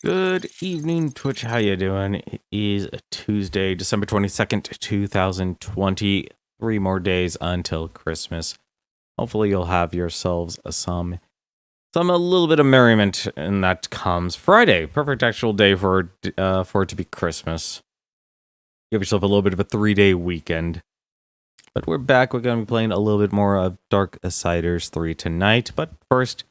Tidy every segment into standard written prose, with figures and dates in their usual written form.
Good evening, Twitch. How you doing? It is Tuesday, December 22nd, 2020. 3 more days until Christmas. Hopefully you'll have yourselves a little bit of merriment, and that comes Friday. Perfect actual day for it to be Christmas. Give yourself a little bit of a 3-day weekend. But we're back. We're going to be playing a little bit more of Darksiders 3 tonight. But first,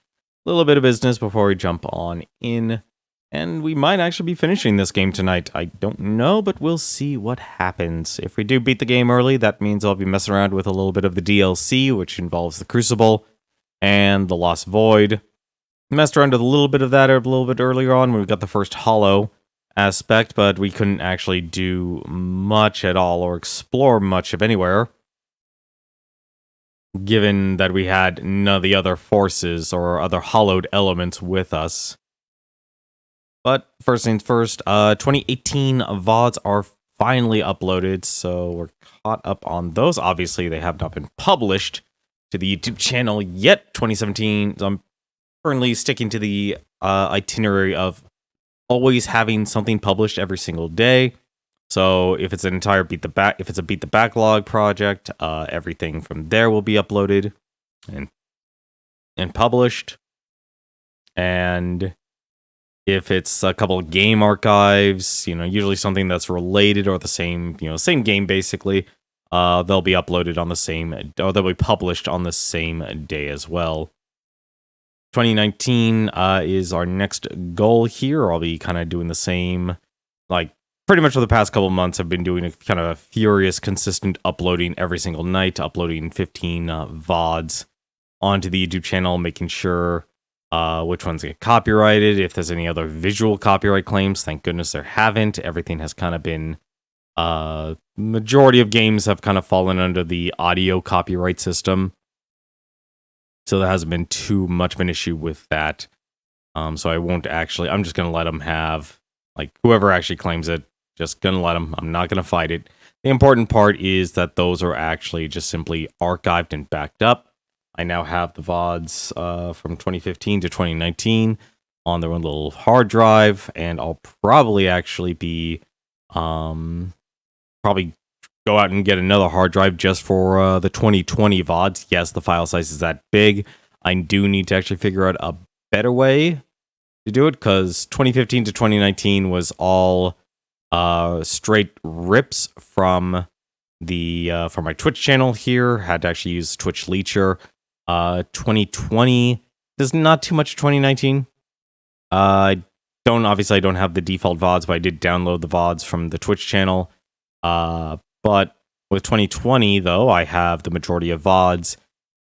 a little bit of business before we jump on in. And we might actually be finishing this game tonight. I don't know, but we'll see what happens. If we do beat the game early, that means I'll be messing around with a little bit of the DLC, which involves the Crucible and the Lost Void. Messed around with a little bit of that a little bit earlier on when we got the first Hollow aspect, but we couldn't actually do much at all or explore much of anywhere, given that we had none of the other forces or other hollowed elements with us. But first things first, 2018 VODs are finally uploaded, so we're caught up on those. Obviously, they have not been published to the YouTube channel yet. 2017, so I'm currently sticking to the itinerary of always having something published every single day. So if it's an entire Beat the Backlog project, everything from there will be uploaded and published. And if it's a couple of game archives, usually something that's related or the same, same game basically, they'll be uploaded on the same, or they'll be published on the same day as well. 2019 is our next goal here. I'll be kind of doing the same, like pretty much for the past couple of months. I've been doing a kind of a furious, consistent uploading every single night, uploading 15 VODs onto the YouTube channel, making sure which ones get copyrighted, if there's any other visual copyright claims. Thank goodness there haven't. Everything has kind of been, majority of games have kind of fallen under the audio copyright system. So there hasn't been too much of an issue with that. So I'm just going to let them have, like, whoever actually claims it, just going to let them. I'm not going to fight it. The important part is that those are actually just simply archived and backed up. I now have the VODs from 2015 to 2019 on their own little hard drive, and I'll probably actually be probably go out and get another hard drive just for the 2020 VODs. Yes, the file size is that big. I do need to actually figure out a better way to do it, because 2015 to 2019 was all straight rips from the from my Twitch channel here. Had to actually use Twitch Leecher. 2020, there's not too much 2019. I don't have the default VODs, but I did download the VODs from the Twitch channel. But with 2020, though, I have the majority of VODs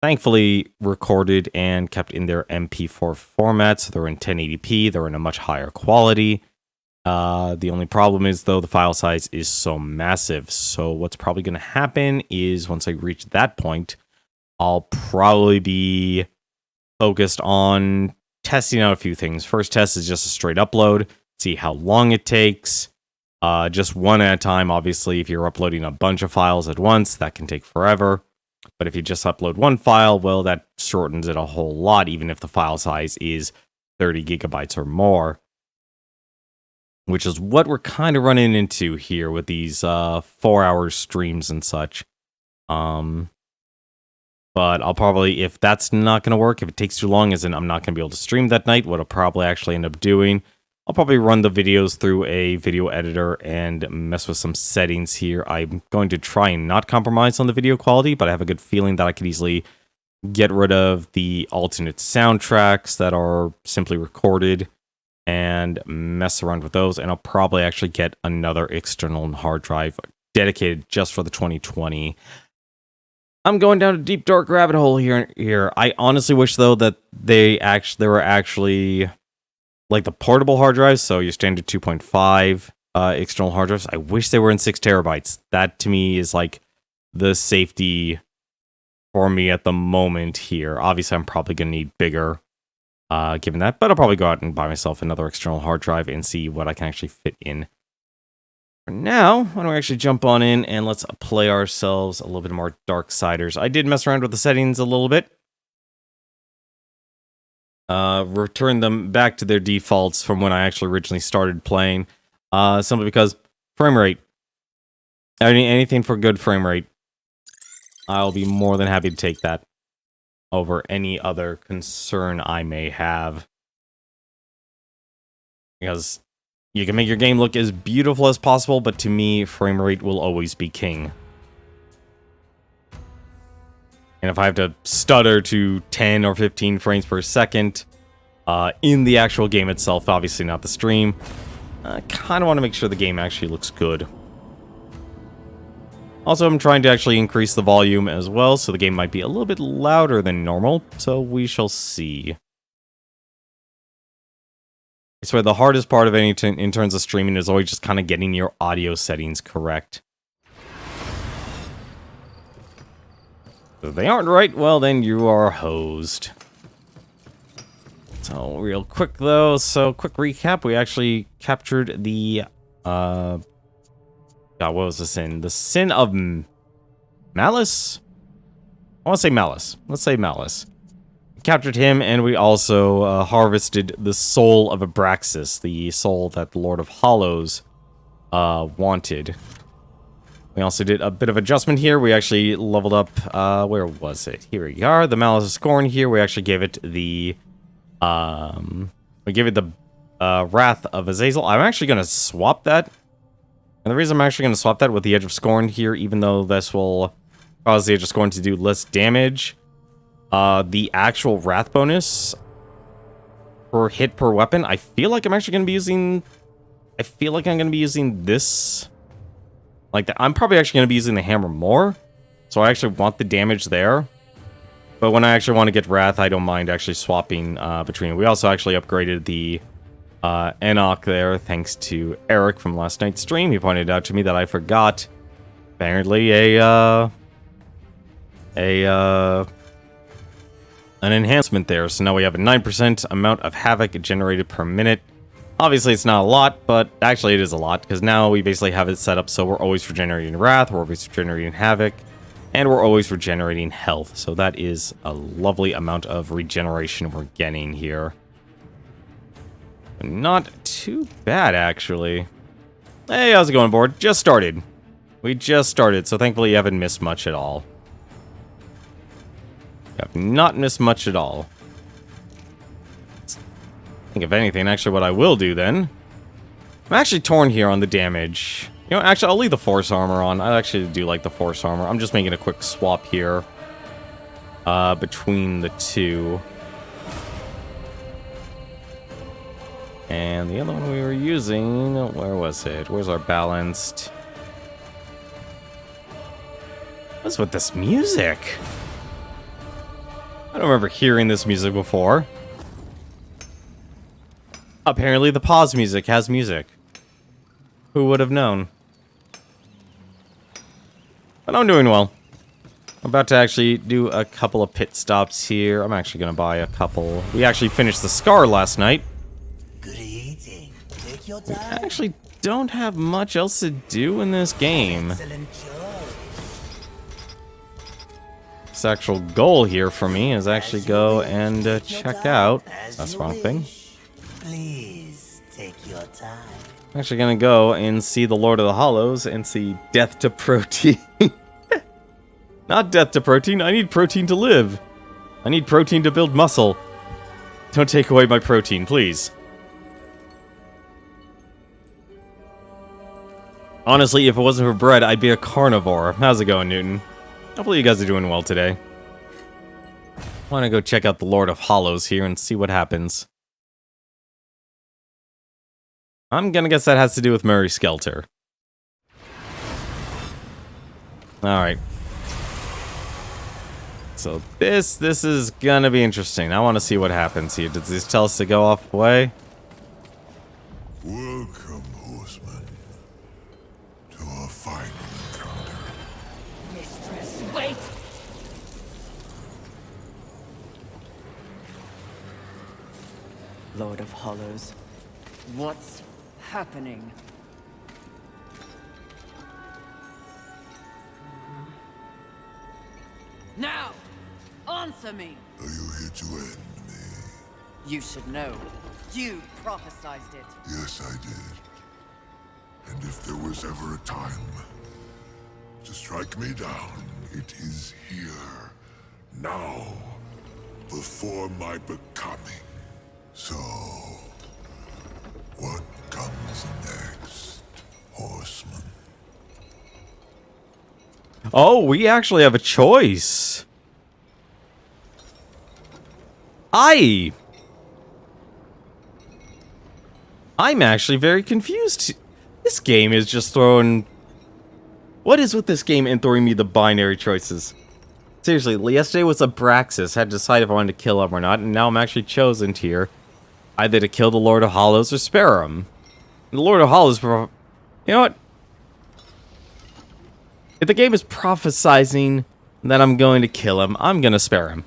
thankfully recorded and kept in their MP4 format. So they're in 1080p, they're in a much higher quality. The only problem is, though, the file size is so massive. So what's probably going to happen is once I reach that point, I'll probably be focused on testing out a few things. First test is just a straight upload, see how long it takes. Just one at a time. Obviously, if you're uploading a bunch of files at once, that can take forever. But if you just upload one file, well, that shortens it a whole lot, even if the file size is 30 gigabytes or more. Which is what we're kind of running into here with these 4-hour streams and such. But I'll probably, if that's not going to work, if it takes too long, as in I'm not going to be able to stream that night, what I'll probably actually end up doing, I'll probably run the videos through a video editor and mess with some settings here. I'm going to try and not compromise on the video quality, but I have a good feeling that I could easily get rid of the alternate soundtracks that are simply recorded and mess around with those. And I'll probably actually get another external hard drive dedicated just for the 2020. I'm going down a deep, dark rabbit hole here. I honestly wish, though, that there were actually like the portable hard drives, so your standard 2.5 external hard drives. I wish they were in 6 terabytes. That, to me, is like the safety for me at the moment here. Obviously, I'm probably going to need bigger, given that, but I'll probably go out and buy myself another external hard drive and see what I can actually fit in. For now, why don't we actually jump on in and let's play ourselves a little bit more Darksiders. I did mess around with the settings a little bit. return them back to their defaults from when I actually originally started playing. Simply because frame rate. Anything for good frame rate. I'll be more than happy to take that over any other concern I may have. Because you can make your game look as beautiful as possible, but to me, frame rate will always be king. And if I have to stutter to 10 or 15 frames per second in the actual game itself, obviously not the stream, I kind of want to make sure the game actually looks good. Also, I'm trying to actually increase the volume as well, so the game might be a little bit louder than normal, so we shall see. I swear the hardest part of any in terms of streaming is always just kind of getting your audio settings correct. If they aren't right, well then you are hosed. So real quick though, quick recap, we actually captured the God, what was the sin? The sin of malice? I want to say malice. Let's say malice. We captured him, and we also harvested the soul of Abraxas, the soul that the Lord of Hollows wanted. We also did a bit of adjustment here. We actually leveled up, where was it? Here we are, the Malice of Scorn here. We actually gave it the, Wrath of Azazel. I'm actually going to swap that. And the reason I'm actually going to swap that with the Edge of Scorn here, even though this will cause the Edge of Scorn to do less damage, the actual Wrath bonus per hit per weapon, I feel like I'm actually going to be using, this. Like, I'm probably actually going to be using the hammer more, so I actually want the damage there. But when I actually want to get Wrath, I don't mind actually swapping between. We also actually upgraded the Enoch there, thanks to Eric from last night's stream. He pointed out to me that I forgot, apparently, an enhancement there. So now we have a 9% amount of havoc generated per minute. Obviously, it's not a lot, but actually it is a lot, because now we basically have it set up so we're always regenerating Wrath, we're always regenerating Havoc, and we're always regenerating health. So that is a lovely amount of regeneration we're getting here. Not too bad, actually. Hey, how's it going, board? Just started. We just started, so thankfully you haven't missed much at all. You have not missed much at all. I think if anything, actually what I will do then, I'm actually torn here on the damage. You know, actually I'll leave the force armor on. I actually do like the force armor. I'm just making a quick swap here between the two. And the other one we were using, where was it? Where's our balanced? What's with this music? I don't remember hearing this music before. Apparently the pause music has music. Who would have known? But I'm doing well. I'm about to actually do a couple of pit stops here. I'm actually going to buy a couple. We actually finished the Scar last night. Good eating. Take your We time. actually don't have much else to do in this game. Excellent job. This actual goal here for me is actually go and check out. That's the wrong thing. Please take your time. I'm actually gonna go and see the Lord of the Hollows and see Death to Protein. Not Death to Protein, I need protein to live. I need protein to build muscle. Don't take away my protein, please. Honestly, if it wasn't for bread, I'd be a carnivore. How's it going, Newton? Hopefully you guys are doing well today. I want to go check out the Lord of Hollows here and see what happens. I'm gonna guess that has to do with Murray Skelter. Alright. So this is gonna be interesting. I want to see what happens here. Does this tell us to go off way? Welcome, horseman, to our final encounter. Mistress, wait! Lord of Hollows. What's happening? Now! Answer me! Are you here to end me? You should know. You prophesized it. Yes, I did. And if there was ever a time to strike me down, it is here. Now. Before my becoming. So, what comes next, horseman? Oh, we actually have a choice. I'm actually very confused. This game is just throwing... What is with this game and throwing me the binary choices? Seriously, yesterday was Abraxas. Had to decide if I wanted to kill him or not, and now I'm actually chosen here. Either to kill the Lord of Hollows or spare him. And the Lord of Hollows... You know what? If the game is prophesizing that I'm going to kill him, I'm going to spare him.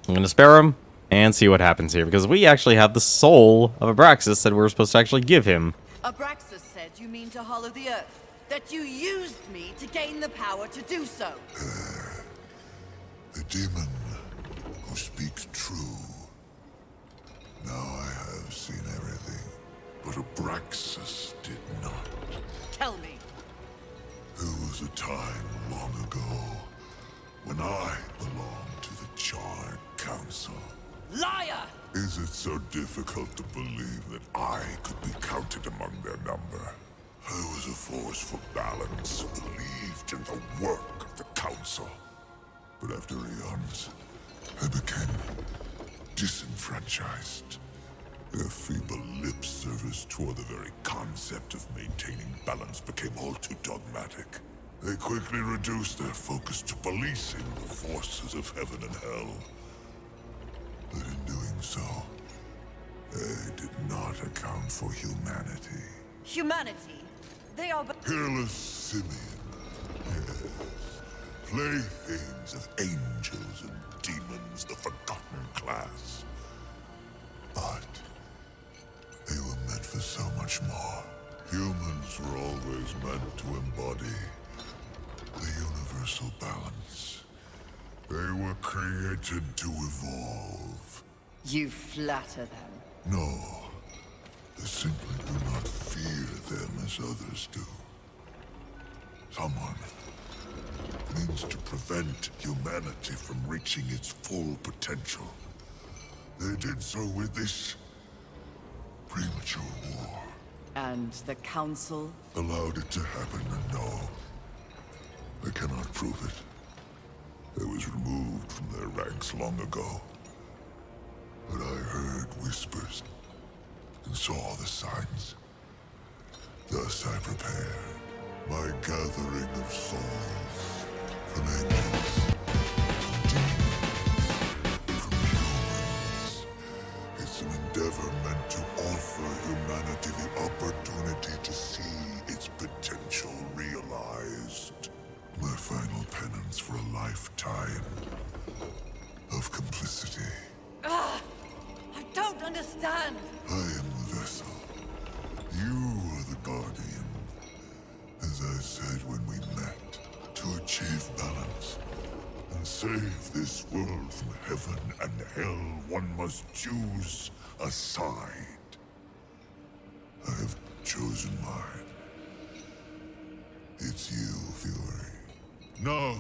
I'm going to spare him and see what happens here, because we actually have the soul of Abraxas that we're supposed to actually give him. Abraxas said you mean to hollow the earth. That you used me to gain the power to do so. The demon who speaks true. Now I have seen everything, but Abraxas did not. Tell me. There was a time long ago when I belonged to the Charred Council. Liar! Is it so difficult to believe that I could be counted among their number? I was a force for balance, believed in the work of the Council. But after eons, I became disenfranchised. Their feeble lip service toward the very concept of maintaining balance became all too dogmatic. They quickly reduced their focus to policing the forces of heaven and hell. But in doing so, they did not account for humanity. Humanity? They are but... Peerless simian, yes. Playthings of angels and demons, the forgotten class. But they were meant for so much more. Humans were always meant to embody the universal balance. They were created to evolve. You flatter them. No, they simply do not fear them as others do. Someone means to prevent humanity from reaching its full potential. They did so with this premature war. And the Council? Allowed it to happen, and no, they cannot prove it. It was removed from their ranks long ago. But I heard whispers and saw the signs. Thus I prepared my gathering of souls from angels, from demons, from humans. It's an endeavor meant to offer humanity the opportunity to see its potential realized. My final penance for a lifetime of complicity. I don't understand. I am the vessel. You are the guardian. As I said when we met, to achieve balance and save this world from heaven and hell, one must choose a side. I have chosen mine. It's you, Fury. Now,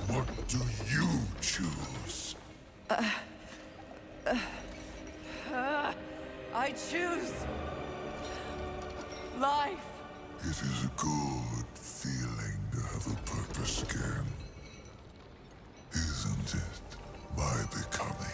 what do you choose? I choose... life. It is a good feeling to have a purpose again. Isn't it? My becoming.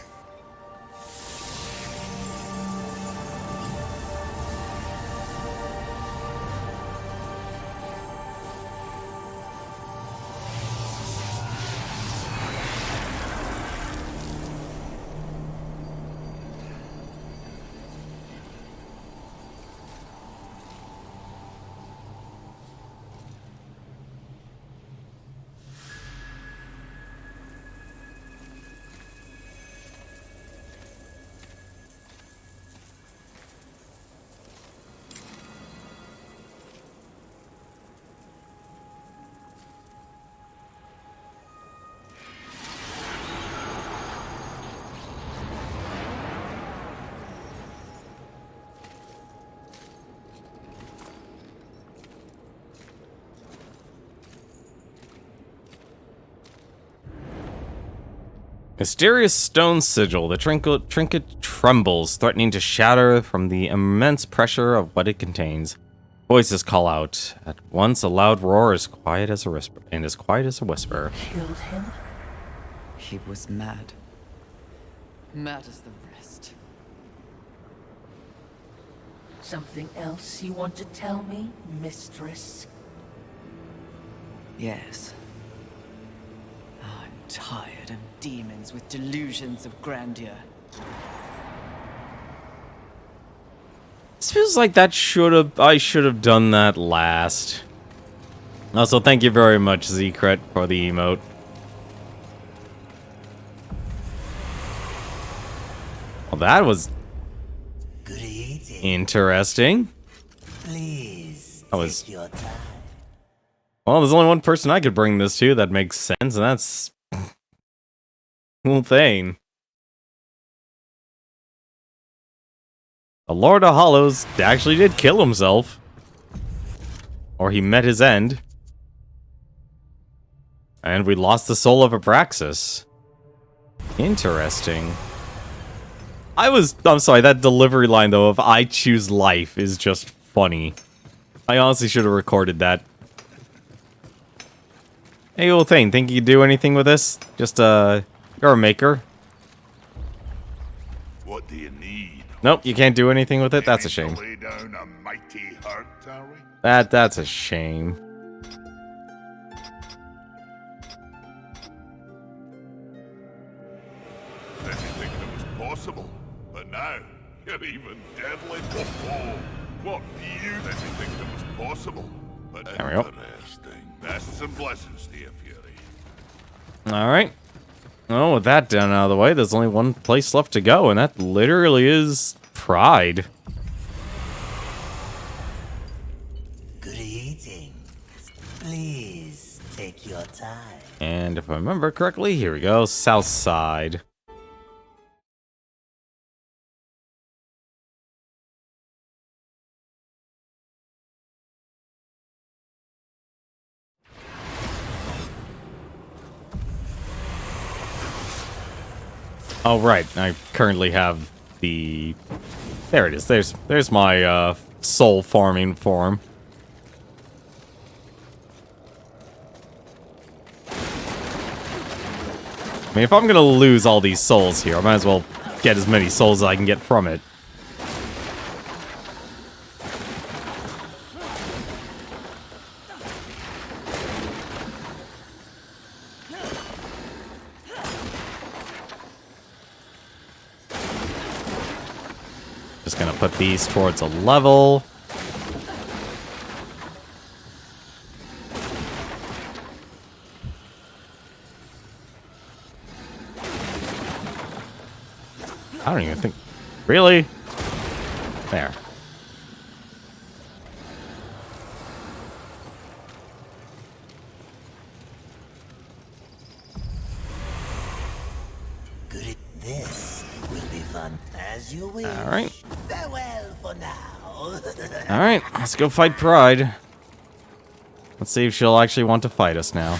Mysterious stone sigil. The trinket trembles, threatening to shatter from the immense pressure of what it contains. Voices call out. At once, a loud roar as quiet as a whisper, and as quiet as a whisper. Killed him? He was mad. Mad as the rest. Something else you want to tell me, mistress? Yes. I'm tired of demons with delusions of grandeur. This feels like I should have done that last. Also, thank you very much, Zekret, for the emote. Well, that was Good eating. interesting. Please That was- take your time. Well, there's only one person I could bring this to that makes sense, and that's Thane. The Lord of Hollows actually did kill himself. Or he met his end. And we lost the soul of Abraxas. Interesting. I'm sorry, that delivery line, though, of I choose life is just funny. I honestly should have recorded that. Hey, old Thane, think you could do anything with this? Just, you're a maker. What do you need? Nope, you can't do anything with it? That's a Aiming shame. to lay down a mighty hurt, are we? That's a shame. Didn't think it was possible, but now you're even deadly. Oh, what you didn't think it was possible, but There we go. interesting. Bests and blessings to you, Fury. Alright. Well, with that done out of the way, there's only one place left to go, and that literally is Pride. Good eating. Please take your time. And if I remember correctly, here we go, South Side. Oh, right. I currently have the... There it is. There's my soul farming form. I mean, if I'm gonna lose all these souls here, I might as well get as many souls as I can get from it. Just gonna put these towards a level. I don't even think... Really? There. Good. This will be fun. As you wish. All right. Farewell for now. Alright, let's go fight Pride. Let's see if she'll actually want to fight us now.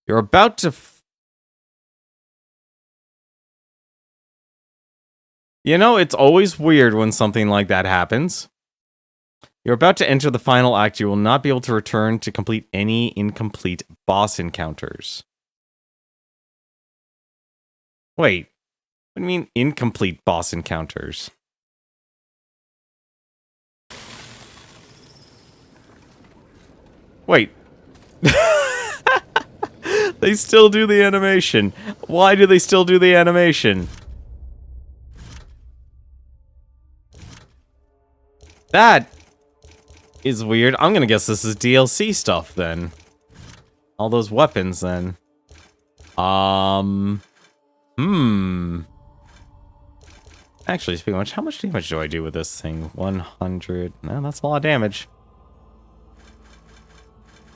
You're about to... You know, it's always weird when something like that happens. You're about to enter the final act. You will not be able to return to complete any incomplete boss encounters. Wait. What do you mean incomplete boss encounters? Wait. They still do the animation. Why do they still do the animation? That is weird. I'm gonna guess this is DLC stuff then. All those weapons then. Actually, speaking of which, how much damage do I do with this thing? 100. No, that's a lot of damage.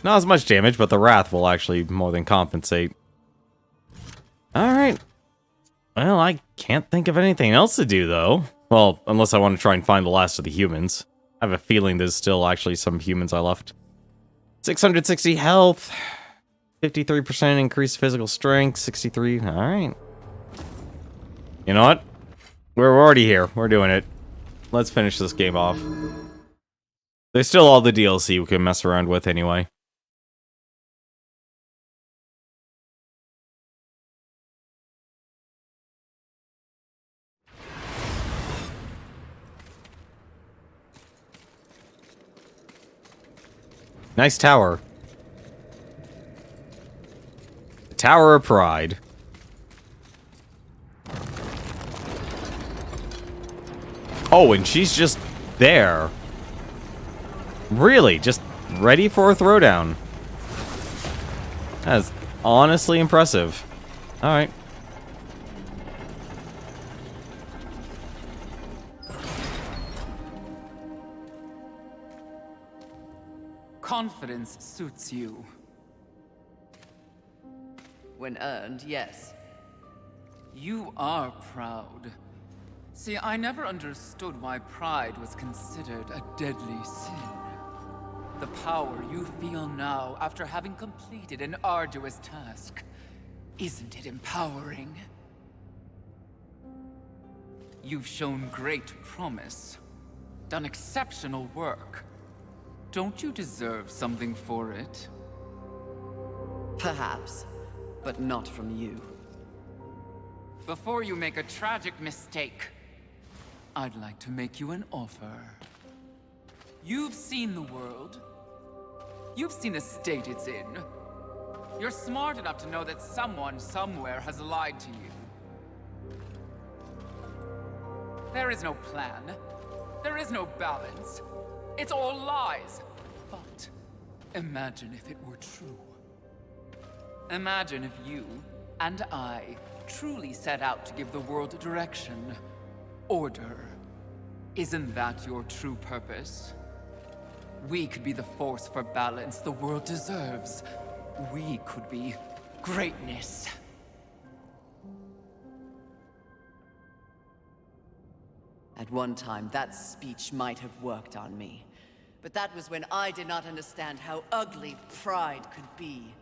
Not as much damage, but the Wrath will actually more than compensate. Alright. Well, I can't think of anything else to do, though. Well, unless I want to try and find the last of the humans. I have a feeling there's still actually some humans I left. 660 health. 53% increased physical strength, 63. All right. You know what? We're already here. We're doing it. Let's finish this game off. There's still all the DLC we can mess around with anyway. Nice tower. The Tower of Pride. Oh, and she's just there. Really? Just ready for a throwdown. That's honestly impressive. Alright. Confidence suits you. When earned, yes. You are proud. See, I never understood why pride was considered a deadly sin. The power you feel now after having completed an arduous task, isn't it empowering? You've shown great promise, done exceptional work. Don't you deserve something for it? Perhaps, but not from you. Before you make a tragic mistake, I'd like to make you an offer. You've seen the world. You've seen the state it's in. You're smart enough to know that someone somewhere has lied to you. There is no plan. There is no balance. It's all lies. But imagine if it were true. Imagine if you and I truly set out to give the world direction, order. Isn't that your true purpose? We could be the force for balance the world deserves. We could be greatness. At one time, that speech might have worked on me. But that was when I did not understand how ugly pride could be.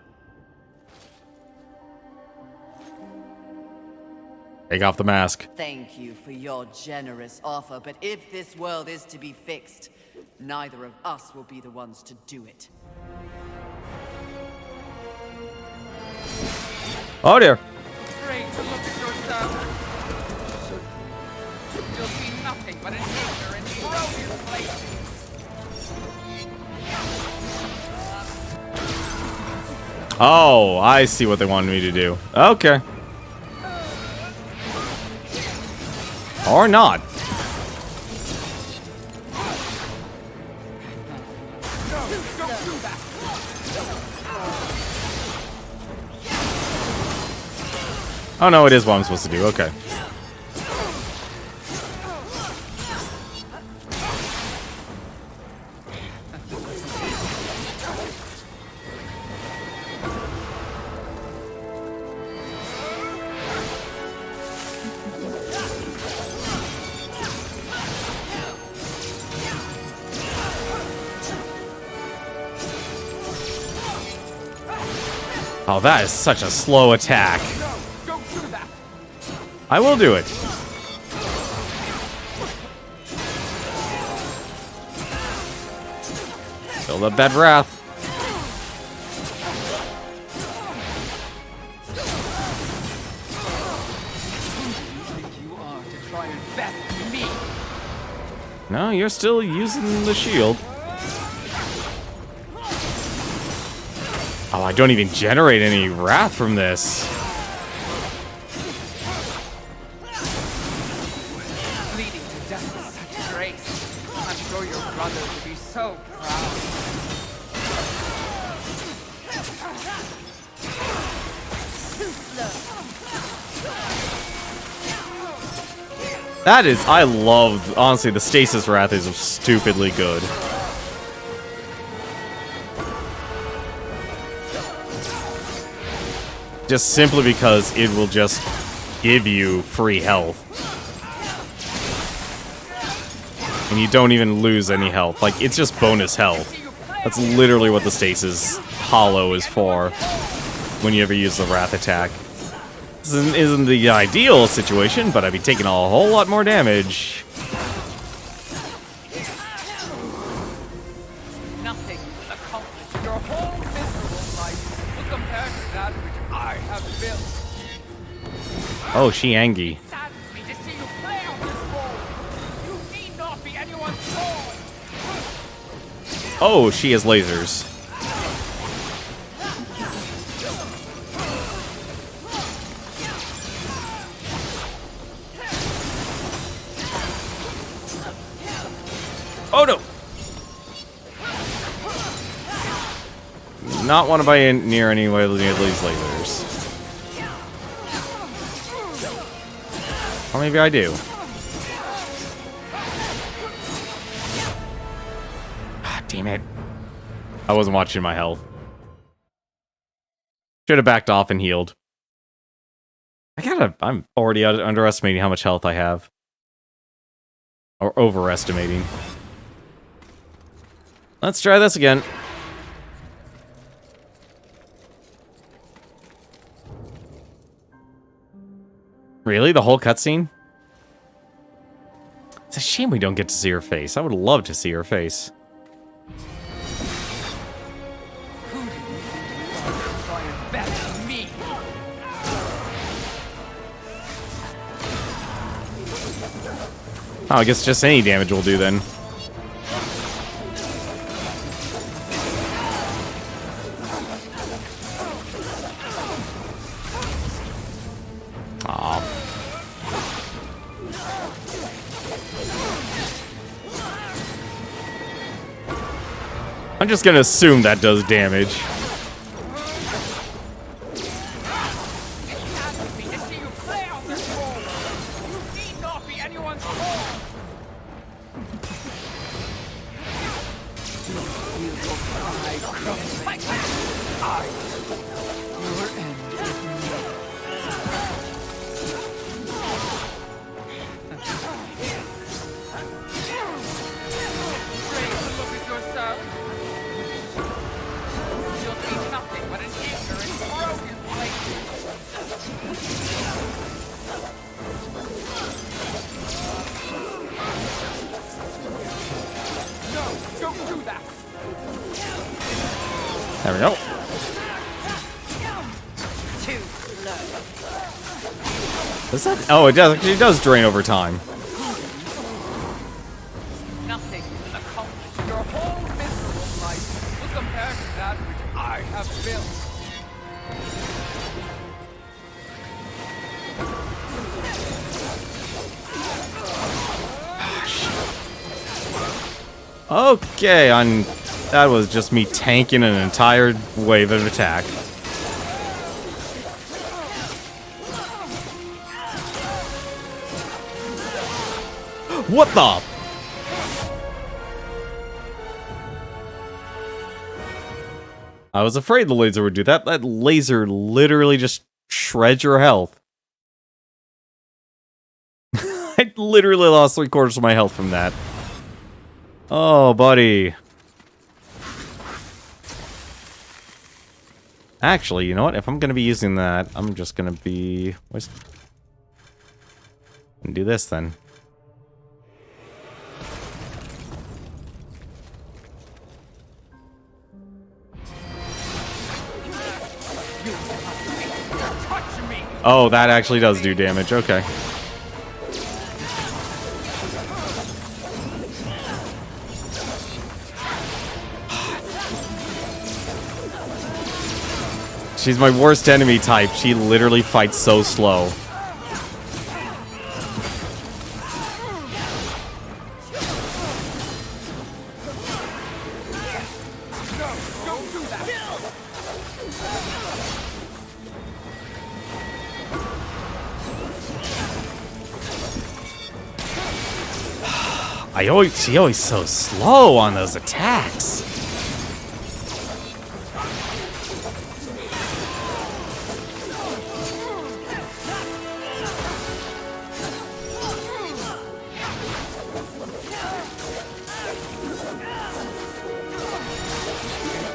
Take off the mask. Thank you for your generous offer, but if this world is to be fixed, neither of us will be the ones to do it. Oh dear. Great to look at yourself. You'll see nothing but an ignorant, broken place. Oh, I see what they wanted me to do. Okay. Or not. Oh no, it is what I'm supposed to do. Okay. Oh, that is such a slow attack. I will do it. Build up that wrath. You are to try and best me. No, you're still using the shield. Oh, I don't even generate any wrath from this. Leading to death with such grace. I'm sure your brother would be so proud. That is, I love, honestly, the stasis wrath is stupidly good. Just simply because it will just give you free health. And you don't even lose any health. Like, it's just bonus health. That's literally what the stasis hollow is for. whenever you use the Wrath attack. This isn't the ideal situation, but I'd be taking a whole lot more damage. Nothing will accomplish your whole miserable life will compare to that which I have built. Oh, she angry. It saddens me to see you play out this role. You need not be anyone's sword. Oh, she has lasers. Oh no! Not want to buy in near anywhere near these lasers. Or maybe I do. Ah, damn it. I wasn't watching my health. Should have backed off and healed. I'm already underestimating how much health I have. Or overestimating. Let's try this again. Really? The whole cutscene? It's a shame we don't get to see her face. I would love to see her face. Oh, I guess just any damage will do then. Aw. I'm just gonna assume that does damage. There we go. Does that? Oh, it does. Actually, it does drain over time. Nothing will accomplish your whole miserable life will compare to that which I have built. Okay, that was just me tanking an entire wave of attack. What the? I was afraid the laser would do that. That laser literally just shreds your health. I literally lost 3/4 of my health from that. Oh, buddy. Actually, you know what? If I'm going to be using that, I'm just going to be... do this then. Oh, that actually does do damage. Okay. She's my worst enemy type. She literally fights so slow. She's always so slow on those attacks.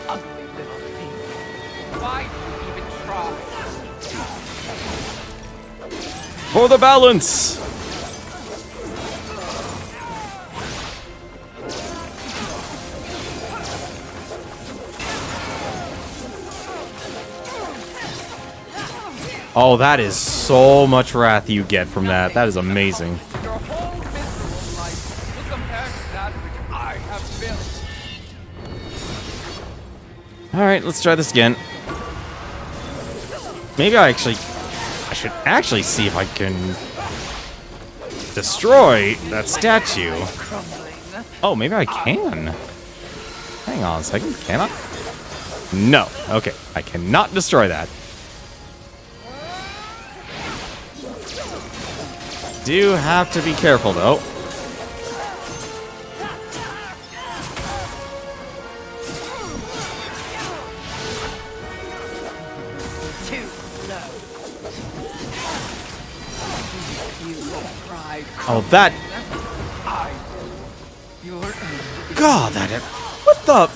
Ugly little thing. Why do you even try? For the balance! Oh, that is so much wrath you get from that. That is amazing. Your whole miserable life will compare to that which I have built. Alright, let's try this again. Maybe I should actually see if I can destroy that statue. Oh, maybe I can. Hang on a second. Can I? No. Okay, I cannot destroy that. Do have to be careful though. Oh, that. God, that. What the?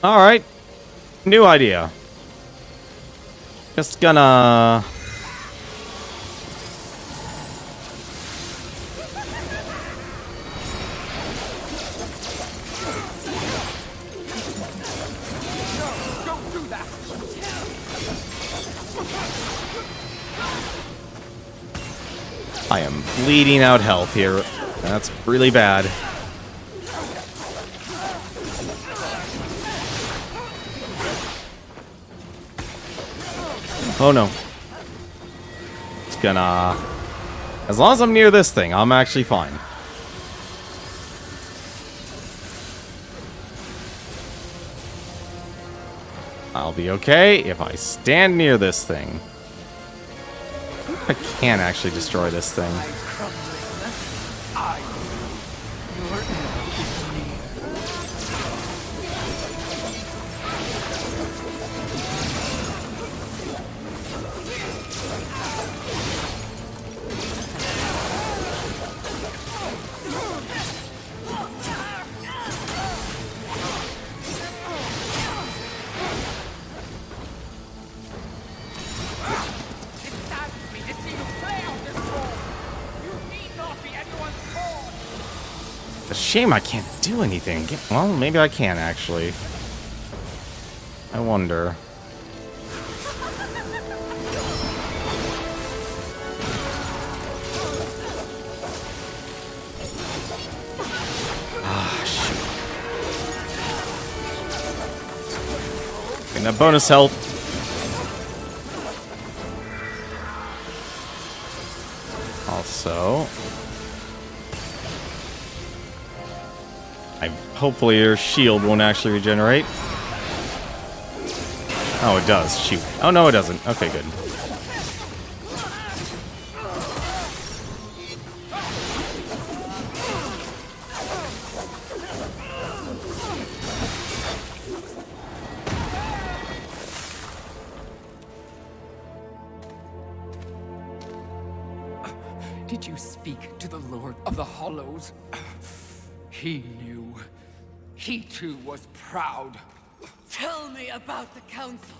All right. New idea. Just gonna... Don't do that. I am bleeding out health here. That's really bad. Oh no. It's gonna... As long as I'm near this thing, I'm actually fine. I'll be okay if I stand near this thing. I can actually destroy this thing. It's a shame I can't do anything. Well, maybe I can actually. I wonder. Ah, shoot. Getting that bonus health. Also, hopefully your shield won't actually regenerate. Oh, it does. Shoot. Oh, no, it doesn't. Okay, good. Did you speak to the Lord of the Hollows? He knew. He too was proud. Tell me about the council.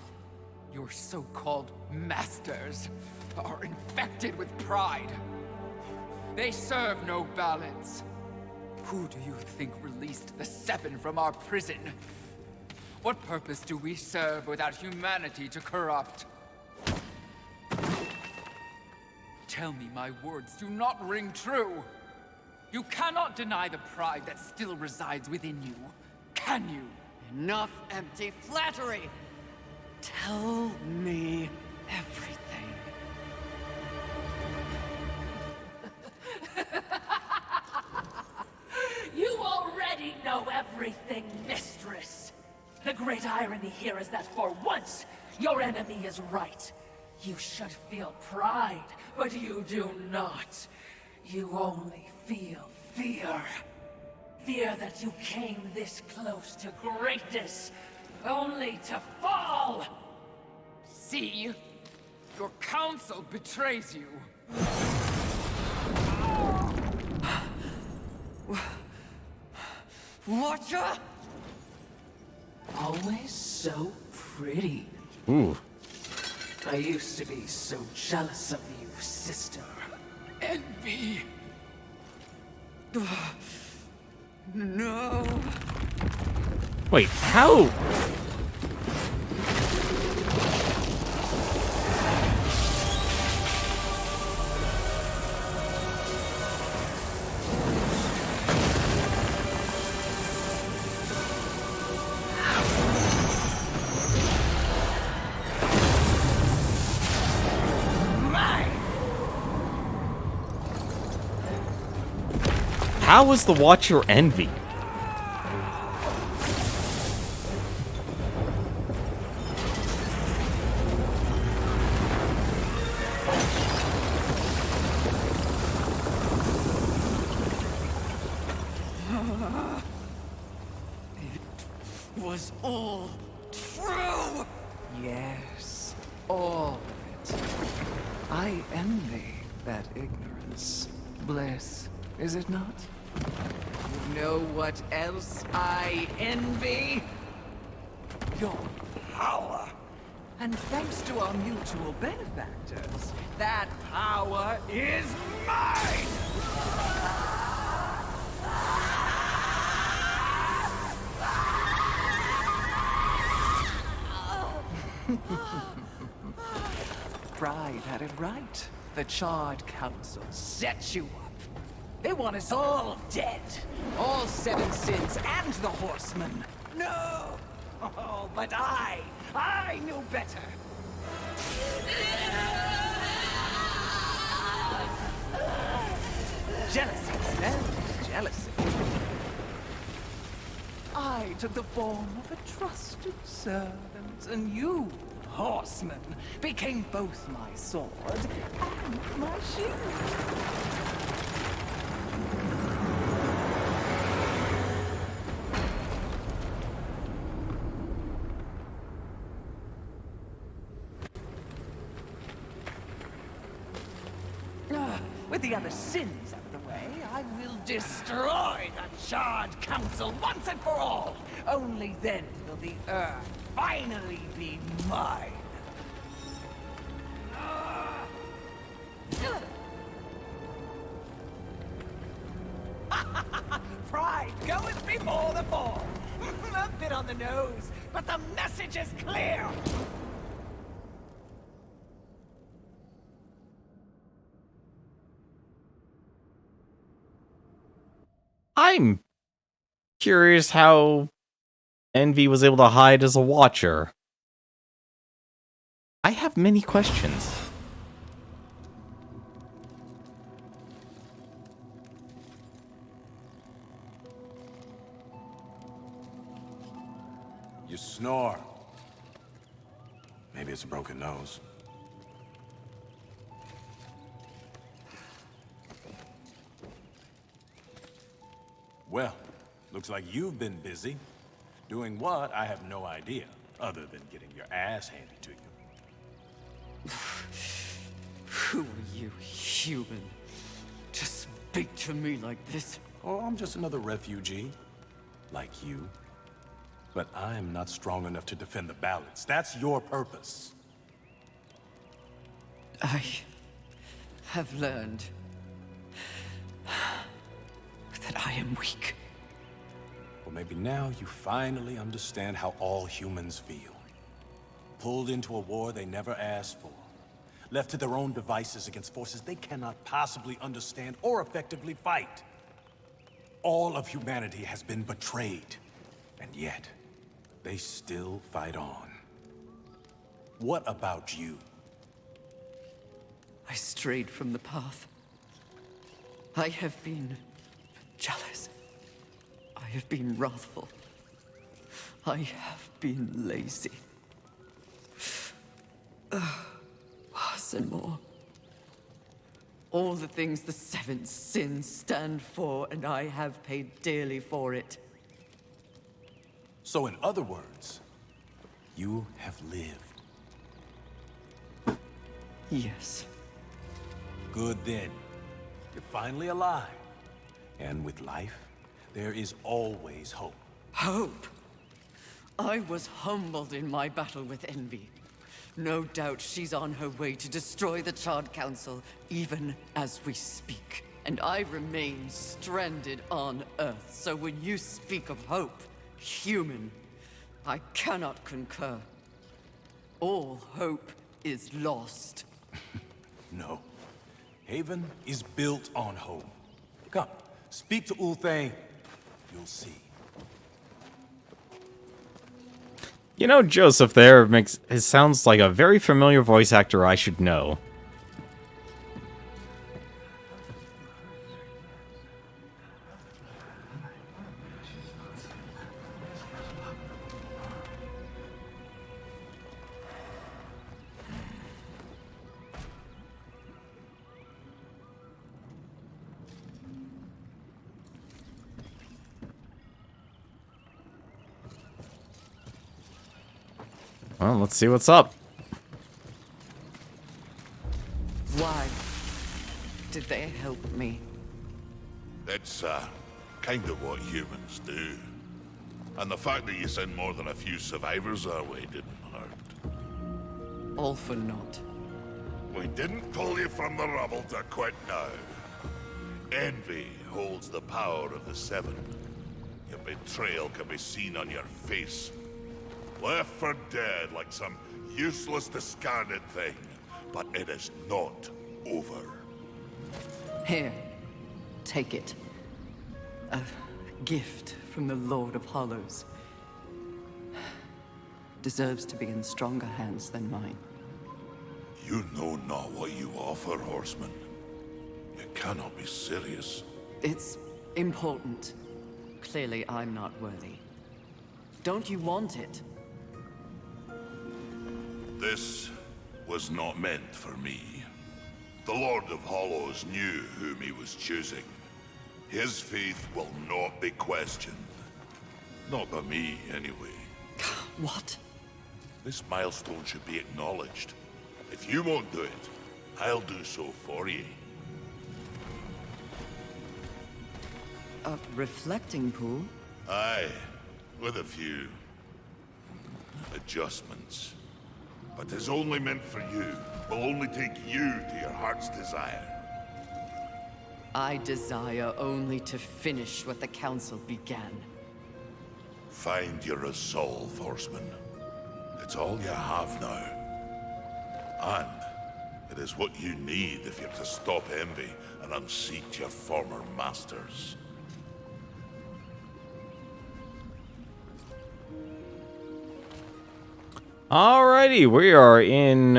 Your so-called masters are infected with pride. They serve no balance. Who do you think released the Seven from our prison? What purpose do we serve without humanity to corrupt? Tell me my words do not ring true. You cannot deny the pride that still resides within you, can you? Enough empty flattery. Tell me everything. You already know everything, mistress. The great irony here is that for once, your enemy is right. You should feel pride, but you do not. You only feel fear. Fear that you came this close to greatness, only to fall! See? Your council betrays you. Watcher? Always so pretty. Ooh. I used to be so jealous of you, sister. Envy. No. Wait, how? How was the Watcher envy? Was all true. Yes, all of it. I envy that ignorance. Bliss, is it not? You know what else I envy? Your power. And thanks to our mutual benefactors, that power is mine! Pride had it right. The Charred Council set you up. They want us all dead. All seven sins and the Horsemen. No! Oh, but I knew better. Jealousy, smells jealousy. I took the form of a trusted servant, and you, Horseman, became both my sword and my shield. With the other sins out of the way, I will destroy the Charred Council once and for all! Only then will the Earth finally be mine! Pride goeth before the fall! A bit on the nose, but the message is clear! I'm curious how Envy was able to hide as a Watcher. I have many questions. You snore. Maybe it's a broken nose. Well, looks like you've been busy. Doing what, I have no idea, other than getting your ass handed to you. Who are you, human, to speak to me like this? Oh, I'm just another refugee, like you. But I am not strong enough to defend the balance. That's your purpose. I have learned that I am weak. Well, maybe now you finally understand how all humans feel. Pulled into a war they never asked for. Left to their own devices against forces they cannot possibly understand or effectively fight. All of humanity has been betrayed. And yet, they still fight on. What about you? I strayed from the path. I have been jealous. I have been wrathful. I have been lazy. Worse and more. All the things the seven sins stand for, and I have paid dearly for it. So in other words, you have lived. Yes. Good then. You're finally alive. And with life, there is always hope. Hope. I was humbled in my battle with envy. No doubt she's on her way to destroy the Charred Council, even as we speak. And I remain stranded on Earth, so when you speak of hope, human, I cannot concur. All hope is lost. No. Haven is built on hope. Come, speak to Ulthane. You'll see. You know, Joseph there it sounds like a very familiar voice actor I should know. Well, let's see what's up. Why did they help me? It's, kind of what humans do. And the fact that you sent more than a few survivors our way didn't hurt. All for naught. We didn't pull you from the rubble to quit now. Envy holds the power of the Seven. Your betrayal can be seen on your face. Left for dead like some useless, discarded thing. But it is not over. Here, take it. A gift from the Lord of Hollows. Deserves to be in stronger hands than mine. You know not what you offer, Horseman. You cannot be serious. It's important. Clearly, I'm not worthy. Don't you want it? This was not meant for me. The Lord of Hollows knew whom he was choosing. His faith will not be questioned. Not by me, anyway. What? This milestone should be acknowledged. If you won't do it, I'll do so for you. A reflecting pool? Aye, with a few adjustments. But it's only meant for you. Will only take you to your heart's desire. I desire only to finish what the Council began. Find your resolve, Horseman. It's all you have now. And it is what you need if you're to stop envy and unseat your former masters. Alrighty, we are in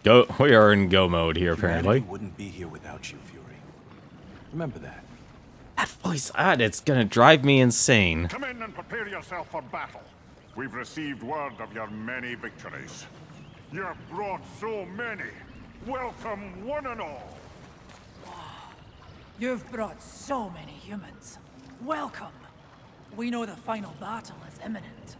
go mode here apparently. Humanity wouldn't be here without you, Fury. Remember that. That voice it's gonna drive me insane. Come in and prepare yourself for battle. We've received word of your many victories. You've brought so many. Welcome, one and all. You've brought so many humans. Welcome. We know the final battle is imminent.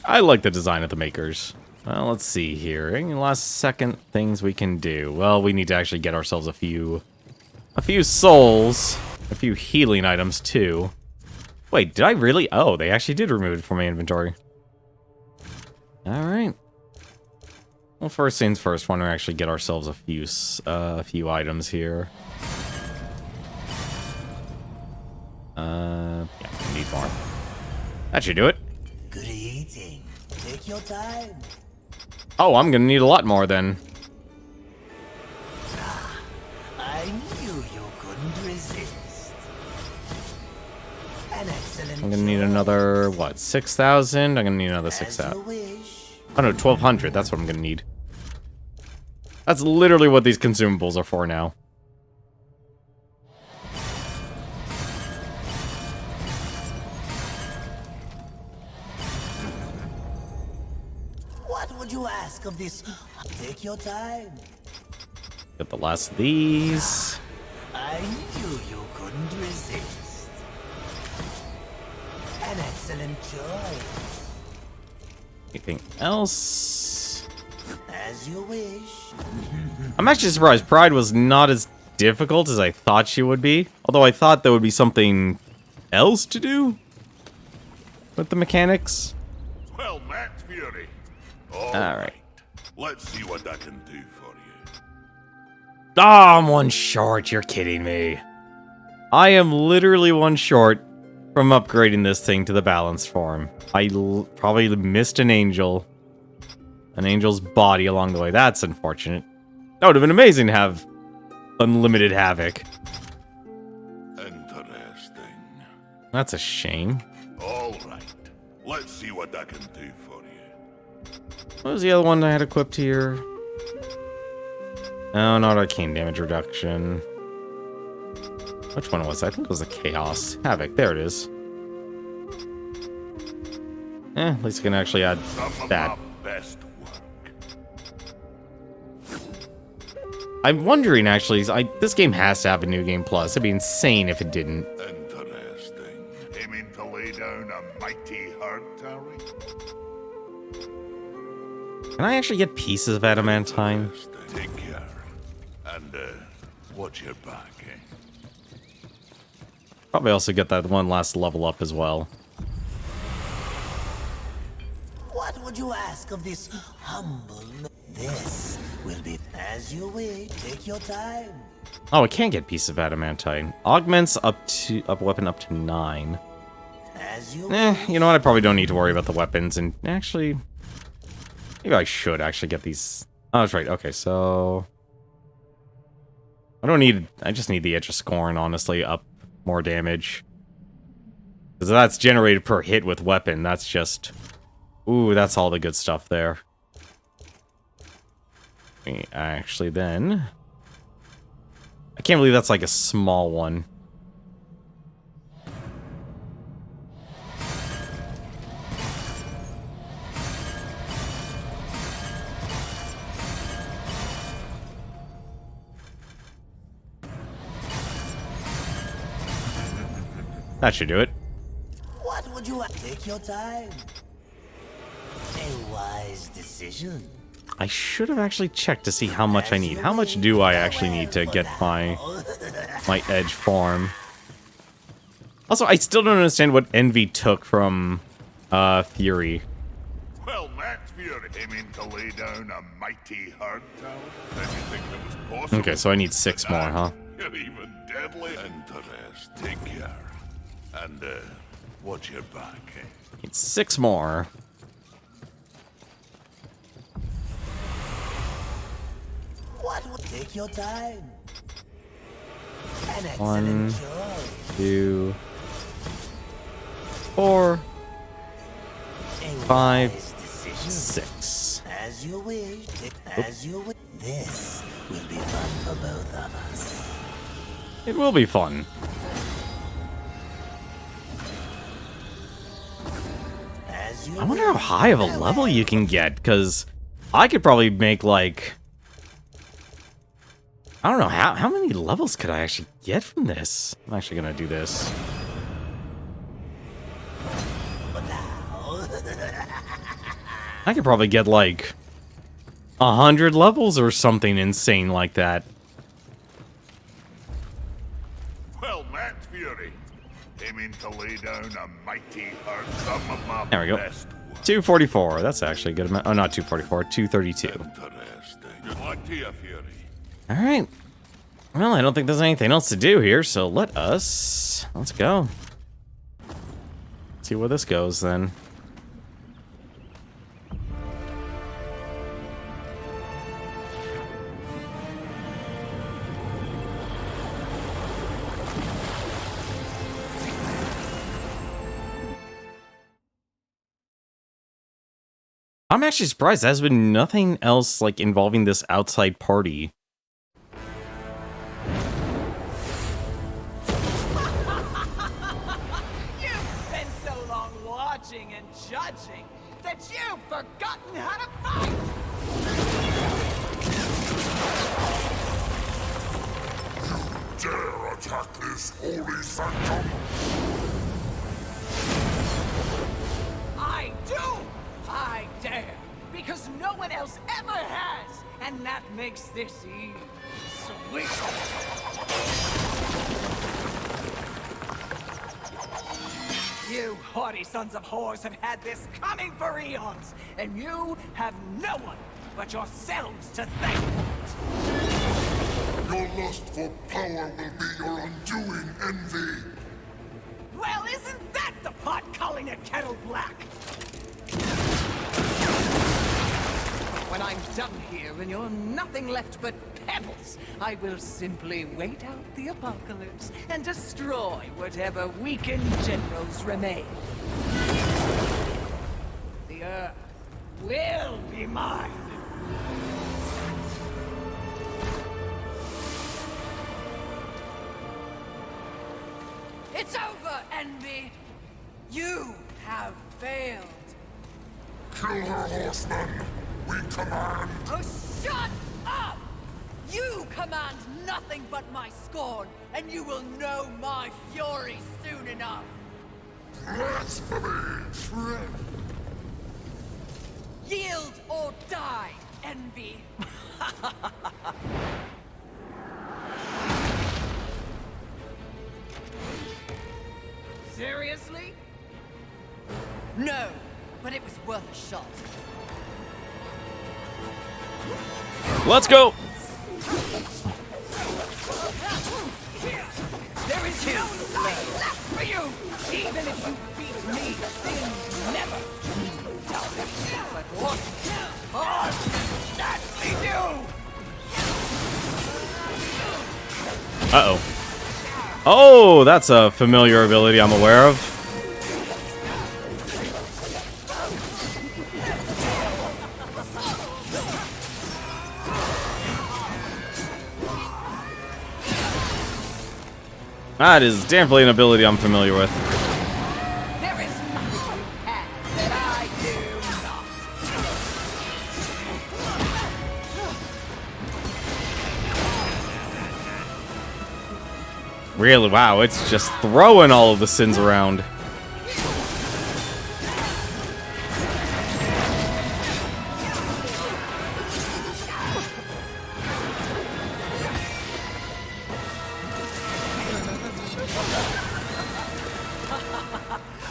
I like the design of the makers. Well, let's see here. Any last second things we can do? Well, we need to actually get ourselves a few souls, a few healing items too. Wait, did I really? Oh, they actually did remove it from my inventory. All right. Well, first things first. Want to actually get ourselves a few items here. Yeah, we need more. That should do it. Good eating. Take your time. Oh, I'm gonna need a lot more then. I knew you couldn't resist. An excellent I'm gonna need choice. another, what, 6,000? I'm gonna need another As 6,000. you wish. Oh no, 1,200. That's what I'm gonna need. That's literally what these consumables are for now. What would you ask of this? Take your time. Get the last of these. I knew you couldn't resist. An excellent choice. Anything else? As you wish. I'm actually surprised Pride was not as difficult as I thought she would be. Although I thought there would be something else to do with the mechanics. Well met, Fury. All right. Let's see what I can do for you. Ah, I'm one short. You're kidding me. I am literally one short from upgrading this thing to the balanced form. I probably missed an angel's body along the way. That's unfortunate. That would have been amazing to have unlimited havoc. Interesting. That's a shame. All right. Let's see what I can do for you. What was the other one I had equipped here? Oh, not arcane damage reduction. Which one was that? I think it was the Chaos. Havoc. There it is. At least I can actually add that. Best work. I'm wondering, actually, this game has to have a New Game Plus. It'd be insane if it didn't. Interesting. Aiming to lay down a mighty herd, Terry? Can I actually get pieces of adamantine? Take care. And, watch your back, eh? Probably also get that one last level up as well. What would you ask of this humble? This will be as you wish. Take your time. Oh, I can get pieces of adamantine. Augments up weapon up to 9. As you You know what? I probably don't need to worry about the weapons. And actually, maybe I should actually get these. Oh, that's right. Okay, so I just need the Edge of Scorn, honestly, up more damage. Because that's generated per hit with weapon. That's just... Ooh, that's all the good stuff there. Actually, then... I can't believe that's like a small one. That should do it. What would you take your time? A wise decision. I should have actually checked to see how much I need. How much do I actually need to get my edge form? Also, I still don't understand what Envy took from Fury. Well, that's Fury. Aiming to lay down a mighty herd, Terry? Anything that was possible. Okay, so I need 6 more, huh? You're even deadly. Interest. Take care. And, watch your back, eh? Need 6 more. What would take your time? An 1, excellent choice. 2, 4, A 5, wise decision. 6. As you wish. As you wish. This will be fun for both of us. It will be fun. As you I wonder how high of a level you can get, because I could probably make, like... I don't know, how many levels could I actually get from this? I'm actually gonna do this. I could probably get, like, 100 levels or something insane like that. Well, that's Fury. Aiming to lay down a mighty herd. Some of my There we go. best work. 244, that's actually a good amount. Oh, not 244, 232. Interesting. Good luck to you, Fury. Alright. Well, I don't think there's anything else to do here, so let's go. See where this goes, then. I'm actually surprised there's been nothing else, like, involving this outside party. You've been so long watching and judging that you've forgotten how to fight! Dare attack this holy sanctum? I do! I dare! Because no one else ever has! And that makes this easy. Sweet! You party sons of whores have had this coming for eons, and you have no one but yourselves to thank for it. Your lust for power will be your undoing, Envy. Well, isn't that the pot calling a kettle black? When I'm done here and you're nothing left but pebbles, I will simply wait out the apocalypse and destroy whatever weakened generals remain. The Earth will be mine. It's over, Envy! You have failed! Kill her, horseman! We command! Oh, shut up! You command nothing but my scorn, and you will know my fury soon enough! Blasphemy! Yield or die, Envy! Seriously? No, but it was worth a shot. Let's go. There is no life left for you! Even if you beat me, things never die. But what? That we do! Uh-oh. Oh, that's a familiar ability I'm aware of. That is definitely an ability I'm familiar with. There is nothing you can that I do not. Really, wow, it's just throwing all of the sins around.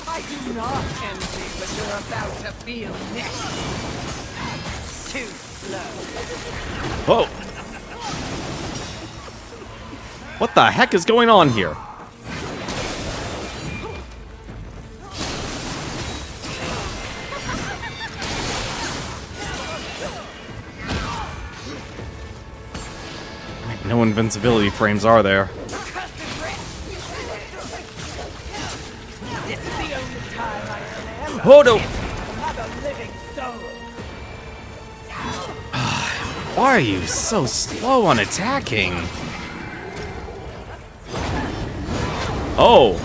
I do not envy what you're about to feel next. Too slow. Whoa. What the heck is going on here? No invincibility frames are there. This is the only time I can ever Oh no! another living soul. Why are you so slow on attacking? Oh!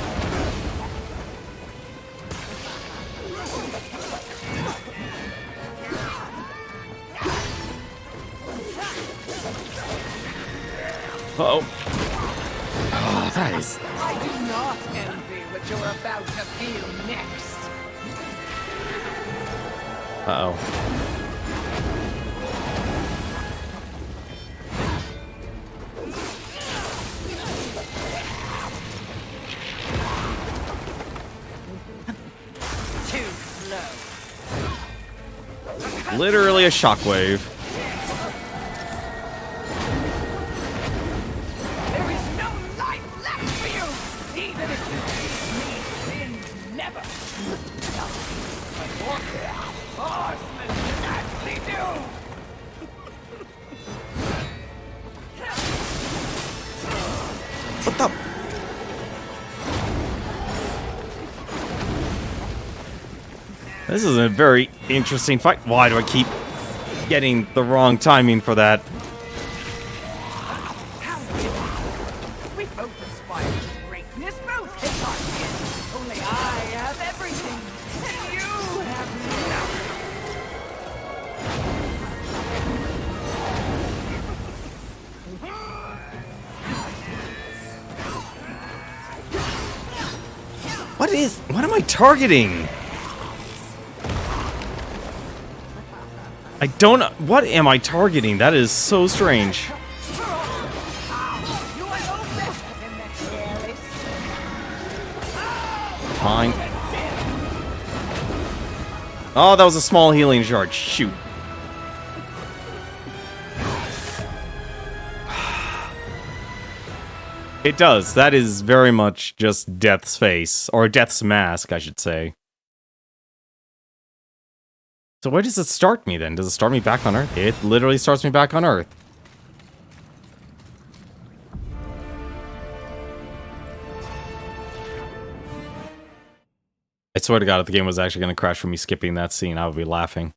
Uh-oh. Oh, that is... I do not envy what you're about to feel next. Uh-oh. Too slow. Literally a shockwave. There is no life left for you, even if you beat me, sins never. But what horsemen actually do? What the... This is a very interesting fight. Why do I keep getting the wrong timing for that? How did it? We both aspire to greatness, both Hitarians. Only I have everything, and you have nothing. What am I targeting? I don't... What am I targeting? That is so strange. You are no better than that careless. Fine. Oh, that was a small healing charge. Shoot. It does. That is very much just Death's face. Or Death's mask, I should say. So where does it start me then? Does it start me back on Earth? It literally starts me back on Earth. I swear to God, if the game was actually going to crash for me skipping that scene, I would be laughing.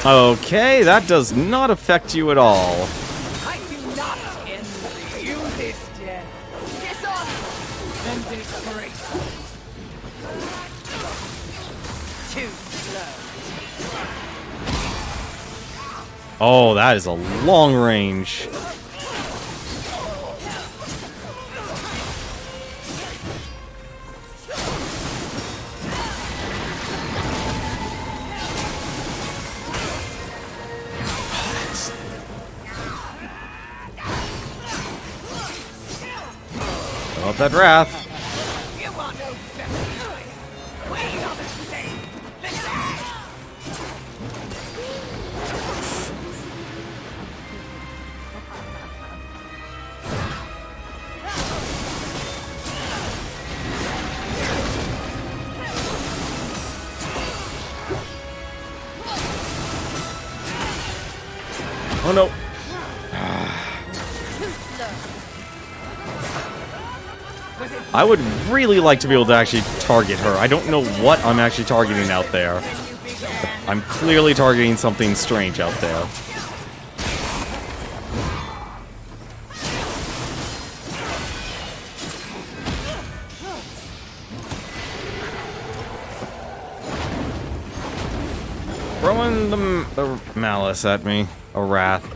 Okay, that does not affect you at all. I do not envy you this death. Dishonor and disgrace. Too slow. Oh, that is a long range. Love that wrath. You want no better. Wait on the stage. Oh no. I would really like to be able to actually target her. I don't know what I'm actually targeting out there. I'm clearly targeting something strange out there. Throwing the malice at me. A wrath.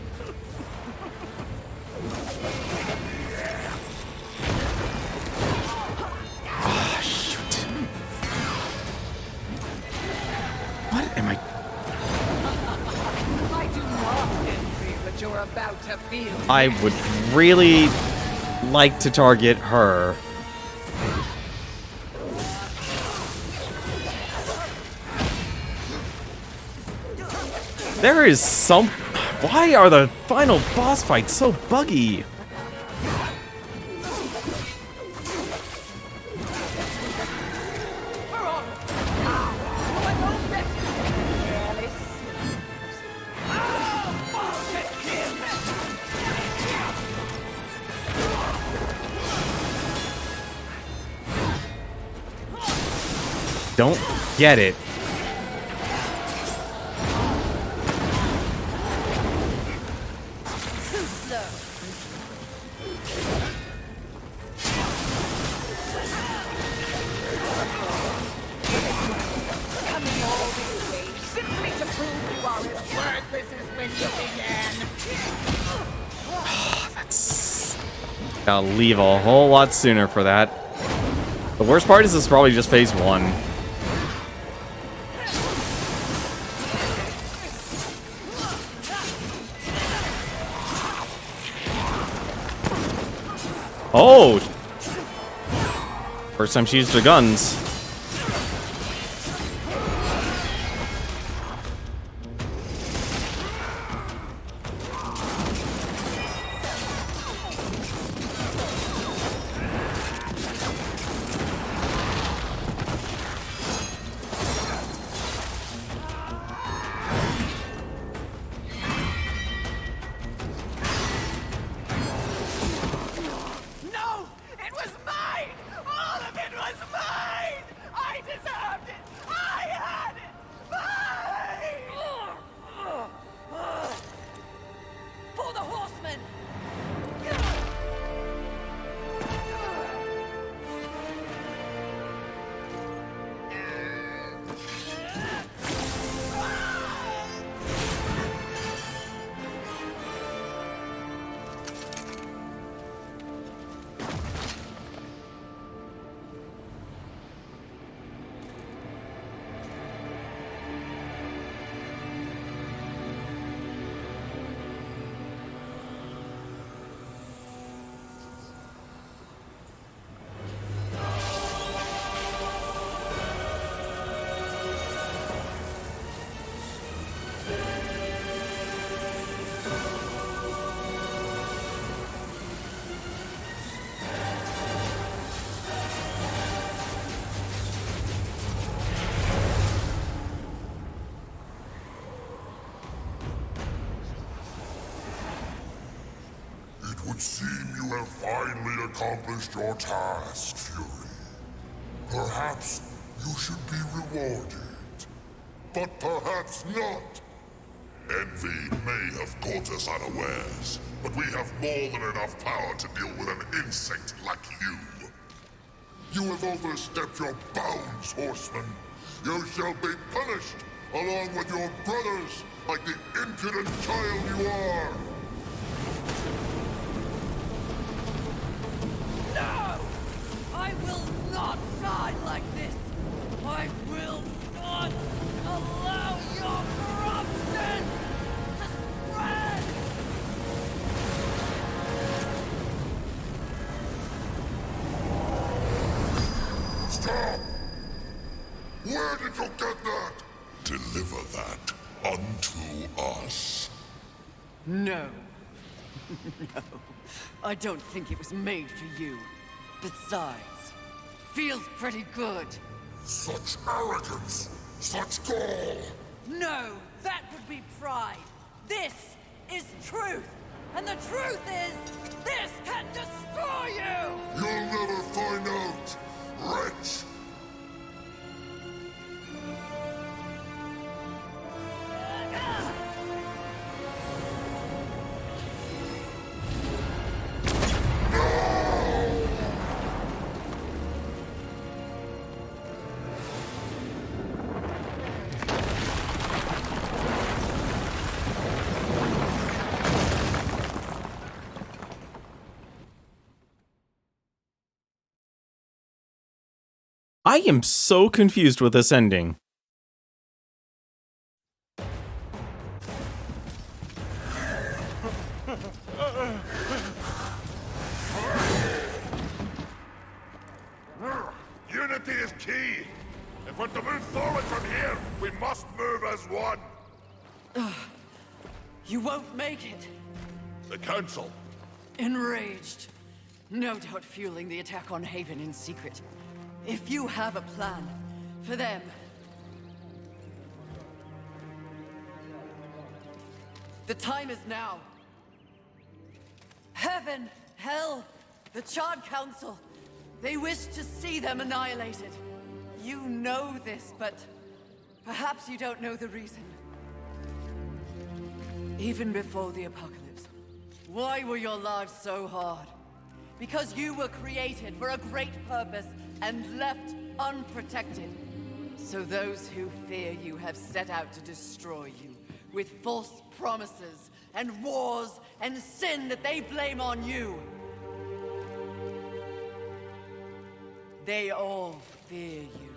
About to feel. I would really like to target her. There is some... Why are the final boss fights so buggy? Don't get it. I'll leave a whole lot sooner for that. The worst part is this is probably just phase 1. Oh! First time she used her guns. No! It was mine! All of it was mine! finally accomplished your task, Fury. Perhaps you should be rewarded. But perhaps not. Envy may have caught us unawares, but we have more than enough power to deal with an insect like you. You have overstepped your bounds, horseman. You shall be punished, along with your brothers, like the impudent child you are. No! I will not die like this! I will not allow your corruption to spread! Stop! Where did you get that? Deliver that unto us. No. No. I don't think it was made for you. Besides, feels pretty good. Such arrogance! Such gall! No, that would be pride. This is truth. And the truth is, this can destroy you! You'll never find out, wretch! I am so confused with this ending. Unity is key. If we're to move forward from here, we must move as one. You won't make it. The Council. Enraged. No doubt fueling the attack on Haven in secret. If you have a plan for them... The time is now. Heaven, hell, the Charred Council. They wish to see them annihilated. You know this, but perhaps you don't know the reason. Even before the apocalypse, why were your lives so hard? Because you were created for a great purpose and left unprotected. So those who fear you have set out to destroy you with false promises and wars and sin that they blame on you. They all fear you.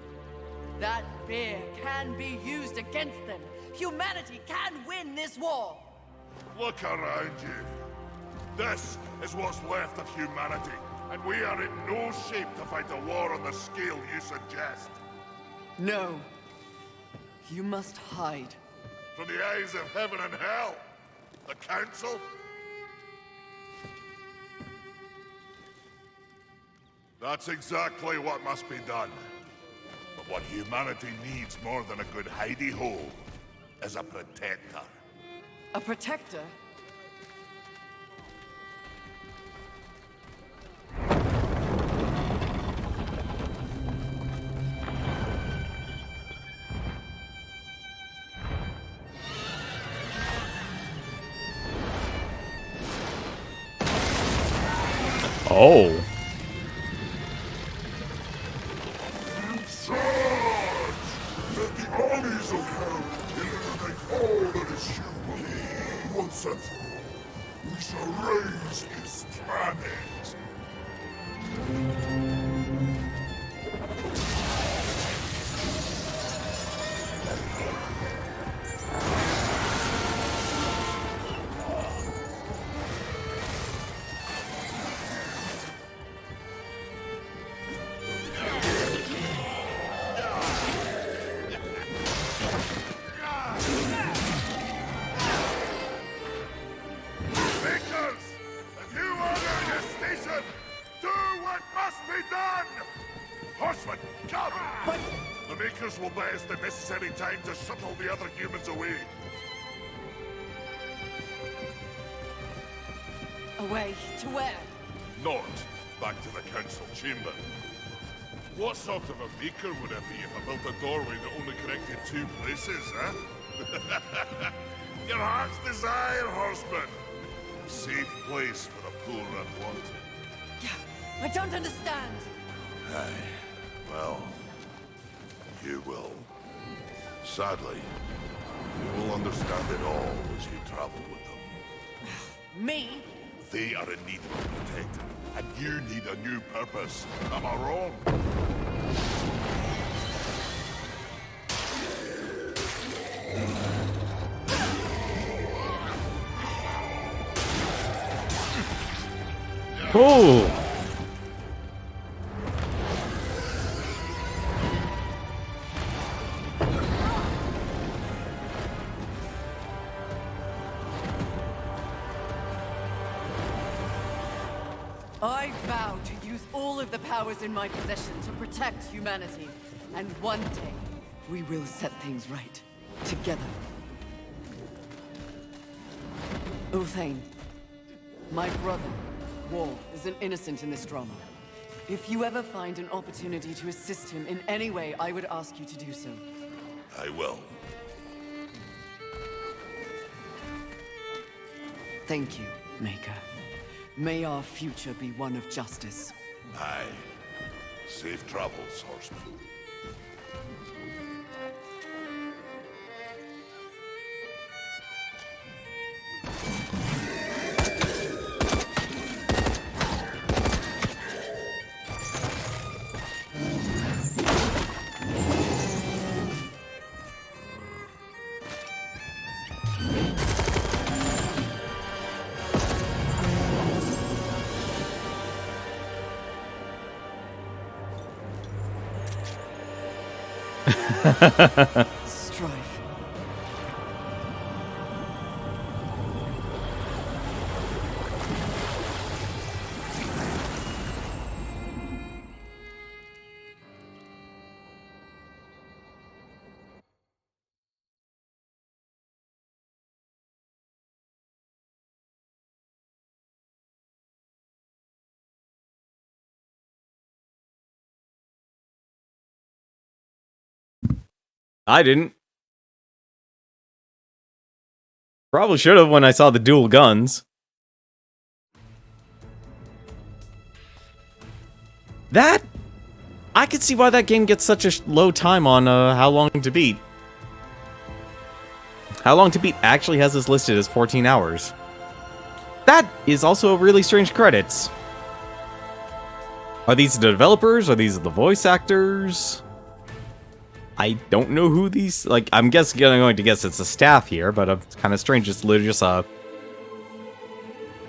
That fear can be used against them. Humanity can win this war. Look around you. This is what's left of humanity, and we are in no shape to fight a war on the scale you suggest. No. You must hide. From the eyes of heaven and hell? The Council? That's exactly what must be done. But what humanity needs more than a good hidey-hole is a protector. A protector? Oh. Charge! Let the armies of hell eliminate all that is human. Once and for all, we shall raise this planet. Will buy us the necessary time to shuttle the other humans away. Away to where? Not back to the council chamber. What sort of a beaker would it be if I built a doorway that only connected 2 places, huh? Your heart's desire, horseman. A safe place for the poor unwanted. I don't understand. Aye. Well, you will. Sadly, you will understand it all as you travel with them. Me? They are in need of a protector, and you need a new purpose. Am I wrong? Oh! I vow to use all of the powers in my possession to protect humanity. And one day, we will set things right. Together. Uthane, my brother, War, is an innocent in this drama. If you ever find an opportunity to assist him in any way, I would ask you to do so. I will. Thank you, Maker. May our future be one of justice. Aye. Safe travels, horseman. Strife. I didn't. Probably should have when I saw the dual guns. That... I could see why that game gets such a low time on how long to beat. How long to beat actually has this listed as 14 hours. That is also really strange credits. Are these the developers? Are these the voice actors? I don't know who these... Like, I'm going to guess it's the staff here, but it's kind of strange. It's literally just a...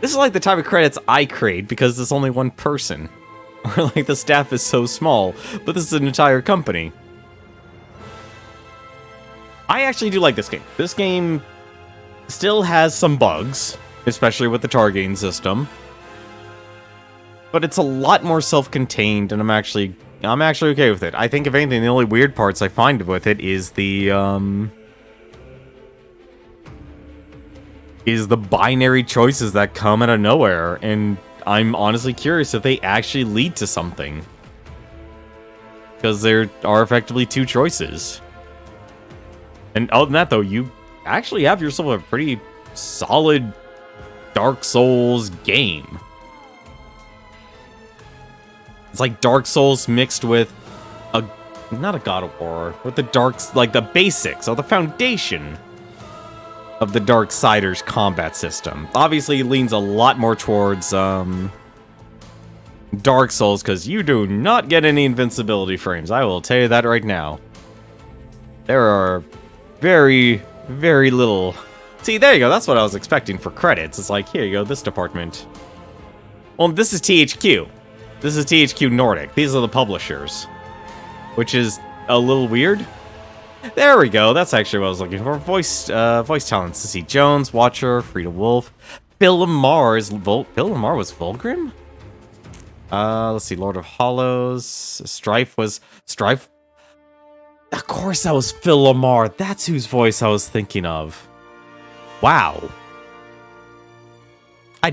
This is like the type of credits I create because there's only one person. Or like the staff is so small, but this is an entire company. I actually do like this game. This game still has some bugs, especially with the targeting system. But it's a lot more self-contained, and I'm actually okay with it. I think, if anything, the only weird parts I find with it is the binary choices that come out of nowhere, and I'm honestly curious if they actually lead to something. Because there are effectively 2 choices. And other than that, though, you actually have yourself a pretty solid Dark Souls game. It's like Dark Souls mixed with not a God of War, with the basics or the foundation of the Darksiders combat system. Obviously, it leans a lot more towards Dark Souls, because you do not get any invincibility frames. I will tell you that right now. There are very, very little. See, there you go. That's what I was expecting for credits. It's like, here you go, this department. Well, this is THQ. This is THQ Nordic. These are the publishers. Which is a little weird. There we go. That's actually what I was looking for. Voice talents. Cissy Jones, Watcher, Frida Wolf. Bill Lamar is Bill Lamar was Vulgrim? Let's see. Lord of Hollows. Strife. Of course that was Phil Lamar. That's whose voice I was thinking of. Wow. I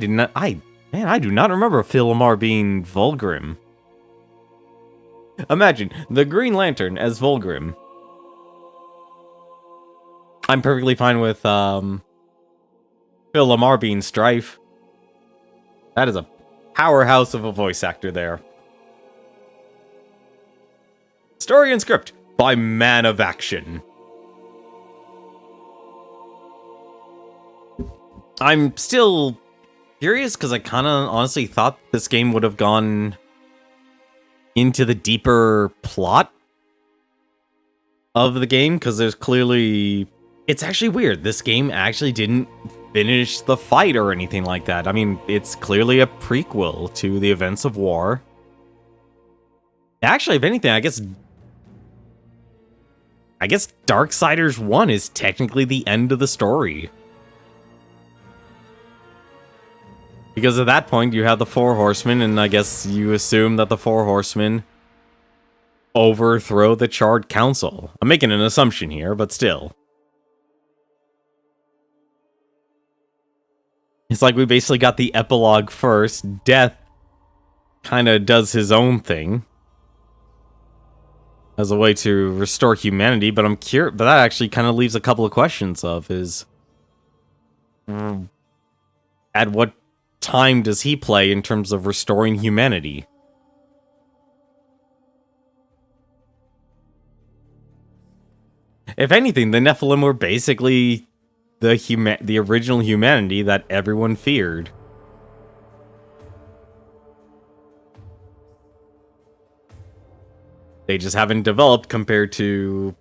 Man, I do not remember Philomar being Vulgrim. Imagine, the Green Lantern as Vulgrim. I'm perfectly fine with, Philomar being Strife. That is a powerhouse of a voice actor there. Story and script by Man of Action. I'm still curious because I kind of honestly thought this game would have gone into the deeper plot of the game, because there's clearly... It's actually weird. This game actually didn't finish the fight or anything like that. I mean, it's clearly a prequel to the events of war. Actually, if anything, I guess Darksiders 1 is technically the end of the story. Because at that point, you have the Four Horsemen, and I guess you assume that the Four Horsemen overthrow the Charred Council. I'm making an assumption here, but still. It's like we basically got the epilogue first. Death kind of does his own thing as a way to restore humanity, but I'm curious. But that actually kind of leaves a couple of questions of is at what time does he play in terms of restoring humanity? If anything, the Nephilim were basically the original humanity that everyone feared. They just haven't developed compared to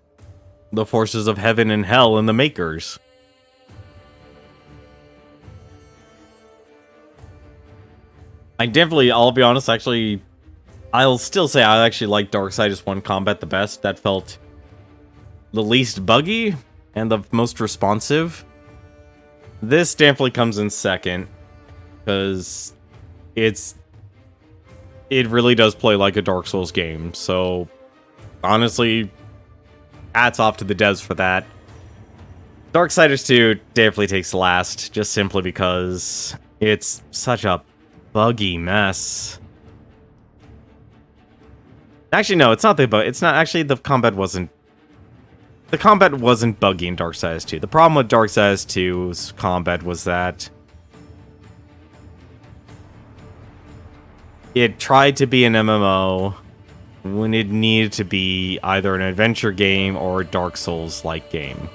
the forces of heaven and hell and the Makers. I'll be honest, actually, I'll still say I actually like Darksiders 1 combat the best. That felt the least buggy and the most responsive. This definitely comes in second, because it really does play like a Dark Souls game. So, honestly, hats off to the devs for that. Darksiders 2 definitely takes last, just simply because it's such a buggy mess. Actually, no, it's not actually, the combat wasn't buggy in Darksiders 2. The problem with Darksiders 2's combat was that it tried to be an MMO when it needed to be either an adventure game or a Dark Souls-like game.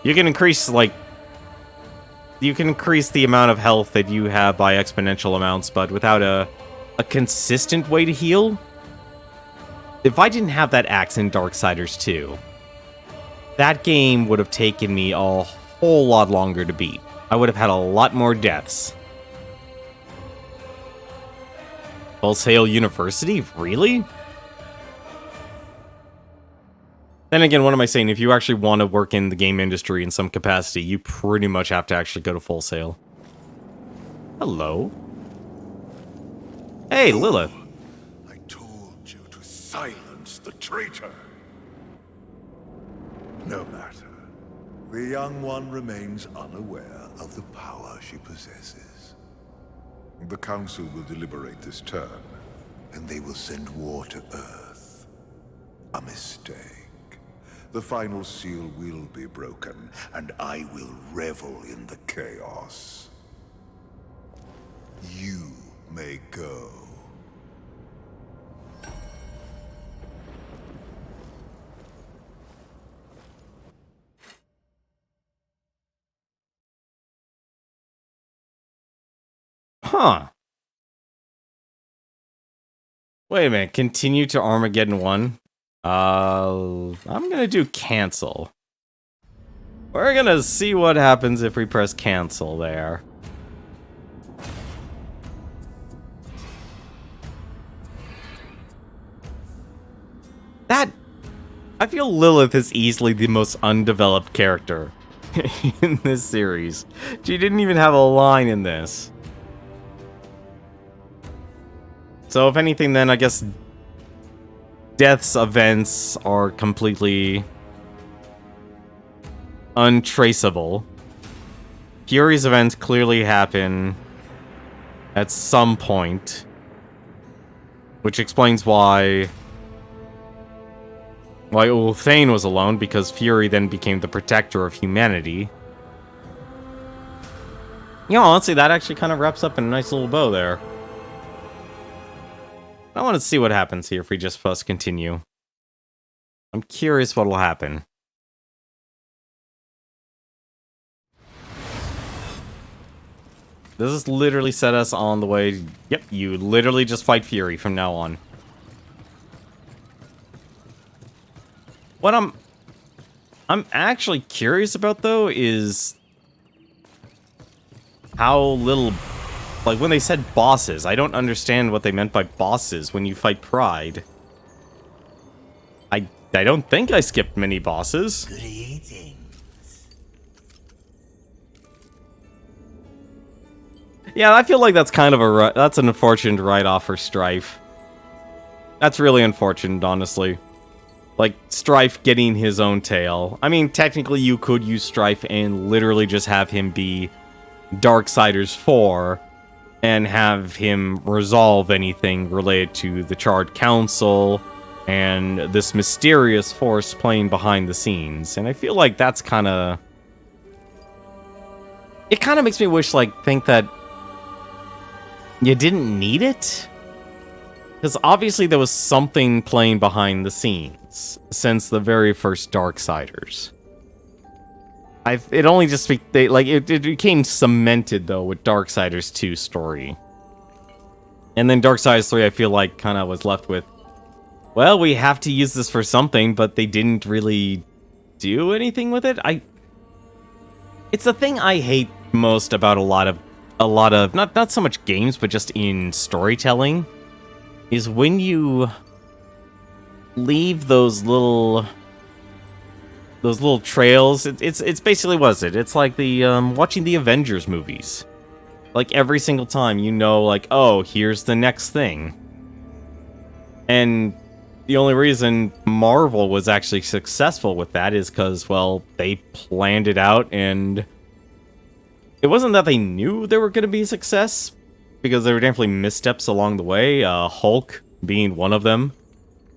You can increase the amount of health that you have by exponential amounts, but without a consistent way to heal. If I didn't have that axe in Darksiders 2, that game would have taken me a whole lot longer to beat. I would have had a lot more deaths. Full Sail University? Really? Then again, what am I saying? If you actually want to work in the game industry in some capacity, you pretty much have to actually go to Full Sail. Hello. Hey, Lilith. I told you to silence the traitor. No matter. The young one remains unaware of the power she possesses. The Council will deliberate this turn, and they will send war to Earth. A mistake. The final seal will be broken, and I will revel in the chaos. You may go. Huh. Wait a minute. Continue to Armageddon 1. I'm gonna do cancel. We're gonna see what happens if we press cancel there. I feel Lilith is easily the most undeveloped character in this series. She didn't even have a line in this. So if anything, then I guess Death's events are completely untraceable. Fury's events clearly happen at some point. Which explains why Ulthane was alone, because Fury then became the protector of humanity. You know, honestly, that actually kind of wraps up in a nice little bow there. I want to see what happens here if we just press continue. I'm curious what'll happen. This has literally set us on the way. Yep, you literally just fight Fury from now on. What I'm actually curious about, though, is how little, like, when they said bosses, I don't understand what they meant by bosses when you fight Pride. I don't think I skipped many bosses. Greetings. Yeah, I feel like that's kind of that's an unfortunate write-off for Strife. That's really unfortunate, honestly. Like, Strife getting his own tail. I mean, technically you could use Strife and literally just have him be Darksiders 4 and have him resolve anything related to the Charred Council and this mysterious force playing behind the scenes. And I feel like that's kind of... It kind of makes me wish, like, think that you didn't need it? Because obviously there was something playing behind the scenes since the very first Darksiders. It only just it became cemented though with Darksiders 2 story. And then Darksiders 3 I feel like kind of was left with, well, we have to use this for something, but they didn't really do anything with it. It's the thing I hate most about a lot of not so much games, but just in storytelling, is when you leave those little trails. It's basically, what is it? It's like the watching the Avengers movies. Like, every single time, you know, like, oh, here's the next thing. And the only reason Marvel was actually successful with that is because, well, they planned it out, and it wasn't that they knew there were going to be a success, because there were definitely missteps along the way, Hulk being one of them,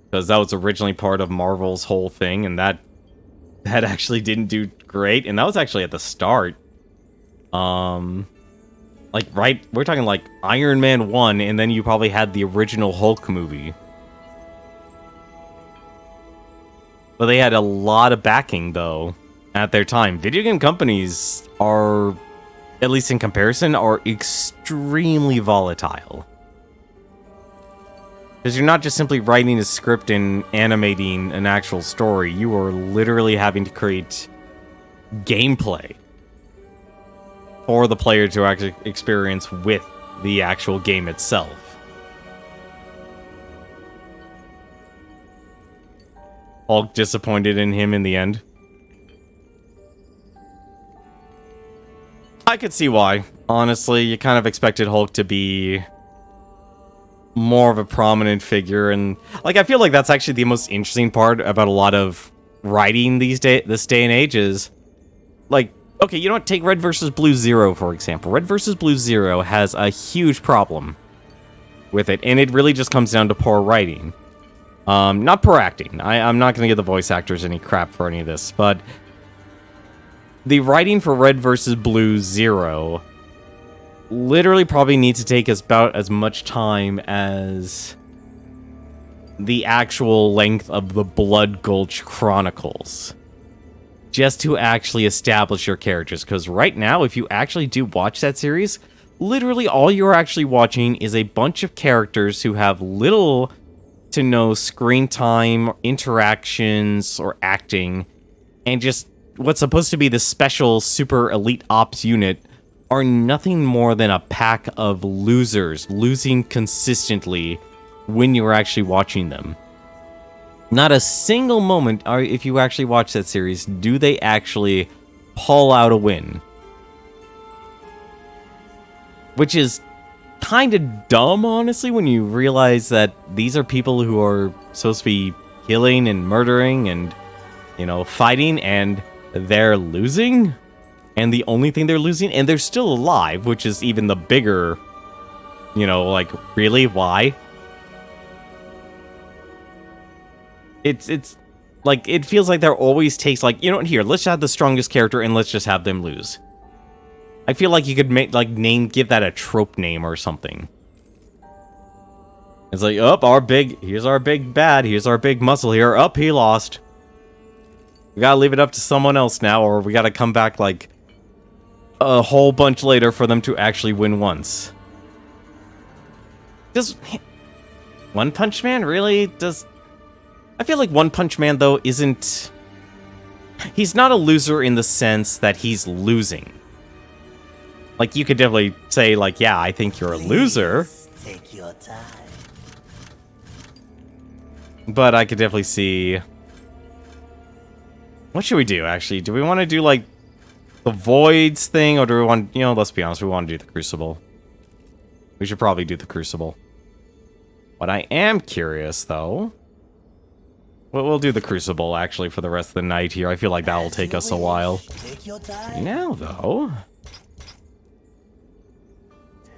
because that was originally part of Marvel's whole thing, and that actually didn't do great, and that was actually at the start. Like, right, we're talking like Iron Man 1, and then you probably had the original Hulk movie. But they had a lot of backing, though, at their time. Video game companies are, at least in comparison, are extremely volatile. Because you're not just simply writing a script and animating an actual story. You are literally having to create gameplay for the player to actually experience with the actual game itself. Hulk disappointed in him in the end. I could see why. Honestly, you kind of expected Hulk to be more of a prominent figure, and like, I feel like that's actually the most interesting part about a lot of writing this day and age is, like, okay, you know what? Take Red vs. Blue Zero, for example. Red vs. Blue Zero has a huge problem with it, and it really just comes down to poor writing. Not poor acting. I'm not going to give the voice actors any crap for any of this, but the writing for Red vs. Blue Zero literally probably needs to take about as much time as the actual length of the Blood Gulch Chronicles, just to actually establish your characters. Because right now, if you actually do watch that series, literally all you're actually watching is a bunch of characters who have little to no screen time, interactions, or acting, and just what's supposed to be the special super elite ops unit are nothing more than a pack of losers, losing consistently when you're actually watching them. Not a single moment, if you actually watch that series, do they actually pull out a win. Which is kind of dumb, honestly, when you realize that these are people who are supposed to be killing and murdering and, you know, fighting, and they're losing. And the only thing they're losing, and they're still alive, which is even the bigger you know, like, really? Why? It's like, it feels like there always takes, like, you know what, here, let's have the strongest character and let's just have them lose. I feel like you could make, like, give that a trope name or something. It's like, oh, here's our big bad, here's our big muscle here, he lost. We gotta leave it up to someone else now, or we gotta come back, like, a whole bunch later for them to actually win once. Does One Punch Man really I feel like One Punch Man, though, isn't... He's not a loser in the sense that he's losing. Like, you could definitely say, like, yeah, I think you're a loser. Take your time. But I could definitely see... What should we do, actually? Do we want to do, like, the Voids thing, or do we want... You know, let's be honest, we want to do the Crucible. We should probably do the Crucible. What I am curious, though... We'll do the Crucible, actually, for the rest of the night here. I feel like that will take us a while. Take your time. Now, though...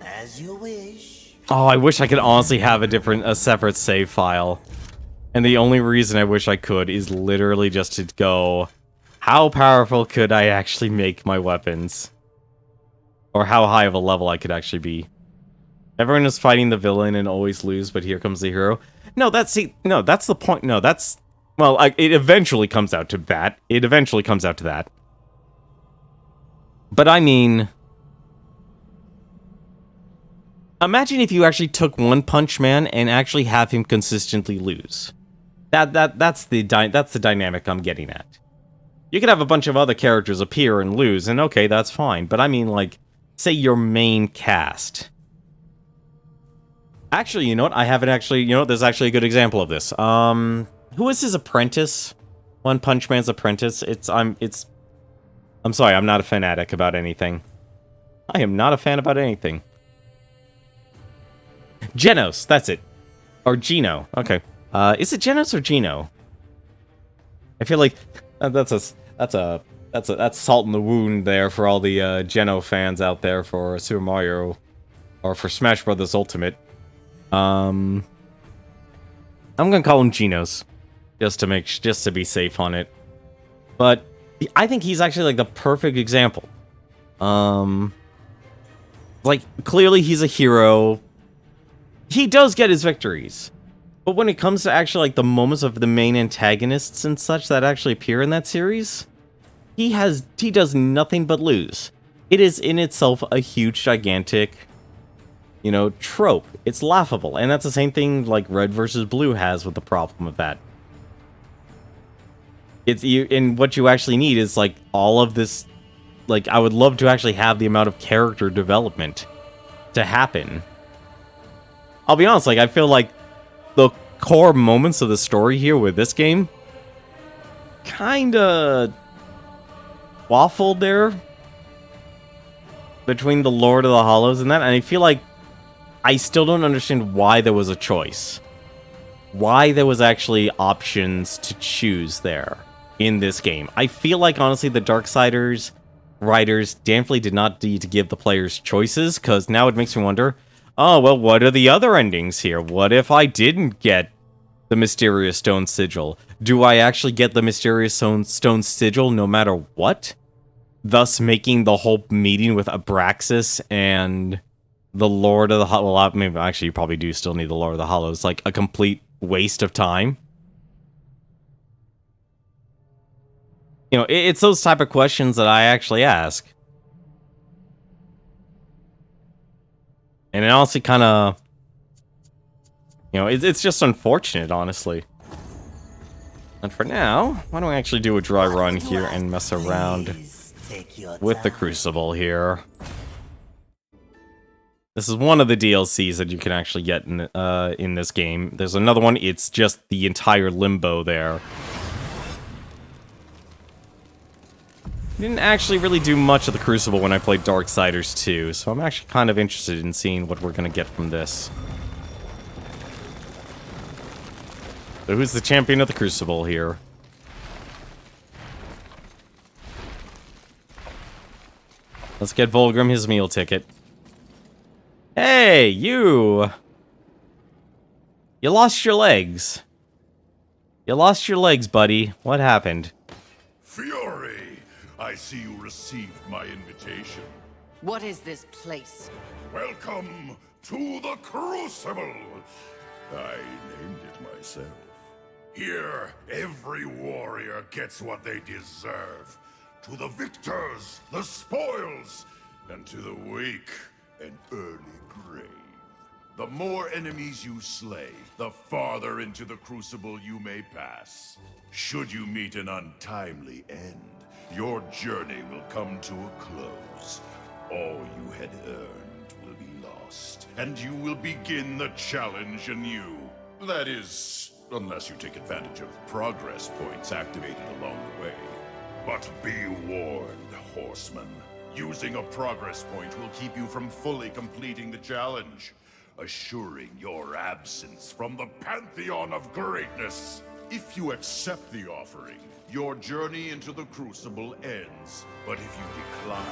As you wish. Oh, I wish I could honestly have a separate save file. And the only reason I wish I could is literally just to go, how powerful could I actually make my weapons? Or how high of a level I could actually be. Everyone is fighting the villain and always lose, but here comes the hero. No, that's the point. No, that's... Well, it eventually comes out to that. But I mean... Imagine if you actually took One Punch Man and actually have him consistently lose. That's the dynamic I'm getting at. You could have a bunch of other characters appear and lose, and okay, that's fine. But I mean, like, say your main cast. Actually, you know what? I haven't actually... You know what? There's actually a good example of this. Who is his apprentice? One Punch Man's apprentice? I'm sorry, I'm not a fanatic about anything. I am not a fan about anything. Genos, that's it. Or Geno. Okay. Is it Genos or Geno? I feel like that's salt in the wound there for all the Geno fans out there for Super Mario or for Smash Bros. Ultimate. I'm gonna call him Genos just to be safe on it. But I think he's actually like the perfect example. Like clearly he's a hero. He does get his victories. But when it comes to actually like the moments of the main antagonists and such that actually appear in that series, he does nothing but lose. It is in itself a huge, gigantic, you know, trope. It's laughable. And that's the same thing like Red versus Blue has with the problem of that. And what you actually need is like all of this, like I would love to actually have the amount of character development to happen. I'll be honest, like, I feel like the core moments of the story here with this game kinda waffled there between the Lord of the Hollows and that, and I feel like I still don't understand why there was a choice. Why there was actually options to choose there in this game. I feel like, honestly, the Darksiders writers definitely did not need to give the players choices, because now it makes me wonder... Oh, well, what are the other endings here? What if I didn't get the Mysterious Stone Sigil? Do I actually get the Mysterious Stone Sigil no matter what? Thus making the whole meeting with Abraxas and the Lord of the Hollows... Well, maybe, actually, you probably do still need the Lord of the Hollows. Like, a complete waste of time? You know, it's those type of questions that I actually ask. And it honestly kind of, you know, it's just unfortunate, honestly. And for now, why don't we actually do a dry run here and mess around with the Crucible here. This is one of the DLCs that you can actually get in this game. There's another one, it's just the entire limbo there. Didn't actually really do much of the Crucible when I played Darksiders 2, so I'm actually kind of interested in seeing what we're gonna get from this. So who's the champion of the Crucible here? Let's get Volgrim his meal ticket. Hey, you! You lost your legs. You lost your legs, buddy. What happened? Fury! I see you received my invitation. What is this place? Welcome to the Crucible! I named it myself. Here, every warrior gets what they deserve. To the victors, the spoils, and to the weak, an early grave. The more enemies you slay, the farther into the Crucible you may pass. Should you meet an untimely end, your journey will come to a close. All you had earned will be lost, and you will begin the challenge anew. That is, unless you take advantage of progress points activated along the way. But be warned, horseman. Using a progress point will keep you from fully completing the challenge, assuring your absence from the pantheon of greatness. If you accept the offering, your journey into the Crucible ends. But if you decline,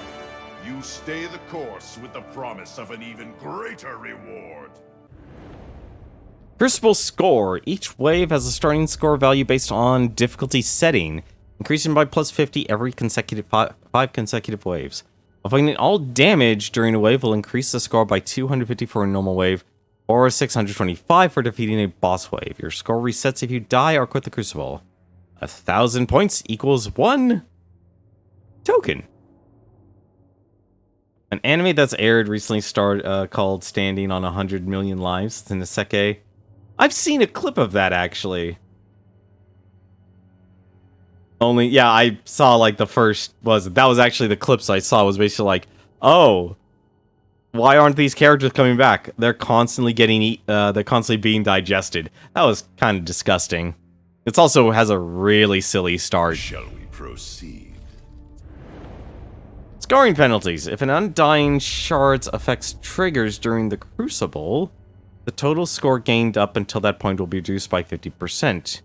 you stay the course with the promise of an even greater reward. Crucible score. Each wave has a starting score value based on difficulty setting, increasing by plus 50 every consecutive five consecutive waves. Avoiding all damage during a wave will increase the score by 250 for a normal wave, or 625 for defeating a boss wave. Your score resets if you die or quit the Crucible. 1,000 points equals 1 token. An anime that's aired recently called Standing on 100 Million Lives. It's in the Isekai. I've seen a clip of that, actually. Only, yeah, I saw, like, that was actually the clips I saw, was basically like, oh, why aren't these characters coming back? They're constantly they're constantly being digested. That was kind of disgusting. It also has a really silly start. Shall we proceed? Scoring penalties. If an Undying Shards affects triggers during the Crucible, the total score gained up until that point will be reduced by 50%.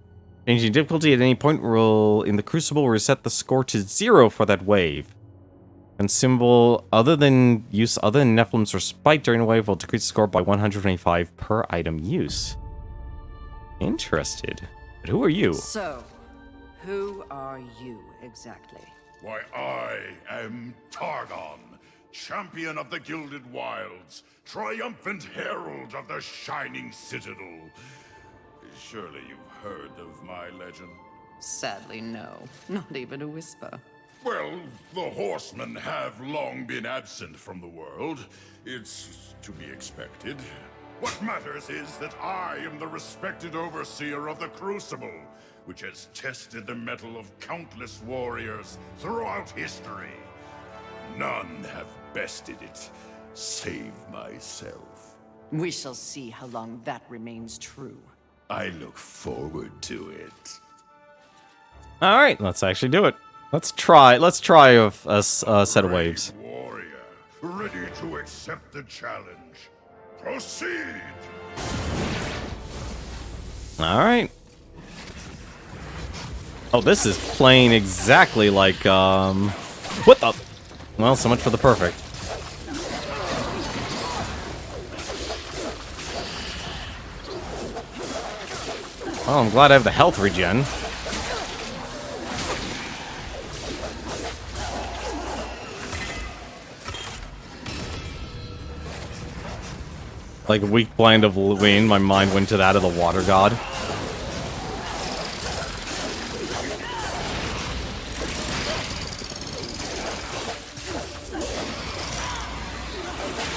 Changing difficulty at any point in the Crucible will reset the score to 0 for that wave. Consumable other than Nephilim's Respite during a wave will decrease the score by 125 per item use. Interested. But who are you? So, who are you exactly? Why, I am Targon, champion of the Gilded Wilds, triumphant herald of the Shining Citadel. Surely you've heard of my legend? Sadly, no. Not even a whisper. Well, the horsemen have long been absent from the world. It's to be expected. What matters is that I am the respected overseer of the Crucible, which has tested the mettle of countless warriors throughout history. None have bested it, save myself. We shall see how long that remains true. I look forward to it. All right, let's actually do it. Let's try a set of waves. Warrior, ready to accept the challenge. Proceed. All right. Oh, this is playing exactly like what the? Well, so much for the perfect. Oh, I'm glad I have the health regen. Like a weak blind of wind, my mind went to that of the water god.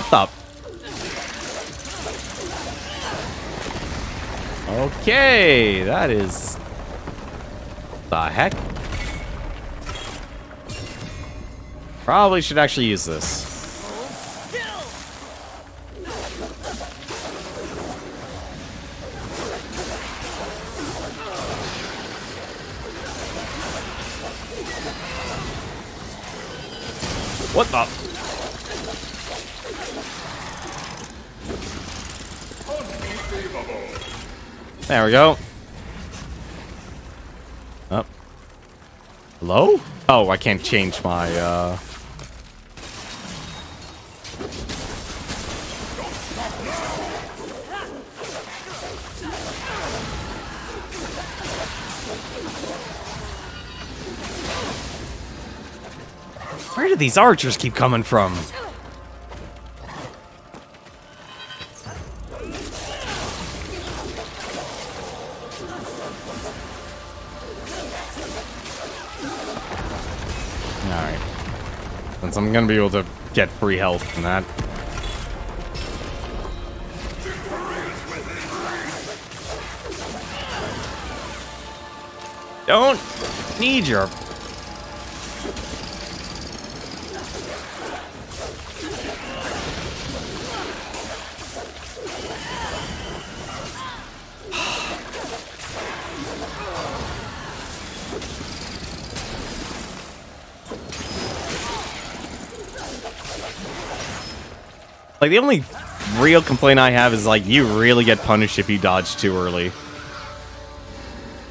Stop. Okay, that is... the heck? Probably should actually use this. What the? There we go. Up. Hello? Oh, I can't change my, Where do these archers keep coming from? Alright. Since I'm gonna be able to get free health from that. Don't need your... Like, the only real complaint I have is, like, you really get punished if you dodge too early.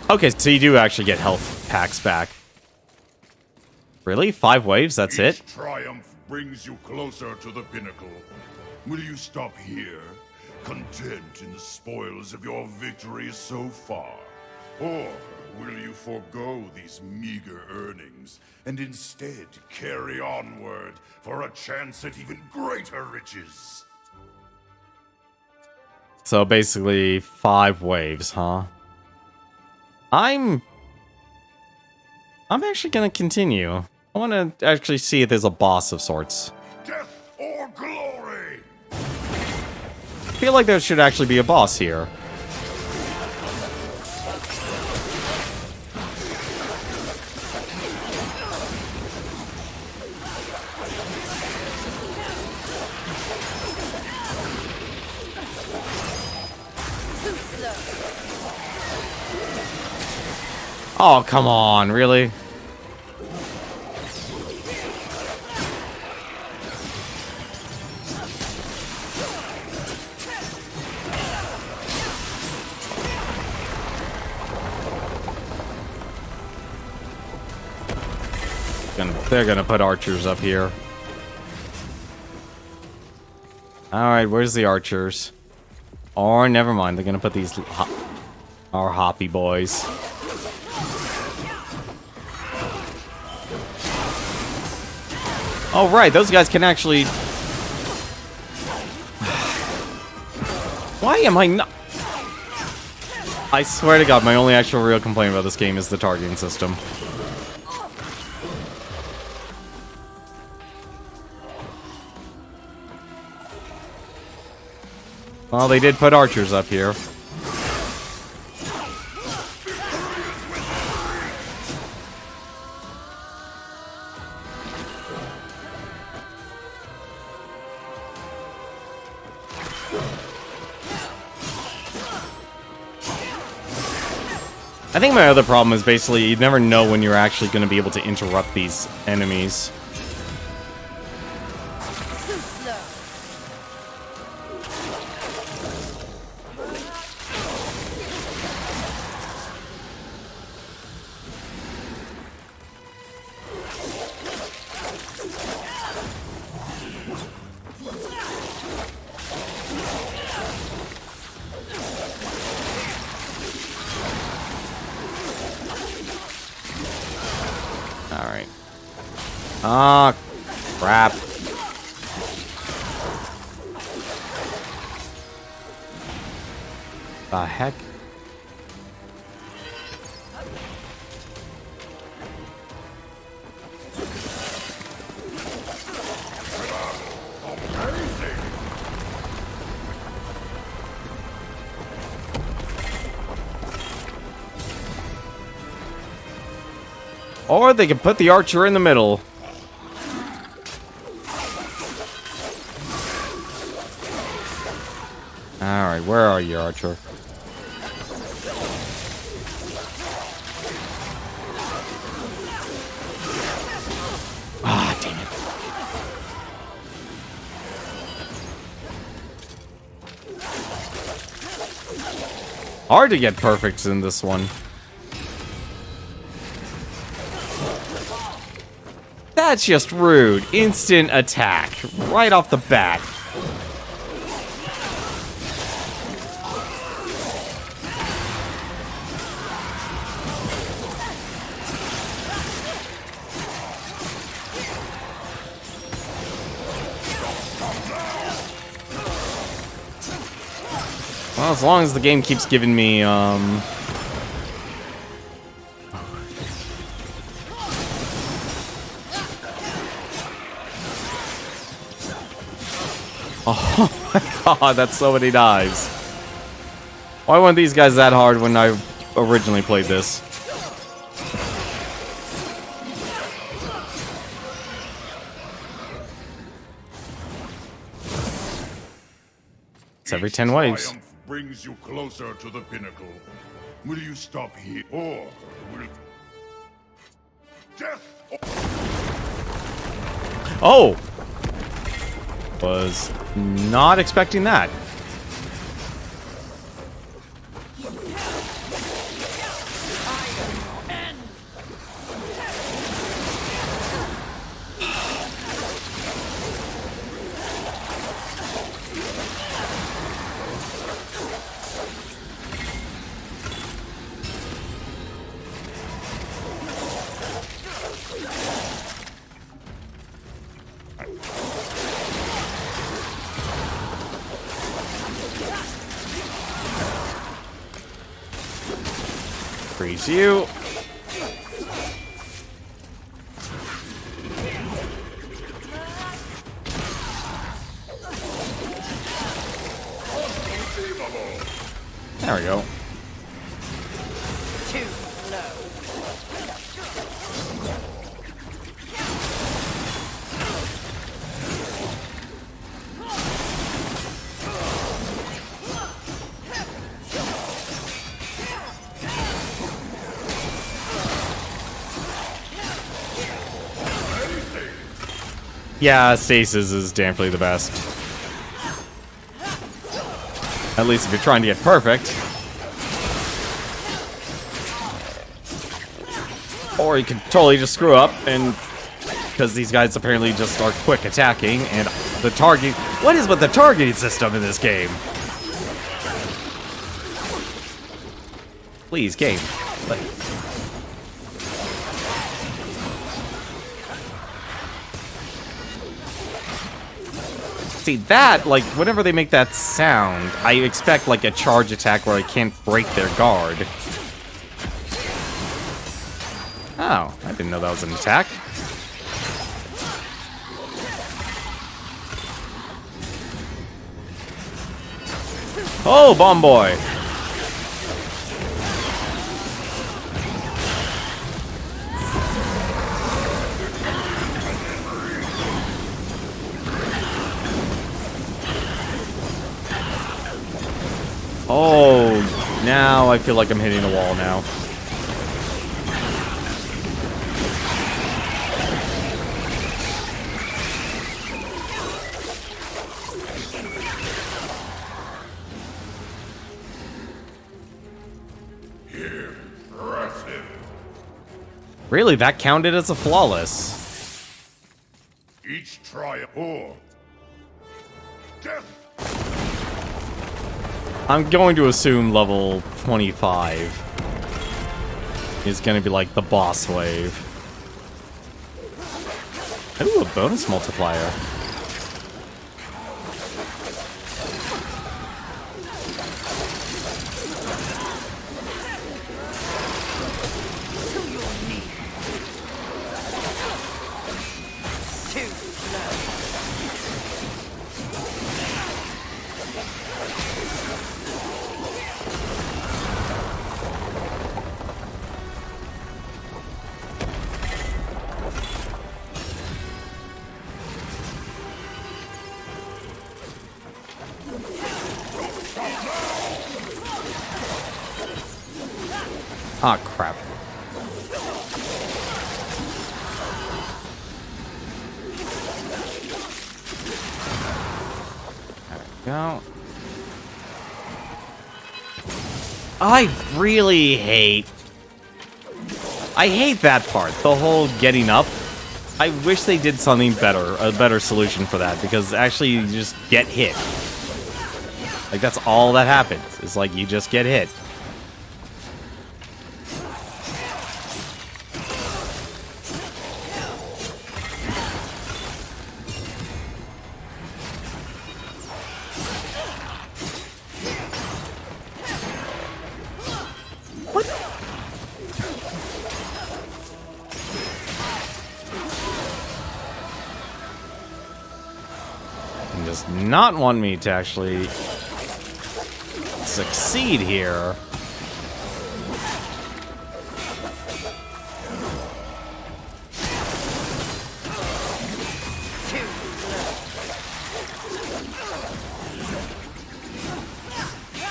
Okay, so you do actually get health packs back. Really? 5 waves? That's it? Each triumph brings you closer to the pinnacle. Will you stop here, content in the spoils of your victories so far? Or will you forego these meager earnings and instead carry onward for a chance at even greater riches? So basically 5 waves, huh? I'm actually gonna continue. I want to actually see if there's a boss of sorts. Death or glory? I feel like there should actually be a boss here. Oh, come on, really? They're gonna put archers up here. Alright, where's the archers? Or, never mind, they're gonna put these... our hoppy boys. Oh, right, those guys can actually... Why am I not... I swear to God, my only actual real complaint about this game is the targeting system. Well, they did put archers up here. I think my other problem is basically you never know when you're actually going to be able to interrupt these enemies. Alright. Ah, crap. The heck? Or they can put the archer in the middle. Alright, where are you, archer? Ah, damn it. Hard to get perfects in this one. That's just rude. Instant attack. Right off the bat. Well, as long as the game keeps giving me, Oh my god, that's so many knives. Why weren't these guys that hard when I originally played this? It's every 10 waves. Triumph brings you closer to the pinnacle. Will you stop here, or will death? Oh! Was not expecting that. Freeze you. There we go. Too low. Yeah, stasis is definitely the best. At least if you're trying to get perfect. Or you can totally just screw up, and because these guys apparently just are quick attacking, and the target... What is with the targeting system in this game? Please, game. See, that, like, whenever they make that sound, I expect, like, a charge attack where I can't break their guard. Oh, I didn't know that was an attack. Oh, bomb boy! Oh, now I feel like I'm hitting a wall now. Impressive. Really, that counted as a flawless. Each triumph, or death. I'm going to assume level 25 is going to be like the boss wave. Ooh, a bonus multiplier. Ah, crap. There we go. I really hate... I hate that part, the whole getting up. I wish they did something better, a better solution for that, because actually you just get hit. Like, that's all that happens. It's like, you just get hit. does not want me to actually succeed here.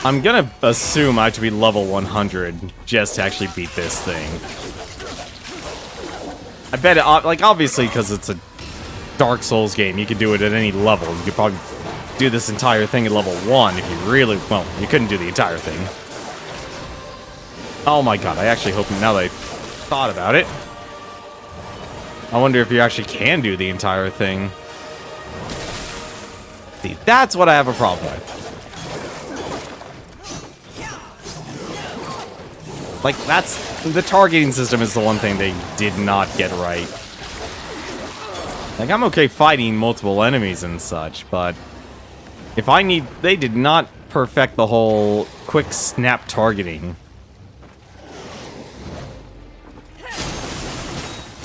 I'm gonna assume I have to be level 100 just to actually beat this thing. I bet it, like, obviously, because it's a Dark Souls game, you could do it at any level. You could probably do this entire thing at level 1 if you really... Well, you couldn't do the entire thing. Oh my god, I actually hope, now that I thought about it, I wonder if you actually can do the entire thing. See, that's what I have a problem with. Like, that's... The targeting system is the one thing they did not get right. Like, I'm okay fighting multiple enemies and such, but... If I need... They did not perfect the whole quick snap targeting.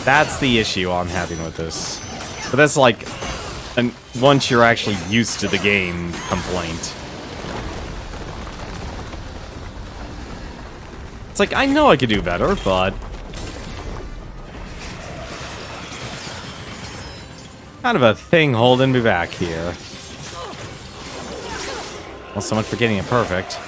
That's the issue I'm having with this. But that's like... once you're actually used to the game complaint. It's like, I know I could do better, but... kind of a thing holding me back here. Well, so much for getting it perfect.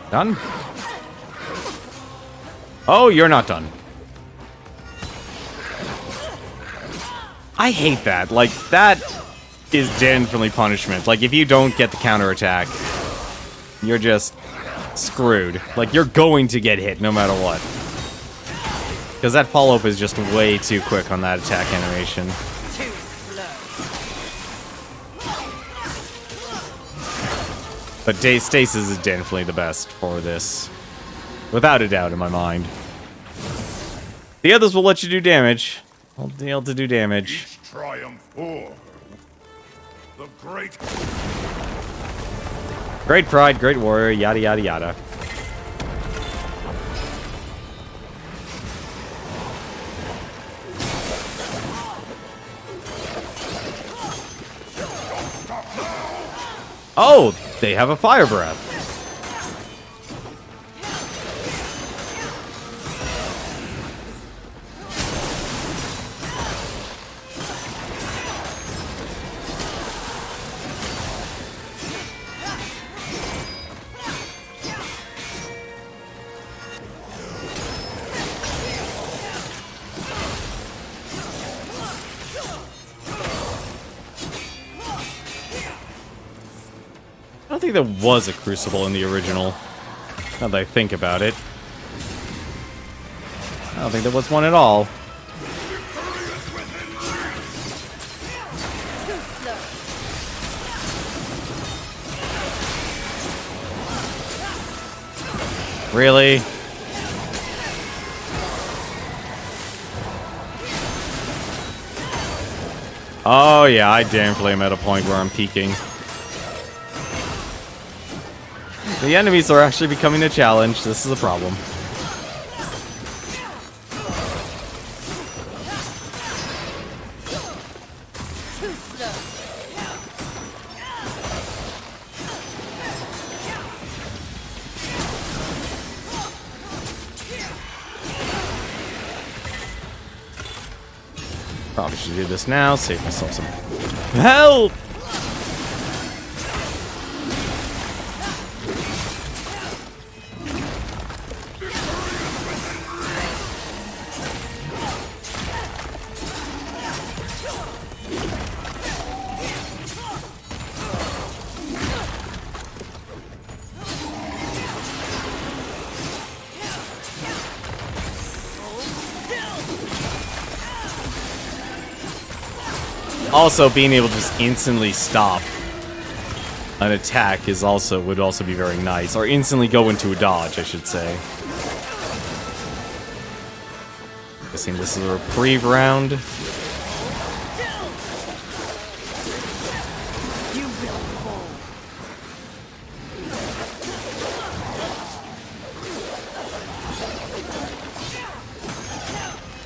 Done? Oh, you're not done. I hate that. Like, that is definitely punishment. Like, if you don't get the counterattack, you're just screwed. Like, you're going to get hit no matter what. Because that follow-up is just way too quick on that attack animation. But stasis is definitely the best for this. Without a doubt in my mind. The others will let you do damage. I'll be able to do damage. Each triumph for the great... Great pride, great warrior, yada yada yada. Oh, they have a fire breath. I don't think there was a crucible in the original. Now that I think about it. I don't think there was one at all. Really? Oh yeah, I definitely am at a point where I'm peaking. The enemies are actually becoming a challenge. This is a problem. Probably should do this now. Save myself some help. Also, being able to just instantly stop an attack would also be very nice. Or instantly go into a dodge, I should say. Guessing this is a reprieve round.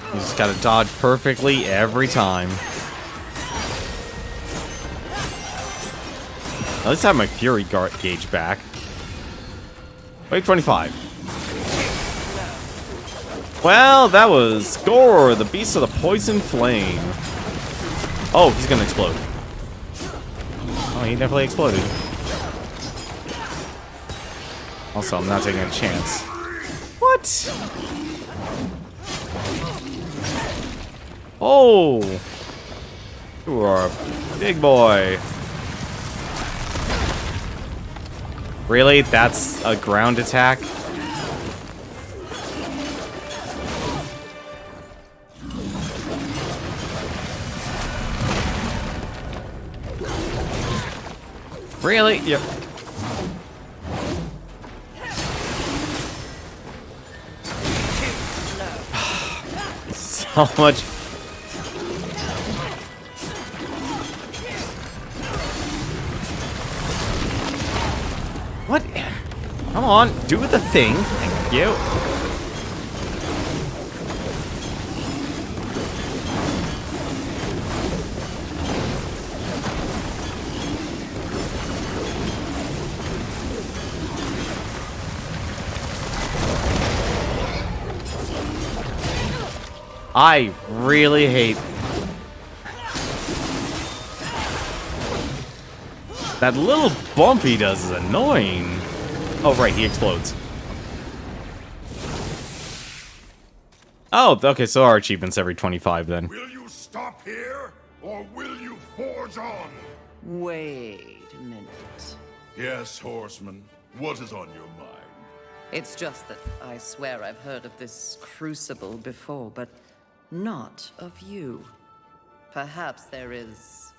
You just gotta dodge perfectly every time. At least I have my Fury gauge back. Wave 25. Well, that was Gore, the Beast of the Poison Flame. Oh, he's gonna explode. Oh, he definitely exploded. Also, I'm not taking a chance. What? Oh! You are a big boy. Really? That's a ground attack? Really? Yep. So much. What? Come on, do the thing. Thank you. I really hate that little bump he does is annoying. Oh, right, he explodes. Oh, okay, so our achievements every 25 then. Will you stop here, or will you forge on? Wait a minute. Yes, Horseman. What is on your mind? It's just that I swear I've heard of this crucible before, but not of you. Perhaps there is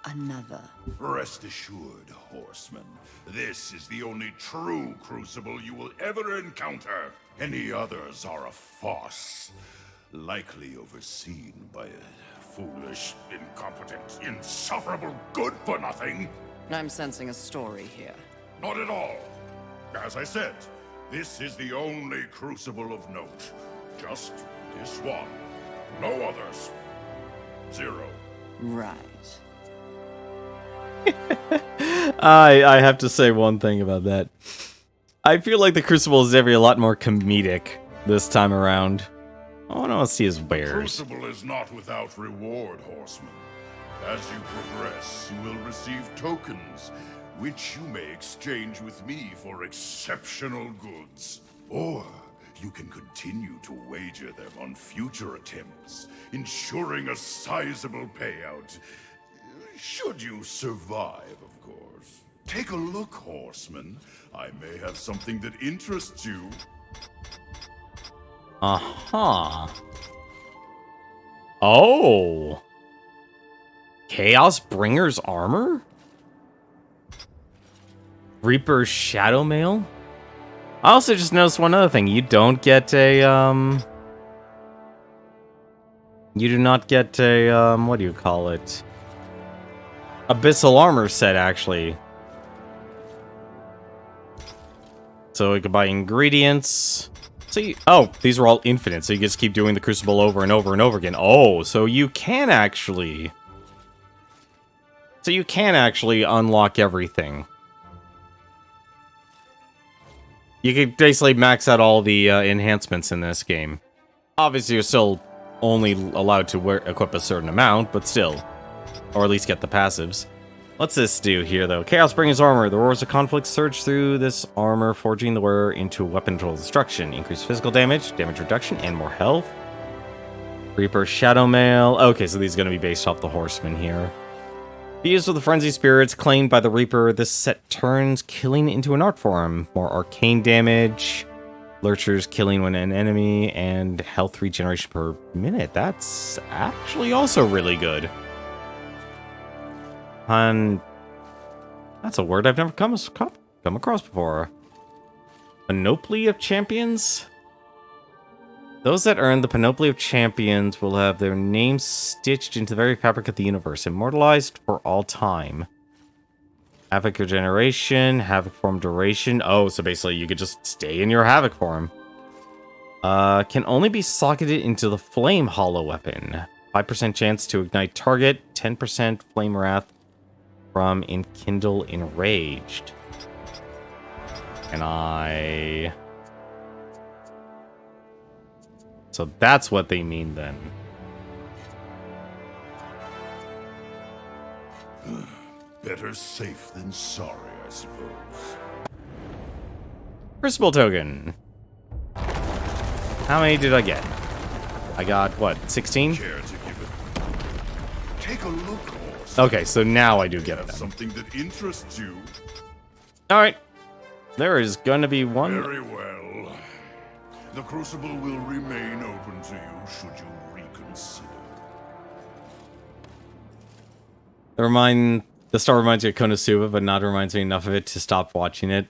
another. Rest assured, Horseman. This is the only true crucible you will ever encounter. Any others are a farce. Likely overseen by a foolish, incompetent, insufferable good-for-nothing. I'm sensing a story here. Not at all. As I said, this is the only crucible of note. Just this one. No others. Zero. Right. I have to say one thing about that. I feel like the Crucible is a lot more comedic this time around. I want to see his wares. Crucible is not without reward, Horseman. As you progress, you will receive tokens, which you may exchange with me for exceptional goods. Or you can continue to wager them on future attempts, ensuring a sizable payout. Should you survive, of course. Take a look, Horseman. I may have something that interests you. Uh-huh. Oh. Chaos Bringer's armor? Reaper's Shadow Mail? I also just noticed one other thing. You don't get a, You do not get a, what do you call it? Abyssal armor set, actually. So we could buy ingredients. So oh, these are all infinite, so you just keep doing the Crucible over and over and over again. Oh, so you can actually... So you can actually unlock everything. You could basically max out all the enhancements in this game. Obviously, you're still only allowed to equip a certain amount, but still. Or at least get the passives. What's this do here, though? Chaos Bringer's armor. The roars of conflict surge through this armor, forging the wearer into a weapon of destruction. Increased physical damage, damage reduction, and more health. Reaper Shadow Mail. Okay, so these are going to be based off the Horseman here. Fused with the frenzy spirits claimed by the Reaper, this set turns killing into an art form. More arcane damage, lurchers killing when an enemy, and health regeneration per minute. That's actually also really good. I That's a word I've never come across before. Panoply of Champions? Those that earn the Panoply of Champions will have their names stitched into the very fabric of the universe, immortalized for all time. Havoc regeneration, Havoc form duration. Oh, so basically you could just stay in your Havoc form. Can only be socketed into the Flame Hollow weapon. 5% chance to ignite target, 10% Flame Wrath from Enkindle Enraged. And So that's what they mean then. Better safe than sorry, I suppose. Crucible token. How many did I get? I got, what, 16? Care to give it? Take a look, horse. Okay, so now I do get it. Something that interests you. Alright. There is gonna be one. Very well. The Crucible will remain open to you should you reconsider. The star reminds me of Konosuba, but not reminds me enough of it to stop watching it.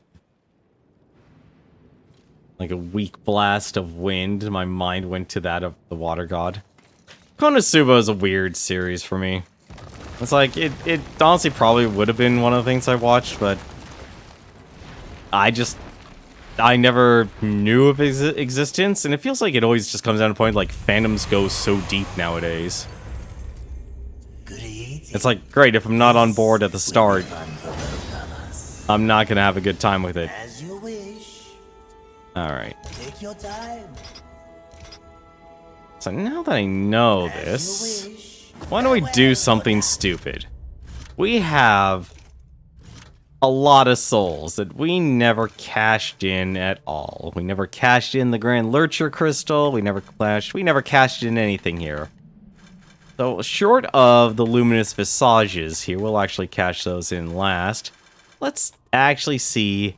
Like a weak blast of wind, my mind went to that of the water god. Konosuba is a weird series for me. It's like, it honestly probably would have been one of the things I watched, but I never knew of its existence, and it feels like it always just comes down to the point like fandoms go so deep nowadays. It's like, great, if I'm not on board at the start, I'm not gonna have a good time with it. As you wish. Alright. Take your time. So now that I know this, why don't we do something stupid? We have a lot of souls that we never cashed in at all. We never cashed in the Grand Lurcher Crystal. We never cashed in anything here. So short of the Luminous Visages here, we'll actually cash those in last. Let's actually see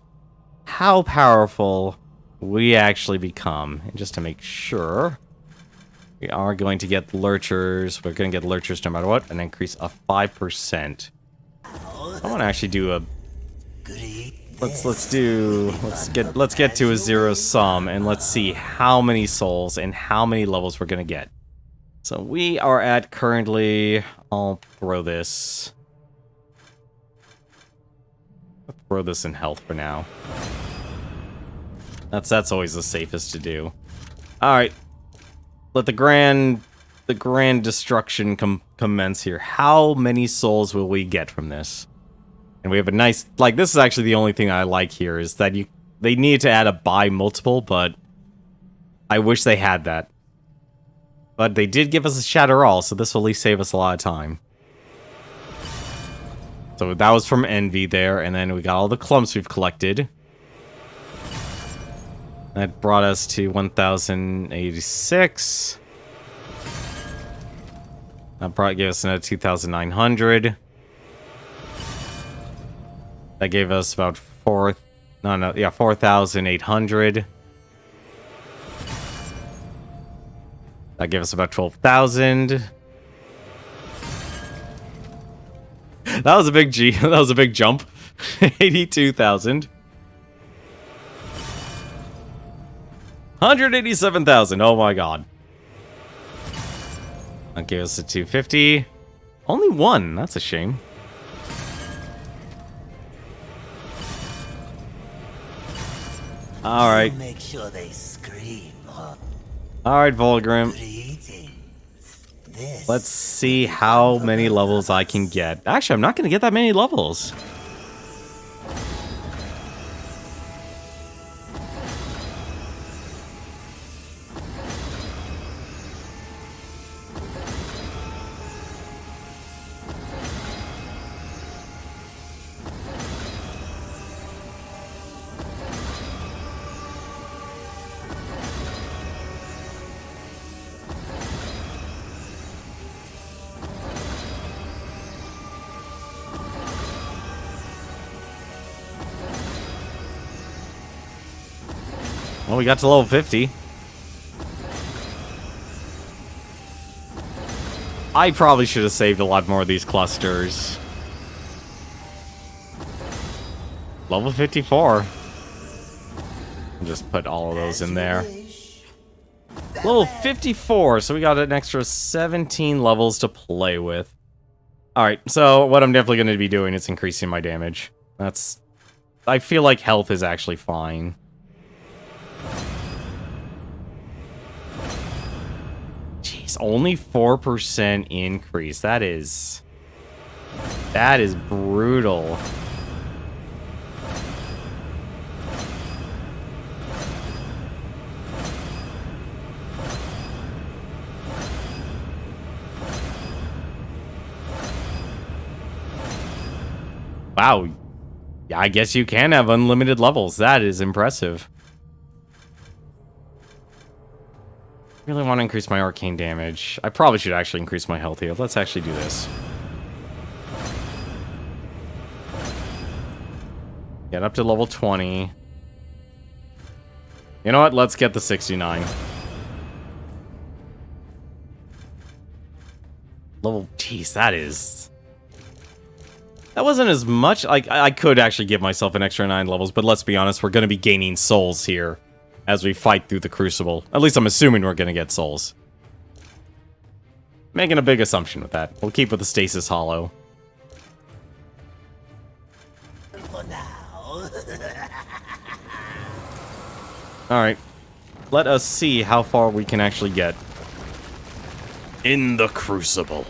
how powerful we actually become. And just to make sure, we are going to get Lurchers. We're going to get Lurchers no matter what, an increase of 5%. I want to actually do a let's get to a zero sum, and let's see how many souls and how many levels we're gonna get. So we are at currently, I'll throw this in health for now. That's always the safest to do. All right, let the grand destruction commence here. How many souls will we get from this? And we have a nice, like, this is actually the only thing I like here, is that they need to add a buy multiple, but I wish they had that. But they did give us a Shatter All, so this will at least save us a lot of time. So that was from Envy there, and then we got all the clumps we've collected. That brought us to 1,086. That gave us another 2,900. That gave us about 4,800. That gave us about 12,000. That was a big that was a big jump. 82,000. 187,000. Oh my god. That gave us a 250. Only one. That's a shame. All right. Make sure they scream. All right, Volgrim. Let's see how many levels I can get. Actually, I'm not going to get that many levels. Well, we got to level 50. I probably should have saved a lot more of these clusters. Level 54. Just put all of those in there. Level 54, so we got an extra 17 levels to play with. Alright, so what I'm definitely going to be doing is increasing my damage. I feel like health is actually fine. Jeez, only 4% increase. That is brutal. Wow. Yeah, I guess you can have unlimited levels. That is impressive. Really want to increase my arcane damage. I probably should actually increase my health here. Let's actually do this. Get up to level 20. You know what? Let's get the 69. Level... Jeez, that wasn't as much. Like, I could actually give myself an extra 9 levels, but let's be honest, we're going to be gaining souls here as we fight through the Crucible. At least I'm assuming we're going to get souls. Making a big assumption with that. We'll keep with the Stasis Hollow. For now. Alright. Let us see how far we can actually get in the Crucible.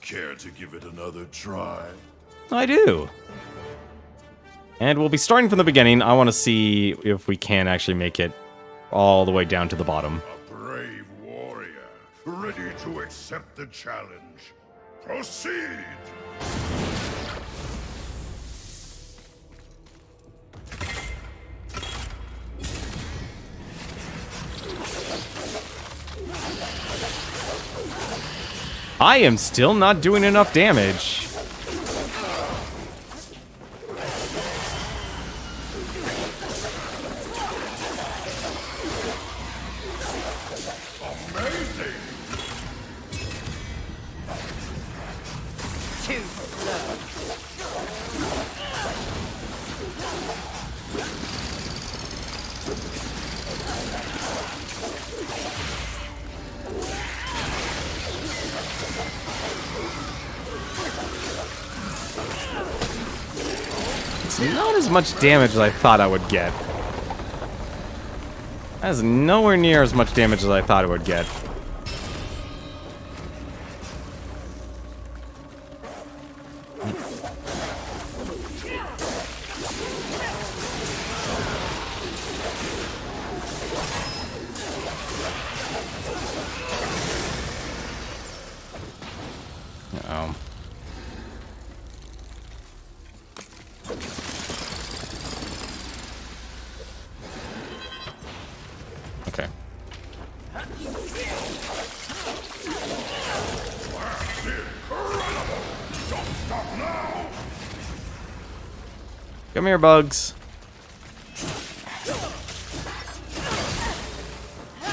Care to give it another try? I do. And we'll be starting from the beginning. I want to see if we can actually make it all the way down to the bottom. A brave warrior, ready to accept the challenge. Proceed! I am still not doing enough damage. Amazing! Too slow. It's not as much damage as I thought I would get. That is nowhere near as much damage as I thought it would get. Uh-oh. Okay. Come here, bugs.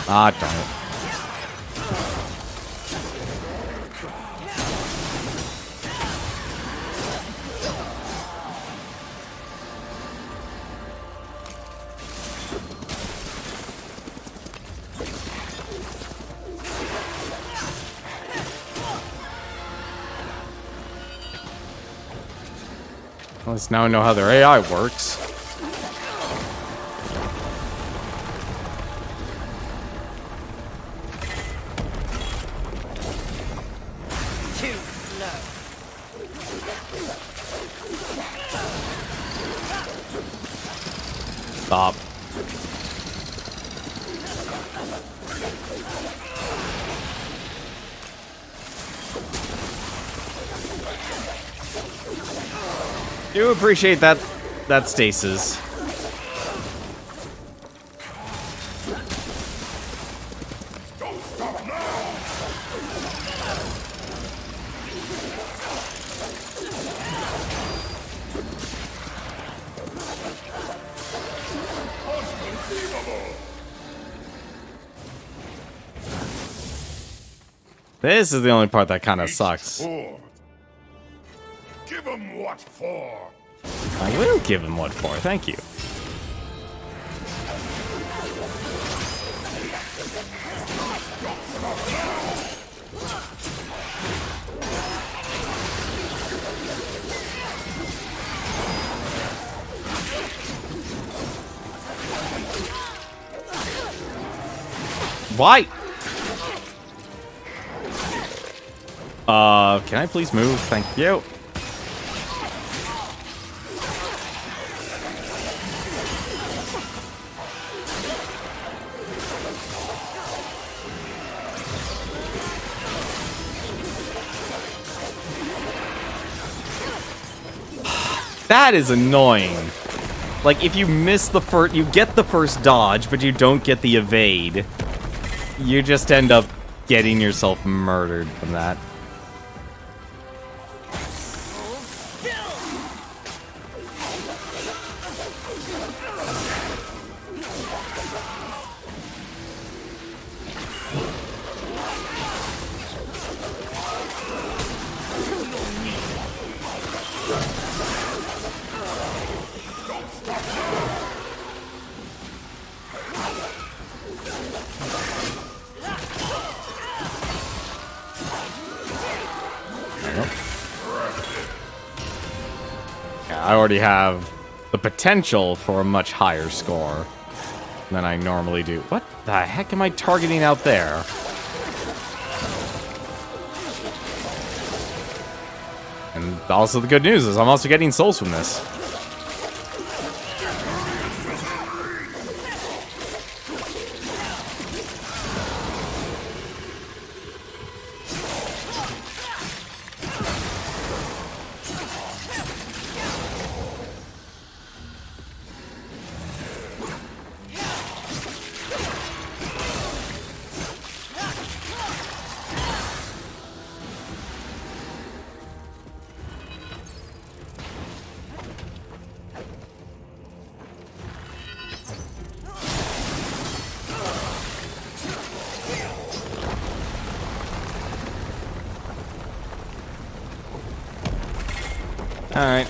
Ah, darn it. At least now I know how their AI works. Too slow. Stop. Do appreciate that stasis. This is the only part that kind of sucks. Four. Give him what for. I will give him what for. Thank you. Why? Can I please move? Thank you. That is annoying. Like, if you miss the first, you get the first dodge, but you don't get the evade. You just end up getting yourself murdered from that. I already have the potential for a much higher score than I normally do. What the heck am I targeting out there? And also the good news is I'm also getting souls from this. Alright.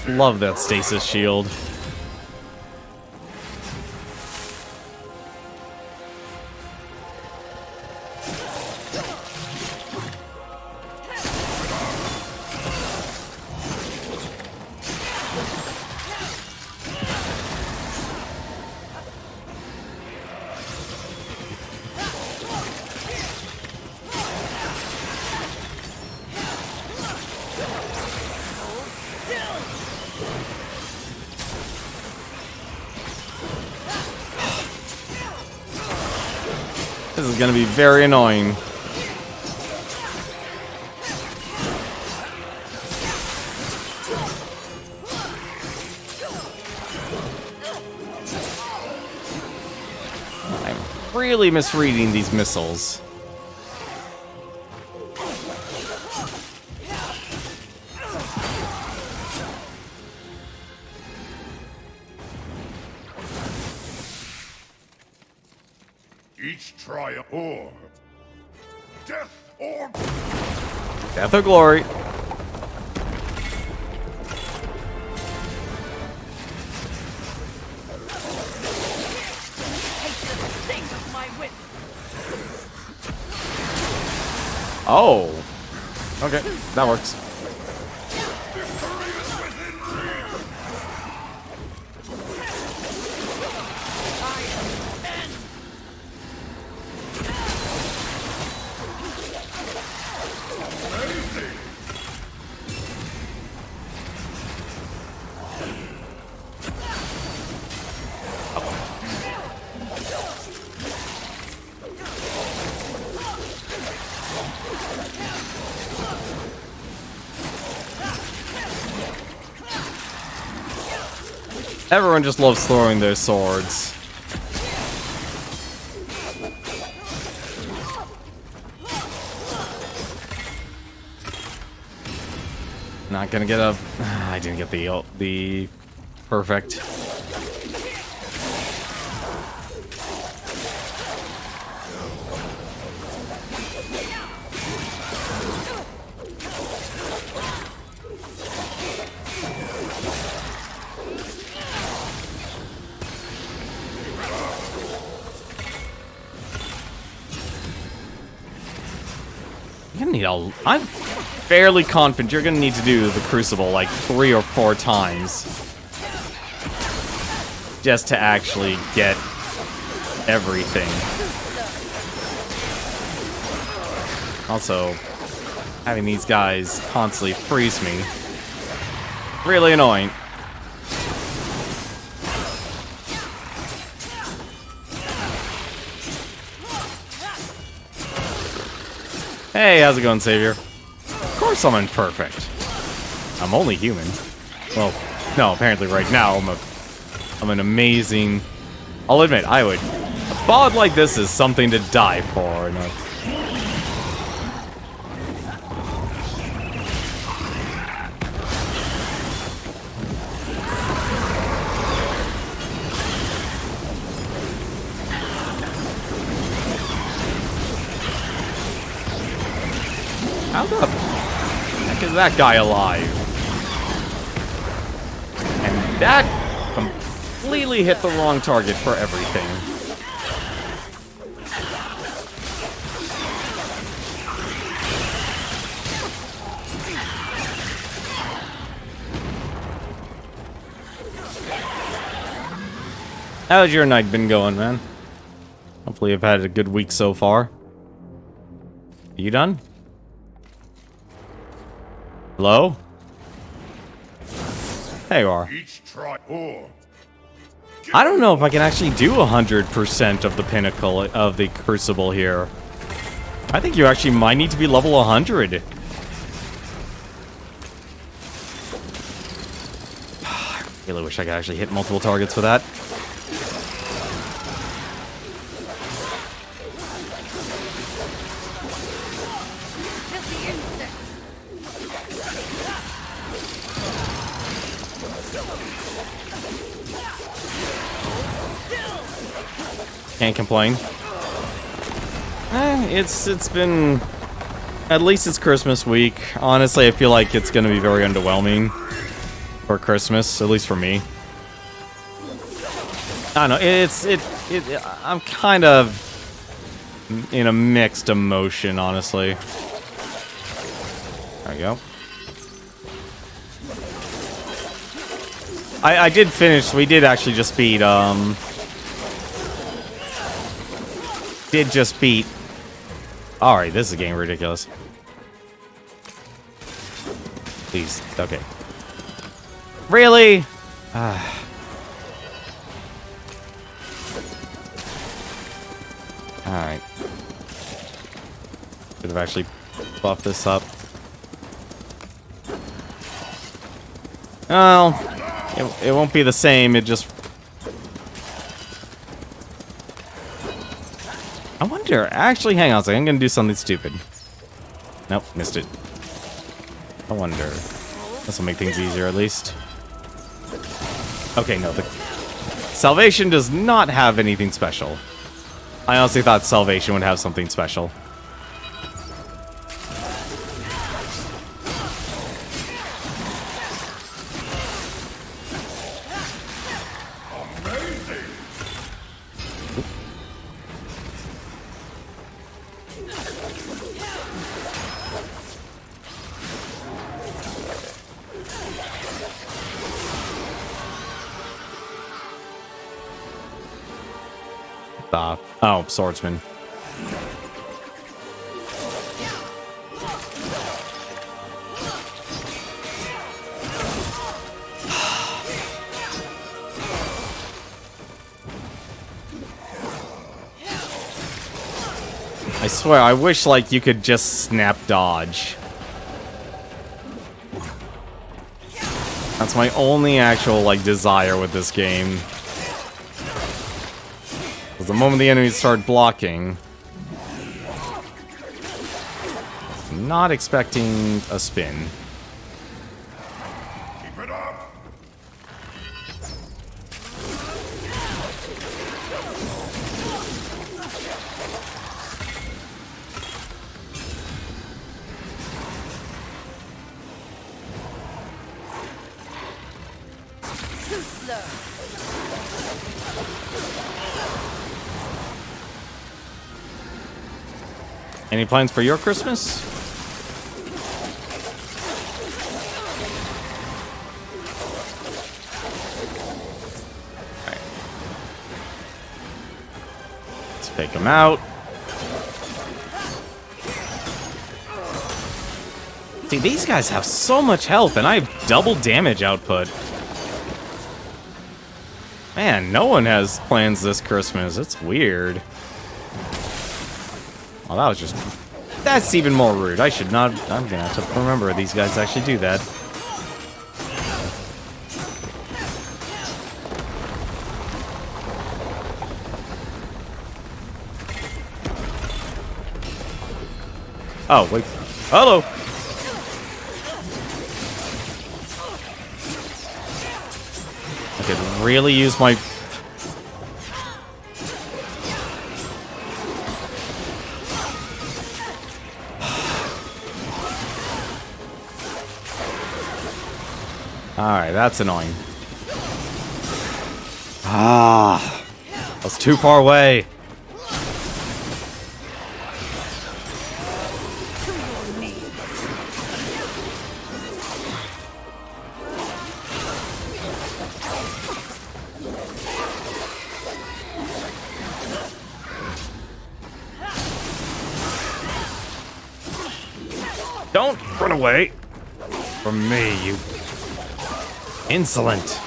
Love that stasis shield. This is gonna be very annoying. I'm really misreading these missiles. Each triumph or death or Death or glory. Oh. Okay, that works. Everyone just loves throwing their swords. Not gonna get a... I didn't get the perfect. You're gonna need a... I'm fairly confident you're gonna need to do the Crucible like 3 or 4 times just to actually get everything. Also, having these guys constantly freeze me, really annoying. Hey, how's it going, Savior? Of course I'm imperfect. I'm only human. Well, no, apparently right now I'm an amazing... I'll admit, I would... A bod like this is something to die for. No. How the heck is that guy alive? And that completely hit the wrong target for everything. How's your night been going, man? Hopefully you've had a good week so far. Are you done? Hello? There you are. I don't know if I can actually do 100% of the pinnacle of the Crucible here. I think you actually might need to be level 100. I really wish I could actually hit multiple targets for that. Can't complain. It's been... At least it's Christmas week. Honestly, I feel like it's gonna be very underwhelming for Christmas, at least for me. I don't know, I'm kind of in a mixed emotion, honestly. There we go. I did finish, we did actually just beat, Alright, this is getting ridiculous. Please, okay. Really? Alright. Could have actually buffed this up. Well, it won't be the same, it just... I wonder, actually, hang on a second, I'm gonna do something stupid. Nope, missed it. I wonder. This will make things easier, at least. Okay, no, the... Salvation does not have anything special. I honestly thought Salvation would have something special. Oh, swordsman. I swear, I wish, like, you could just snap dodge. That's my only actual, like, desire with this game. Because the moment the enemies start blocking... Not expecting a spin. Keep it up! Any plans for your Christmas? Alright. Let's pick him out. See, these guys have so much health, and I have double damage output. Man, no one has plans this Christmas. It's weird. Oh, that was just... That's even more rude. I should not... I'm gonna have to remember these guys actually do that. Oh, wait. Hello! I could really use my... Alright, that's annoying. Ah, that's too far away. Don't run away from me, you insolent.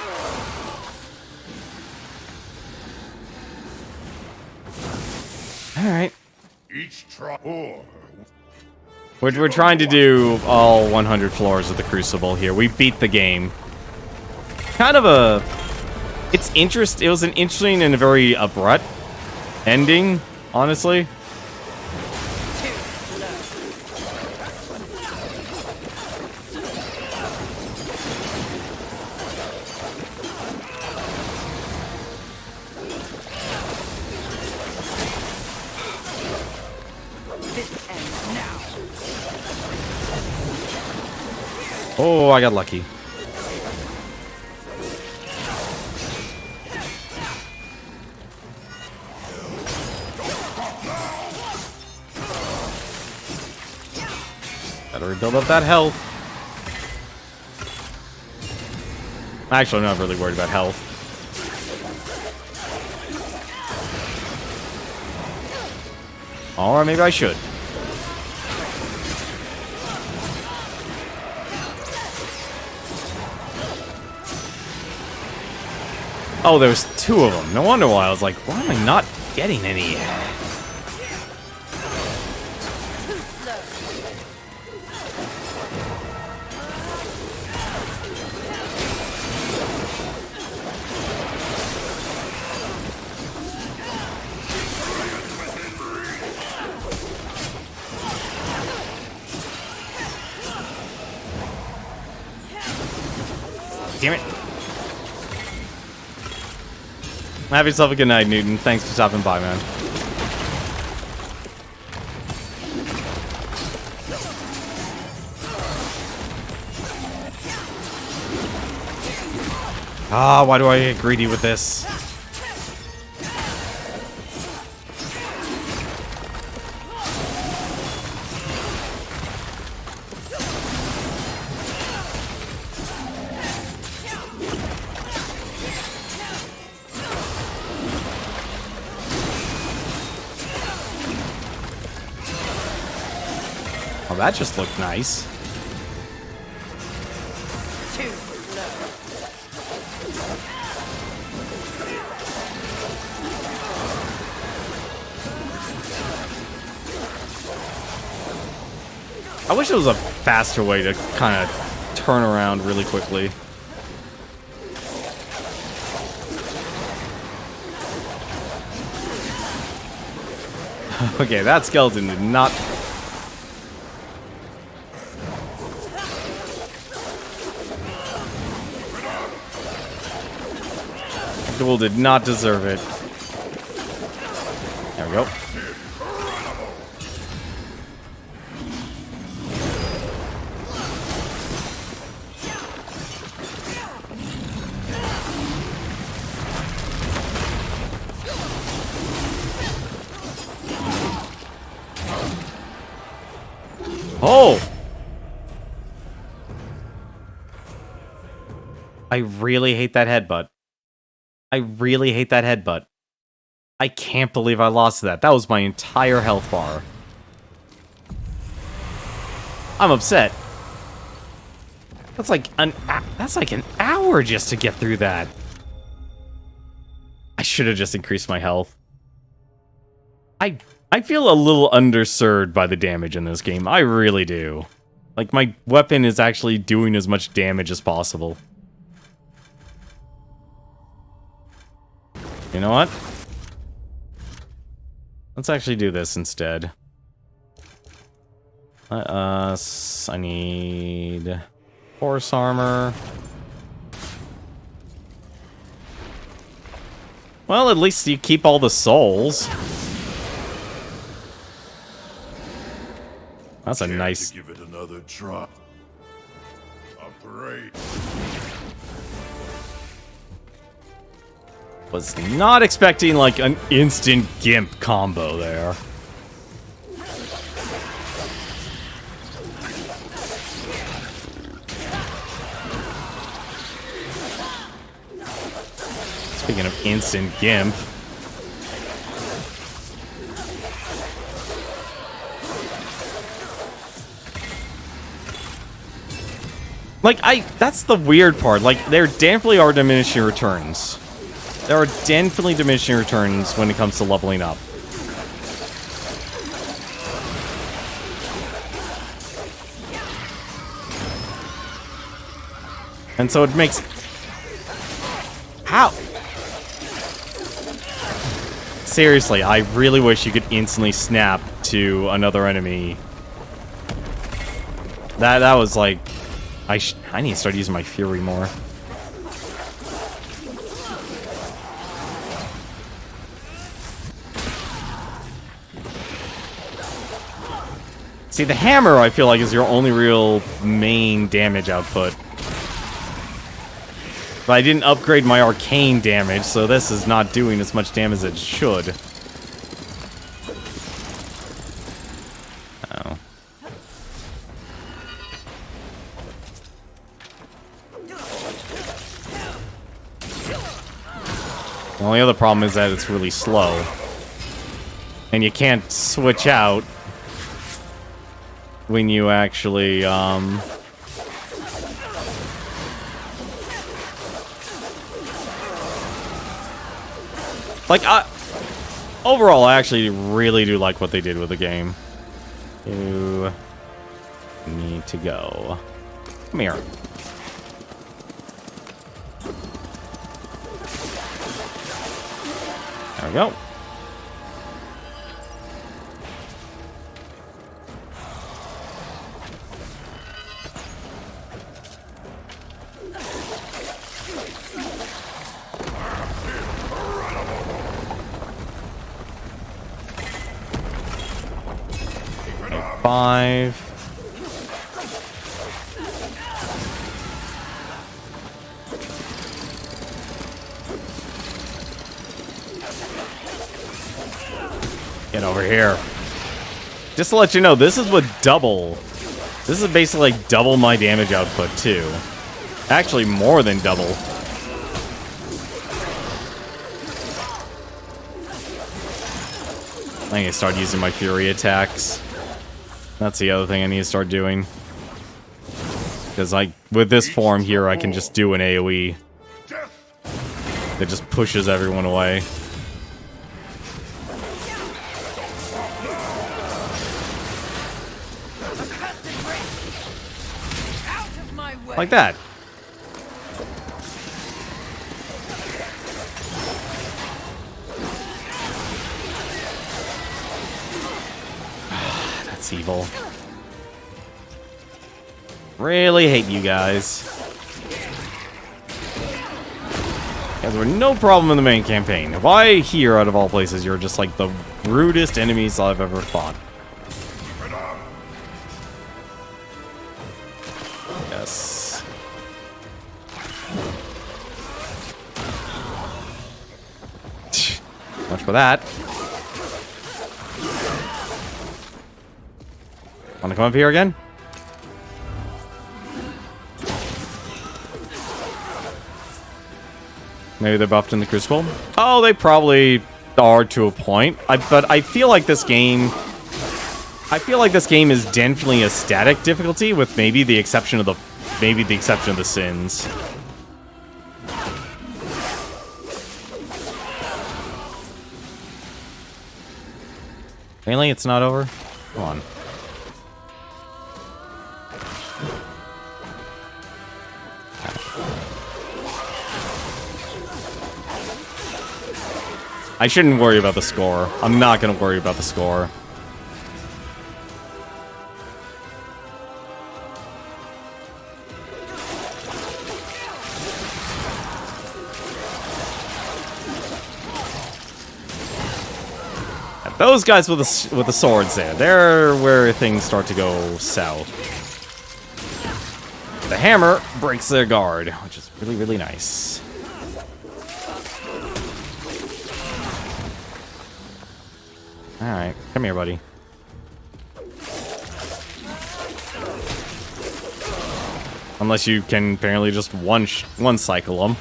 Alright. Each or We're trying to do all 100 floors of the Crucible here. We beat the game. Kind of a... It was an interesting and a very abrupt ending, honestly. Oh, I got lucky. Gotta rebuild up that health. Actually, I'm not really worried about health. Or maybe I should. Oh, there's two of them. No wonder why I was like, why am I not getting any? Damn it. Have yourself a good night, Newton. Thanks for stopping by, man. Ah, why do I get greedy with this? Oh, that just looked nice. I wish there was a faster way to kind of turn around really quickly. Okay, that skeleton did not... Duel did not deserve it. There we go. Oh! I really hate that headbutt. I really hate that headbutt. I can't believe I lost that. That was my entire health bar. I'm upset. That's like an hour just to get through that. I should have just increased my health. I feel a little underserved by the damage in this game. I really do. Like, my weapon is actually doing as much damage as possible. You know what? Let's actually do this instead. I need horse armor. Well, at least you keep all the souls. That's a nice... Give it another try. Operate. Was not expecting, like, an instant GIMP combo there. Speaking of instant GIMP... Like, that's the weird part. Like, there definitely are diminishing returns. There are definitely diminishing returns when it comes to leveling up. And so it makes... How? Seriously, I really wish you could instantly snap to another enemy. That was like... I need to start using my Fury more. See, the hammer, I feel like, is your only real main damage output. But I didn't upgrade my arcane damage, so this is not doing as much damage as it should. Oh. The only other problem is that it's really slow. And you can't switch out when you actually, like, overall, I actually really do like what they did with the game. You need to go. Come here. There we go. Okay, 5. Get over here. Just to let you know, this is with double. This is basically like double my damage output, too. Actually, more than double. I need to start using my Fury attacks. That's the other thing I need to start doing. Because, like, with this form here, I can just do an AoE that just pushes everyone away. Like that. That's evil. Really hate you guys. Guys were no problem in the main campaign. Why here, out of all places, you're just like the rudest enemies I've ever fought. Yes. Much for that. Want to come up here again? Maybe they're buffed in the Crucible? Oh, they probably are to a point. But I feel like this game... I feel like this game is definitely a static difficulty, with maybe the exception of the... Maybe the exception of the sins. Really? It's not over? Come on. I shouldn't worry about the score. I'm not going to worry about the score. Those guys with the swords there, they're where things start to go south. The hammer breaks their guard, which is really, really nice. Alright, come here, buddy. Unless you can apparently just one cycle them.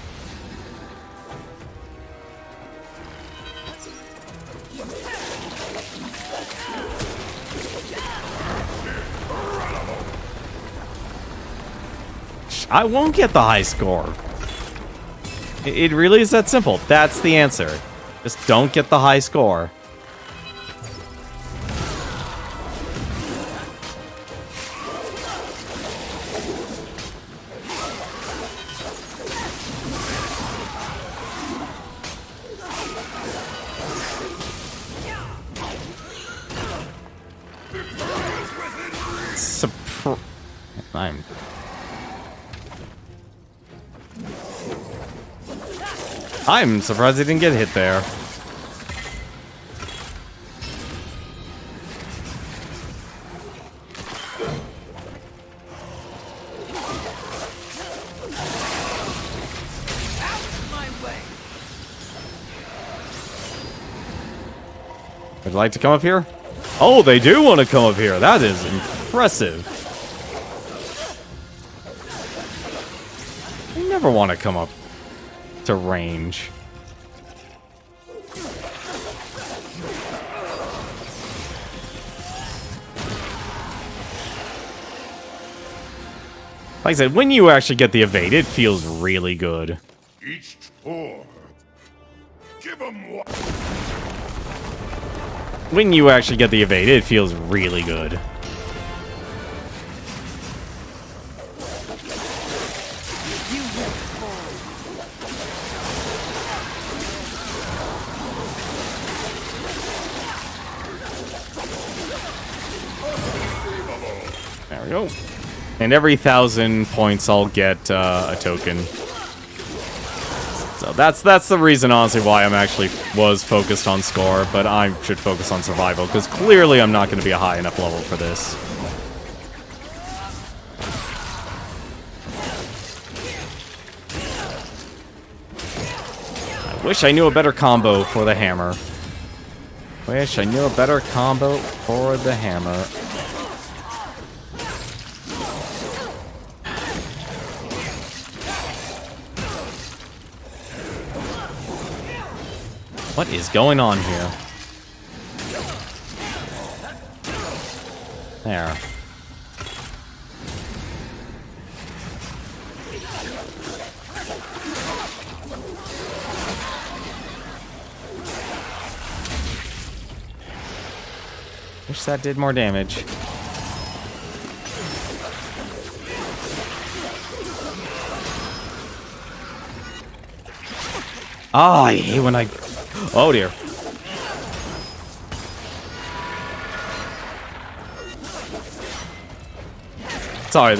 I won't get the high score. It really is that simple. That's the answer. Just don't get the high score. I'm surprised he didn't get hit there. Would you like to come up here? Oh, they do want to come up here. That is impressive. They never want to come up to range. Like I said, when you actually get the evade, it feels really good. Each four. Give them one. When you actually get the evade, it feels really good. There we go. And every 1,000 points, I'll get a token. So that's the reason, honestly, why I'm actually was focused on score, but I should focus on survival, because clearly I'm not going to be a high enough level for this. I wish I knew a better combo for the hammer. Wish I knew a better combo for the hammer. What is going on here? There. Wish that did more damage. Oh, I hate when I... Oh, dear. Sorry,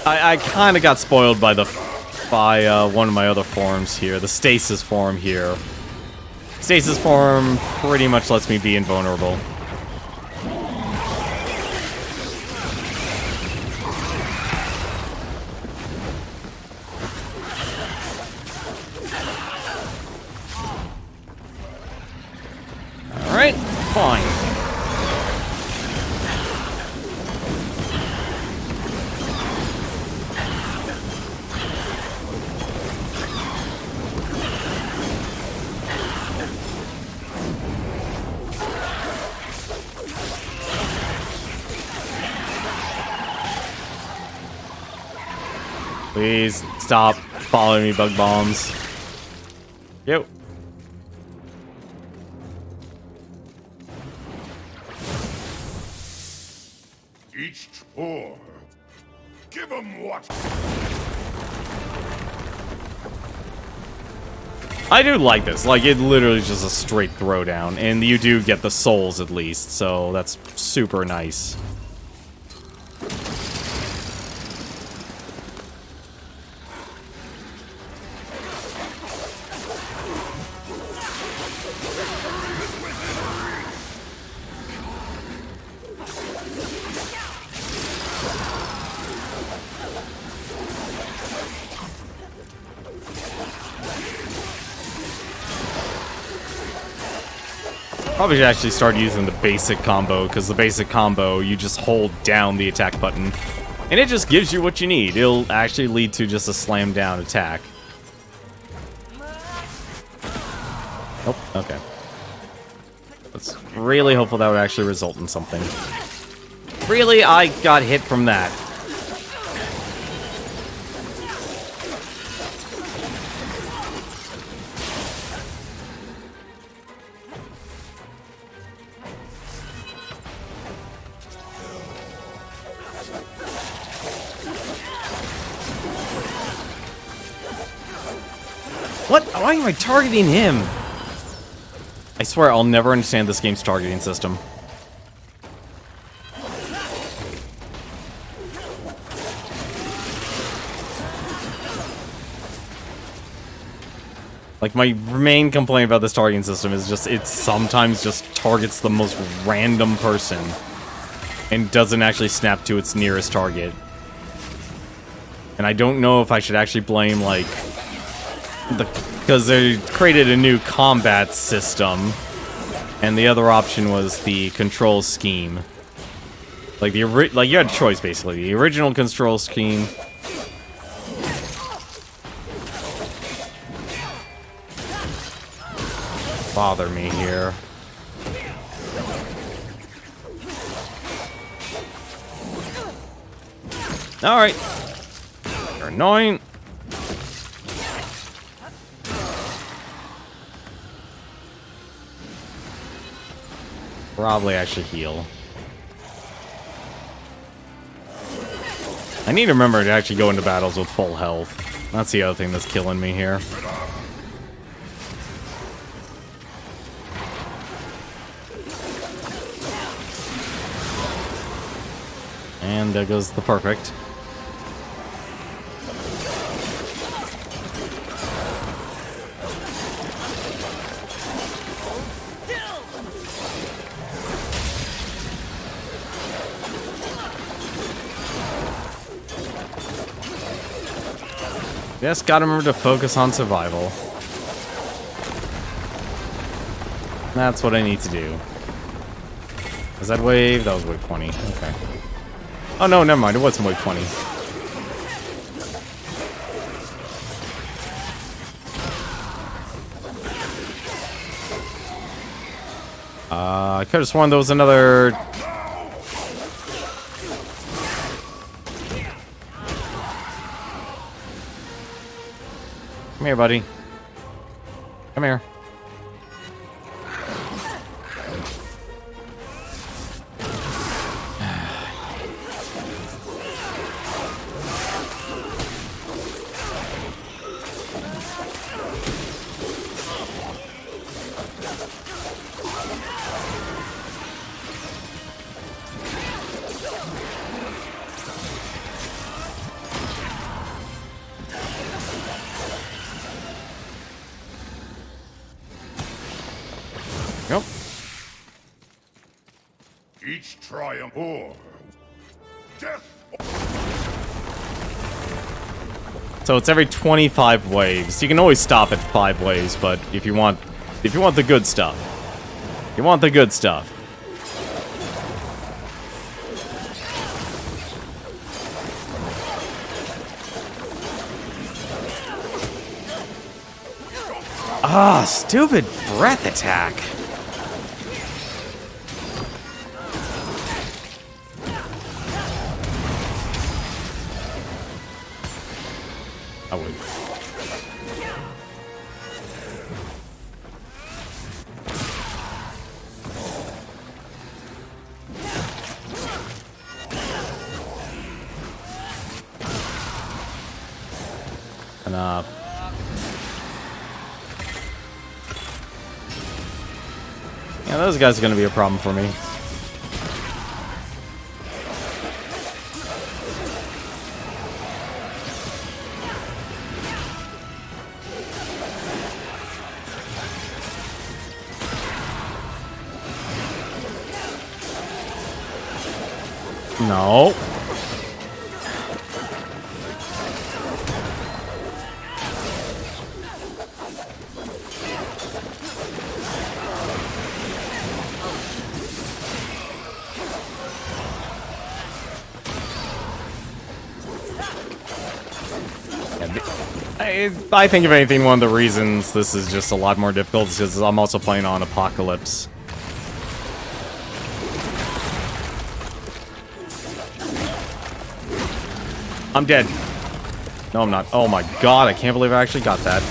I kind of got spoiled by one of my other forms here, the Stasis form here. Stasis form pretty much lets me be invulnerable. Alright, fine. Please stop following me, bug bombs. Yo. Each tour. Give them what? I do like this. Like, it literally is just a straight throwdown. And you do get the souls, at least. So, that's super nice. Probably should actually start using the basic combo, because the basic combo, you just hold down the attack button, and it just gives you what you need. It'll actually lead to just a slam down attack. Oh, okay. Let's really hopeful that would actually result in something. Really? I got hit from that. What? Why am I targeting him? I swear I'll never understand this game's targeting system. Like, my main complaint about this targeting system is just it sometimes just targets the most random person and doesn't actually snap to its nearest target. And I don't know if I should actually blame, like, because they created a new combat system, and the other option was the control scheme. Like, you had a choice, basically. The original control scheme. Bother me here. Alright. You're annoying. Probably actually heal. I need to remember to actually go into battles with full health. That's the other thing that's killing me here. And there goes the perfect. Just gotta remember to focus on survival. That's what I need to do. Was that wave? That was wave 20. Okay. Oh no, never mind. It wasn't wave 20. I could have sworn there was another... Come here, buddy. Come here. Yep. Each triumph or death. So it's every 25 waves. You can always stop at 5 waves, but if you want the good stuff, Ah, stupid breath attack. I would. Enough. Yeah, those guys are gonna be a problem for me. No. I think if anything, one of the reasons this is just a lot more difficult is because I'm also playing on Apocalypse. I'm dead. No, I'm not. Oh my god, I can't believe I actually got that.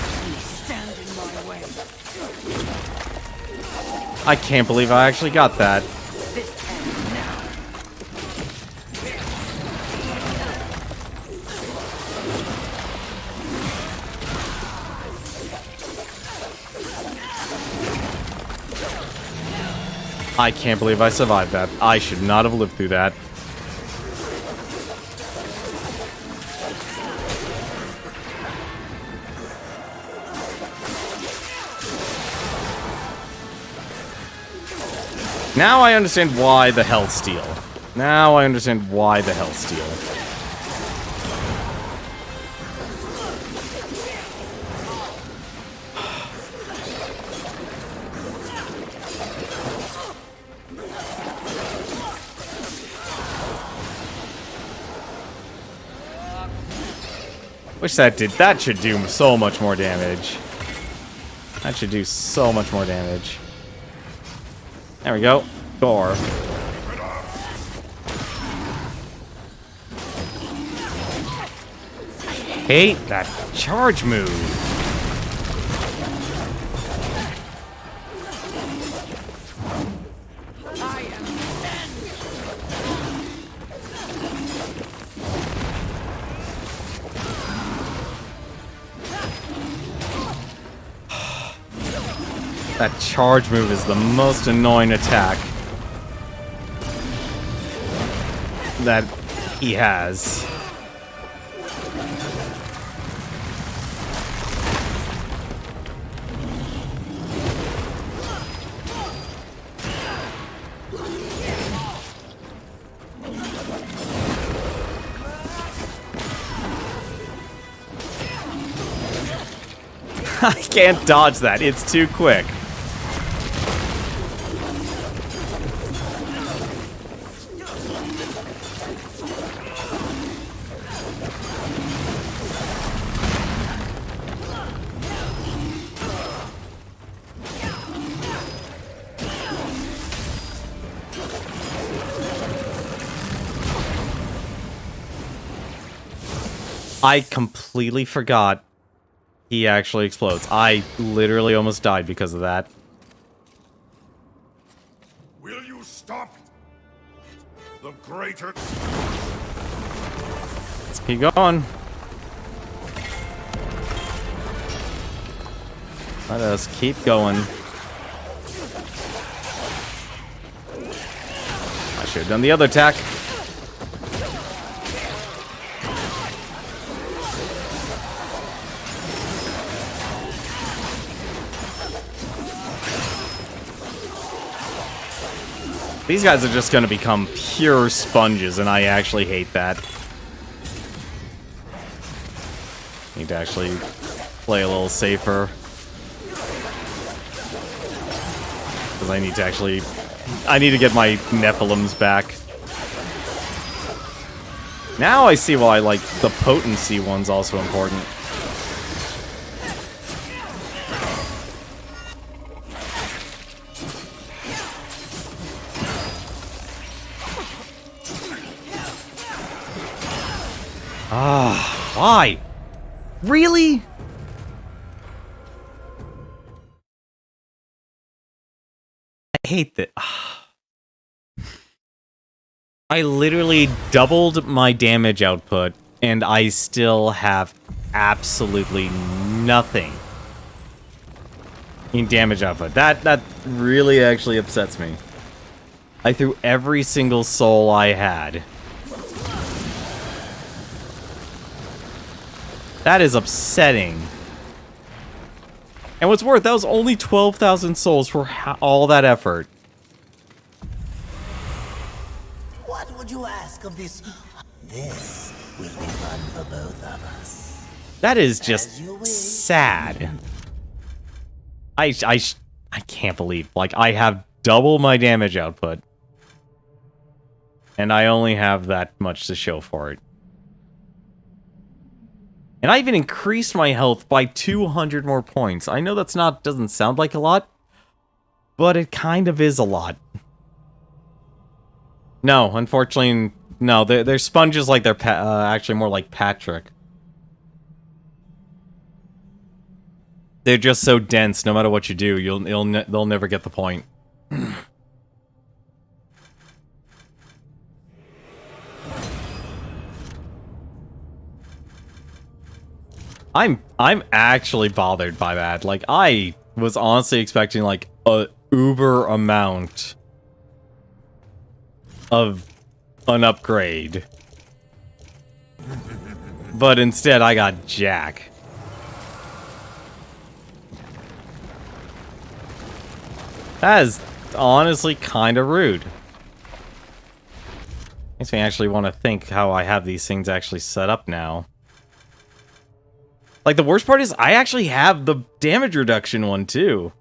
I can't believe I actually got that. I can't believe I survived that. I should not have lived through that. Now I understand why the health steal. Now I understand why the health steal. Wish that should do so much more damage. That should do so much more damage. There we go. Gore. Hate that charge move. That charge move is the most annoying attack that he has. I can't dodge that. It's too quick. I completely forgot he actually explodes. I literally almost died because of that. Will you stop? The greater... Let's keep going. Let us keep going. I should have done the other attack. These guys are just going to become pure sponges, and I actually hate that. Need to actually play a little safer. Because I need to actually... I need to get my Nephilims back. Now I see why, like, the potency one's also important. Ah, why? Really? I hate that. I literally doubled my damage output, and I still have absolutely nothing in damage output. That really actually upsets me. I threw every single soul I had. That is upsetting. And what's worse, that was only 12,000 souls for all that effort. What would you ask of this? This will be fun for both of us. That is just sad. I can't believe, like, I have double my damage output. And I only have that much to show for it. And I even increased my health by 200 more points. I know that's not, doesn't sound like a lot, but it kind of is a lot. No, unfortunately, no. They're sponges like they're actually more like Patrick. They're just so dense. No matter what you do, they'll never get the point. I'm actually bothered by that. Like, I was honestly expecting like a uber amount of an upgrade. But instead I got Jack. That is honestly kind of rude. Makes me actually want to think how I have these things actually set up now. Like, the worst part is I actually have the damage reduction one, too.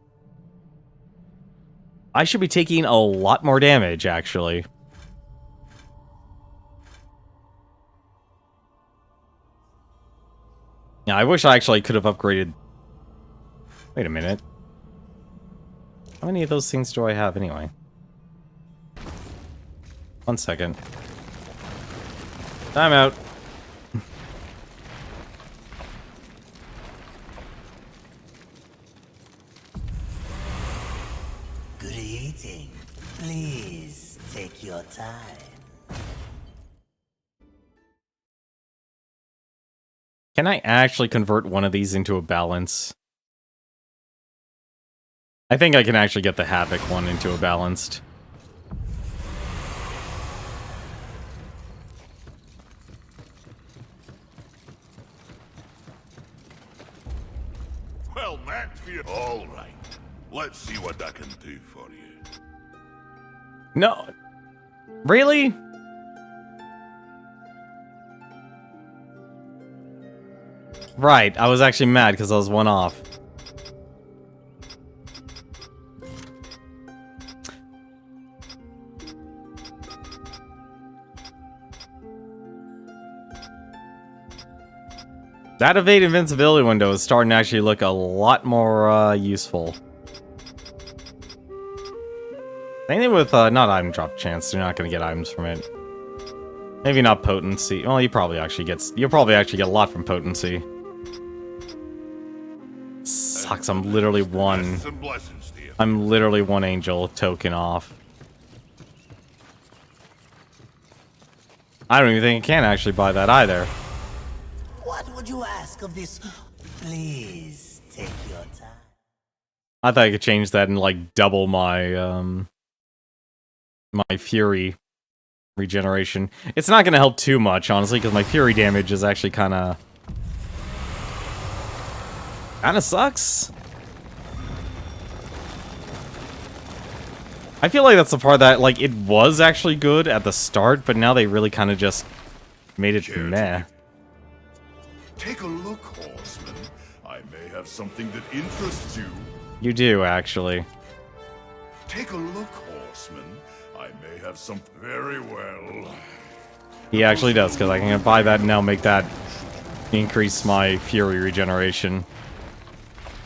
I should be taking a lot more damage, actually. Yeah, I wish I actually could have upgraded... Wait a minute. How many of those things do I have, anyway? 1 second. Time out. Good eating. Please take your time. Can I actually convert one of these into a balance? I think I can actually get the Havoc one into a balanced. Well, that's all right. Let's see what I can do for you. No. Really? Right, I was actually mad because I was one off. That evade invincibility window is starting to actually look a lot more useful. Same thing with not item drop chance. You're not going to get items from it. Maybe not potency. Well, you'll probably actually get a lot from potency. Sucks. I'm literally one angel token off. I don't even think I can actually buy that either. What would you ask of this? Please take your time. I thought I could change that and like double my my fury regeneration. It's not going to help too much, honestly, because my fury damage is actually kind of sucks. I feel like that's the part that, like, it was actually good at the start, but now they really kind of just made it meh. Take a look, horseman. I may have something that interests you. You do, actually. Take a look, horseman. I may have some very well. He actually does, because I can buy that and now make that increase my Fury regeneration.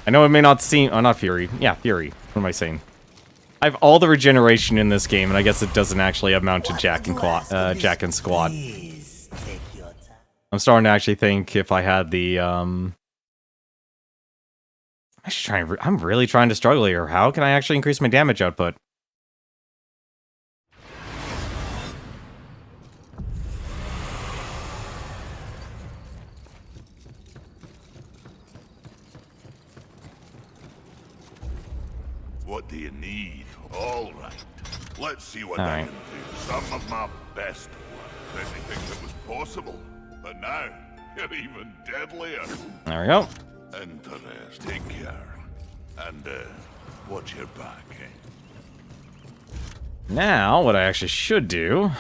I know it may not seem... Oh, not Fury. Yeah, Fury. What am I saying? I have all the regeneration in this game, and I guess it doesn't actually amount to Jack and Squat. I'm starting to actually think if I had the, I'm really trying to struggle here. How can I actually increase my damage output? What do you need? All right. Let's see what All I right. can do. Some of my best work. Anything that was possible. But now, you're even deadlier. There we go. Interest. Take care. And, watch your back, eh? Now, what I actually should do...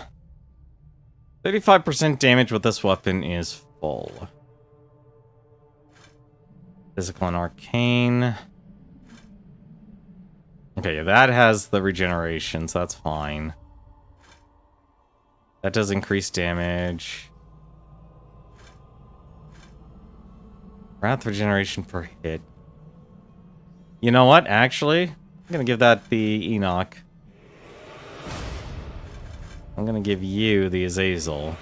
35% damage with this weapon is full. Physical and arcane. Okay, yeah, that has the regeneration, so that's fine. That does increase damage. Wrath regeneration per hit. You know what, actually? I'm gonna give that the Enoch. I'm gonna give you the Azazel.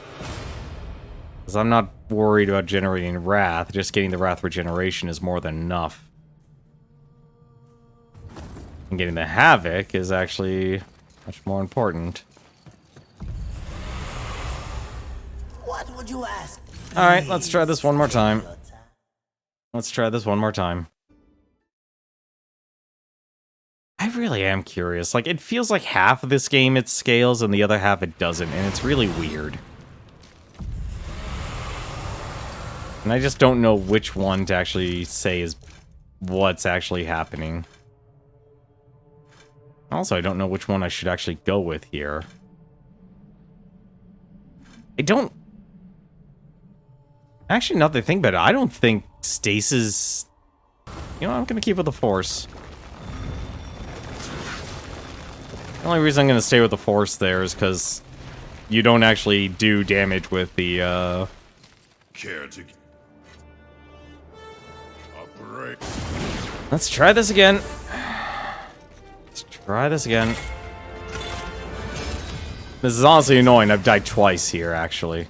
Because I'm not worried about generating Wrath, just getting the Wrath regeneration is more than enough. And getting the Havoc is actually much more important. What would you ask? Alright, let's try this one more time. Let's try this one more time. I really am curious. Like, it feels like half of this game it scales and the other half it doesn't, and it's really weird. And I just don't know which one to actually say is what's actually happening. Also, I don't know which one I should actually go with here. I don't... Actually, now that I think about it, I don't think stasis... You know, I'm going to keep with the Force. The only reason I'm going to stay with the Force there is because you don't actually do damage with the, Care to... Operate. Let's try this again. Let's try this again. This is honestly annoying. I've died twice here, actually.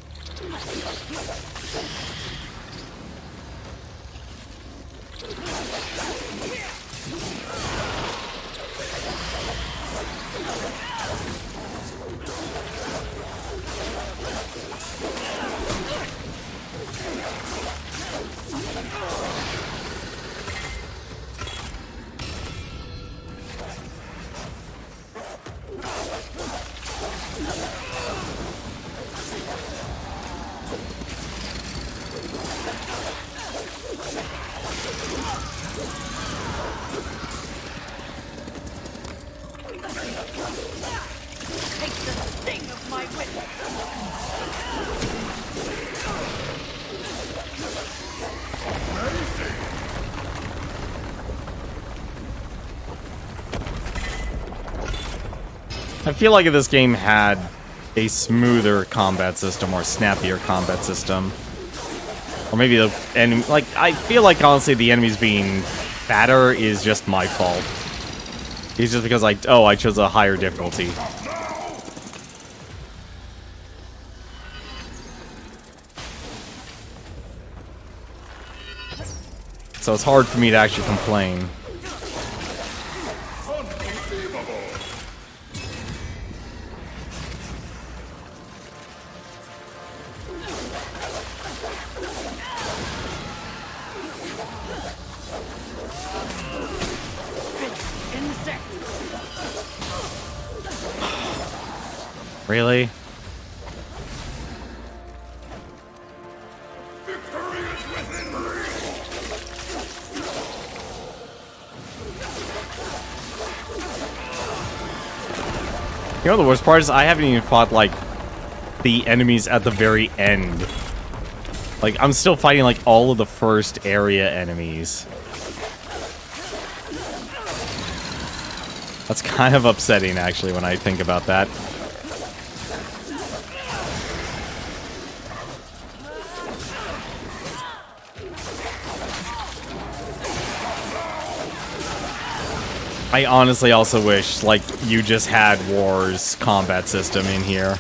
I feel like if this game had a smoother combat system or snappier combat system, or maybe the enemy, like, I feel like honestly the enemies being fatter is just my fault. It's just because I chose a higher difficulty. So it's hard for me to actually complain. Really? You know the worst part is I haven't even fought, like, the enemies at the very end. Like, I'm still fighting, like, all of the first area enemies. That's kind of upsetting, actually, when I think about that. I honestly also wish, like, you just had War's combat system in here.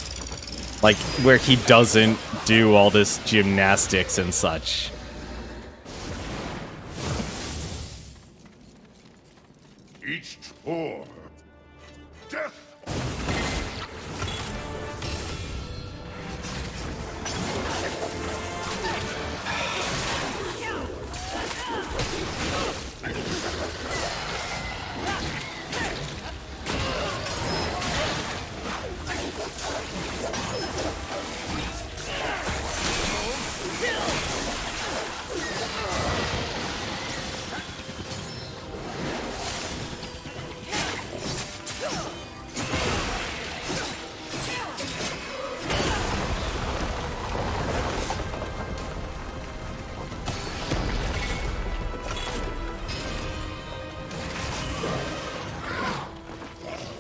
Like, where he doesn't do all this gymnastics and such. Each tour. Death.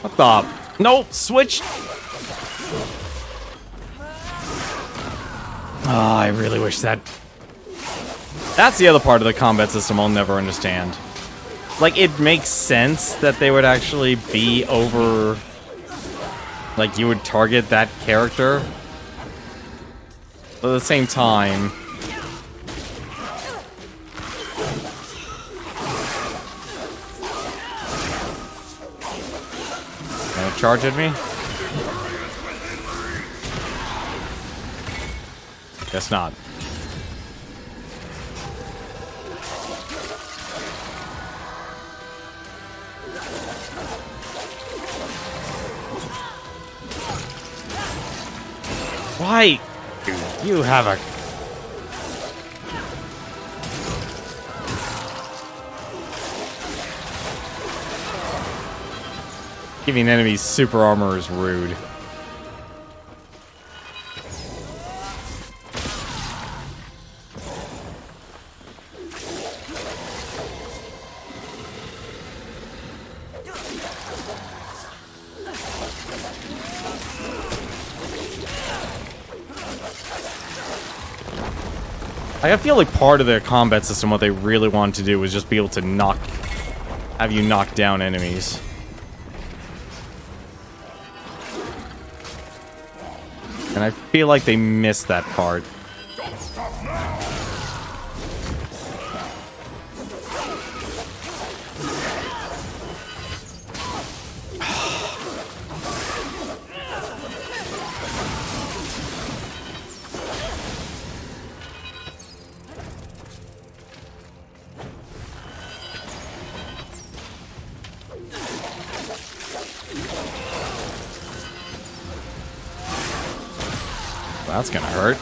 What the? Nope, switch. Oh, I really wish that... That's the other part of the combat system I'll never understand. Like, it makes sense that they would actually be over... Like, you would target that character. But at the same time... Gonna charge at me? Guess not. Why? You have a... Giving enemies super armor is rude. I feel like part of their combat system, what they really wanted to do was just be able to have you knock down enemies. And I feel like they missed that part. Don't stop now. That's gonna hurt.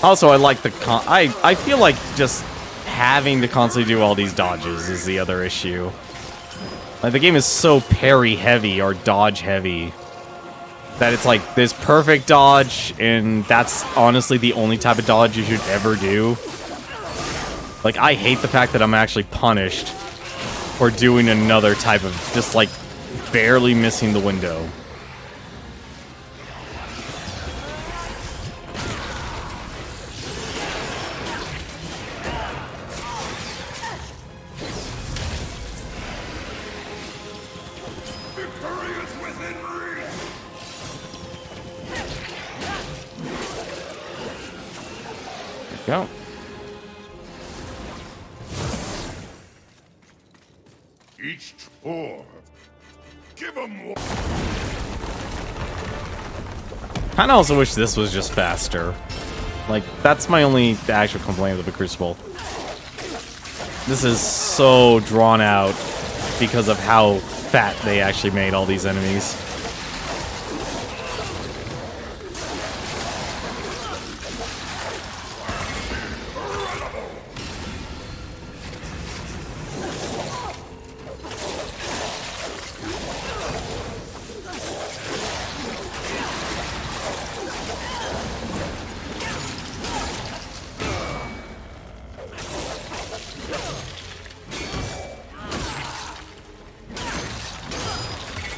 Also, I like the I feel like just having to constantly do all these dodges is the other issue. Like, the game is so parry heavy or dodge heavy that it's like this perfect dodge, and that's honestly the only type of dodge you should ever do. Like, I hate the fact that I'm actually punished for doing another type of just like barely missing the window. Go. Each tour. Give them more. Kinda also wish this was just faster. Like, that's my only actual complaint with the Crucible. This is so drawn out because of how fat they actually made all these enemies.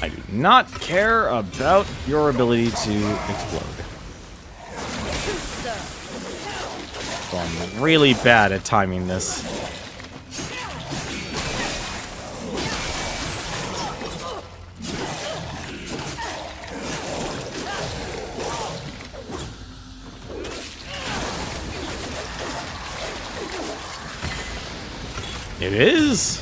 I do not care about your ability to explode. So I'm really bad at timing this. It is.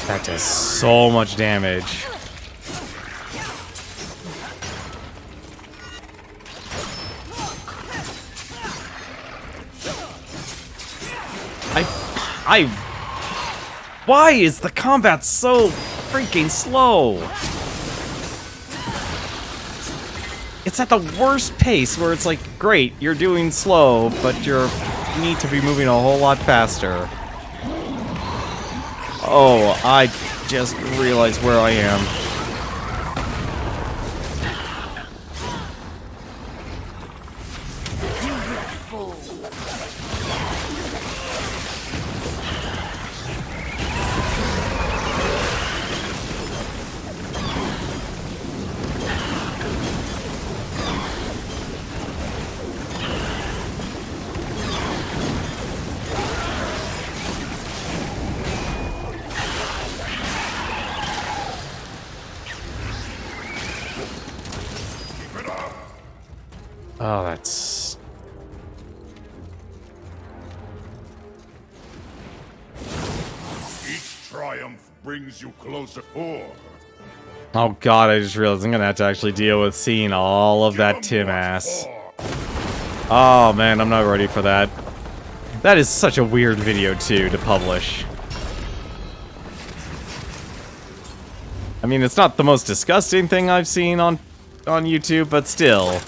That does so much damage. Why is the combat so freaking slow? It's at the worst pace where it's like, great, you're doing slow, but you need to be moving a whole lot faster. Oh, I just realized where I am. Oh, that's... Each triumph brings you closer. Oh god, I just realized I'm gonna have to actually deal with seeing all of that Tim ass. Oh man, I'm not ready for that. That is such a weird video too to publish. I mean, it's not the most disgusting thing I've seen on YouTube, but still.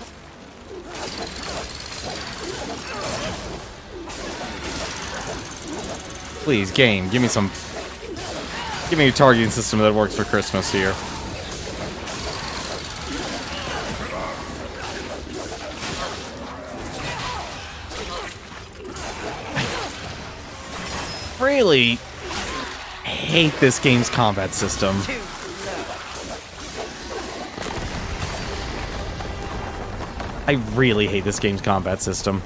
Please, game, give me a targeting system that works for Christmas here. I really hate this game's combat system. I really hate this game's combat system.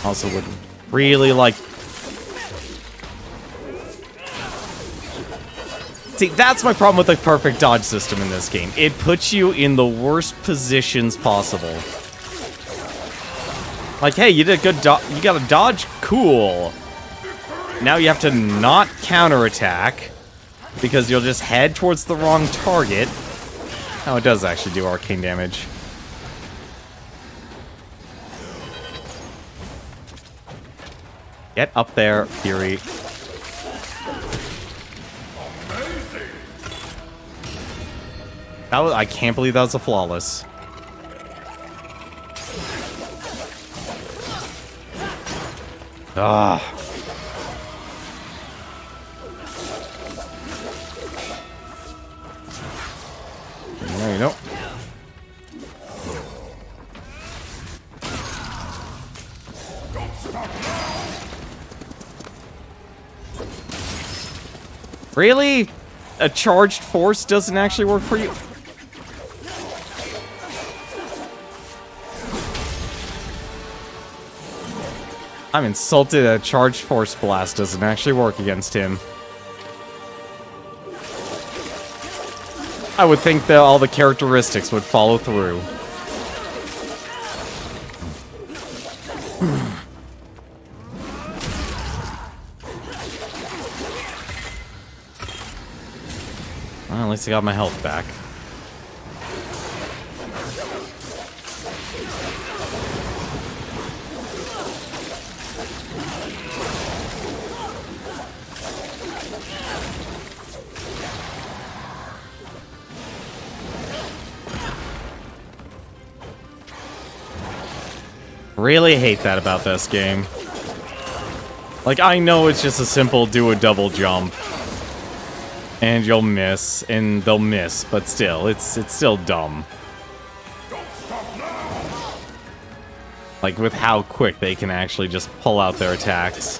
Also would really like... See, that's my problem with the perfect dodge system in this game. It puts you in the worst positions possible. Like, hey, you did a good you got a dodge? Cool. Now you have to not counterattack, because you'll just head towards the wrong target. Oh, it does actually do arcane damage. Get up there, Fury. That was, I can't believe that was a flawless. Ah. There you go. Really? A charged force doesn't actually work for you? I'm insulted that Charged Force Blast doesn't actually work against him. I would think that all the characteristics would follow through. Well, at least I got my health back. Really hate that about this game. Like, I know it's just a simple do a double jump. And you'll miss, and they'll miss, but still, it's still dumb. Like, with how quick they can actually just pull out their attacks.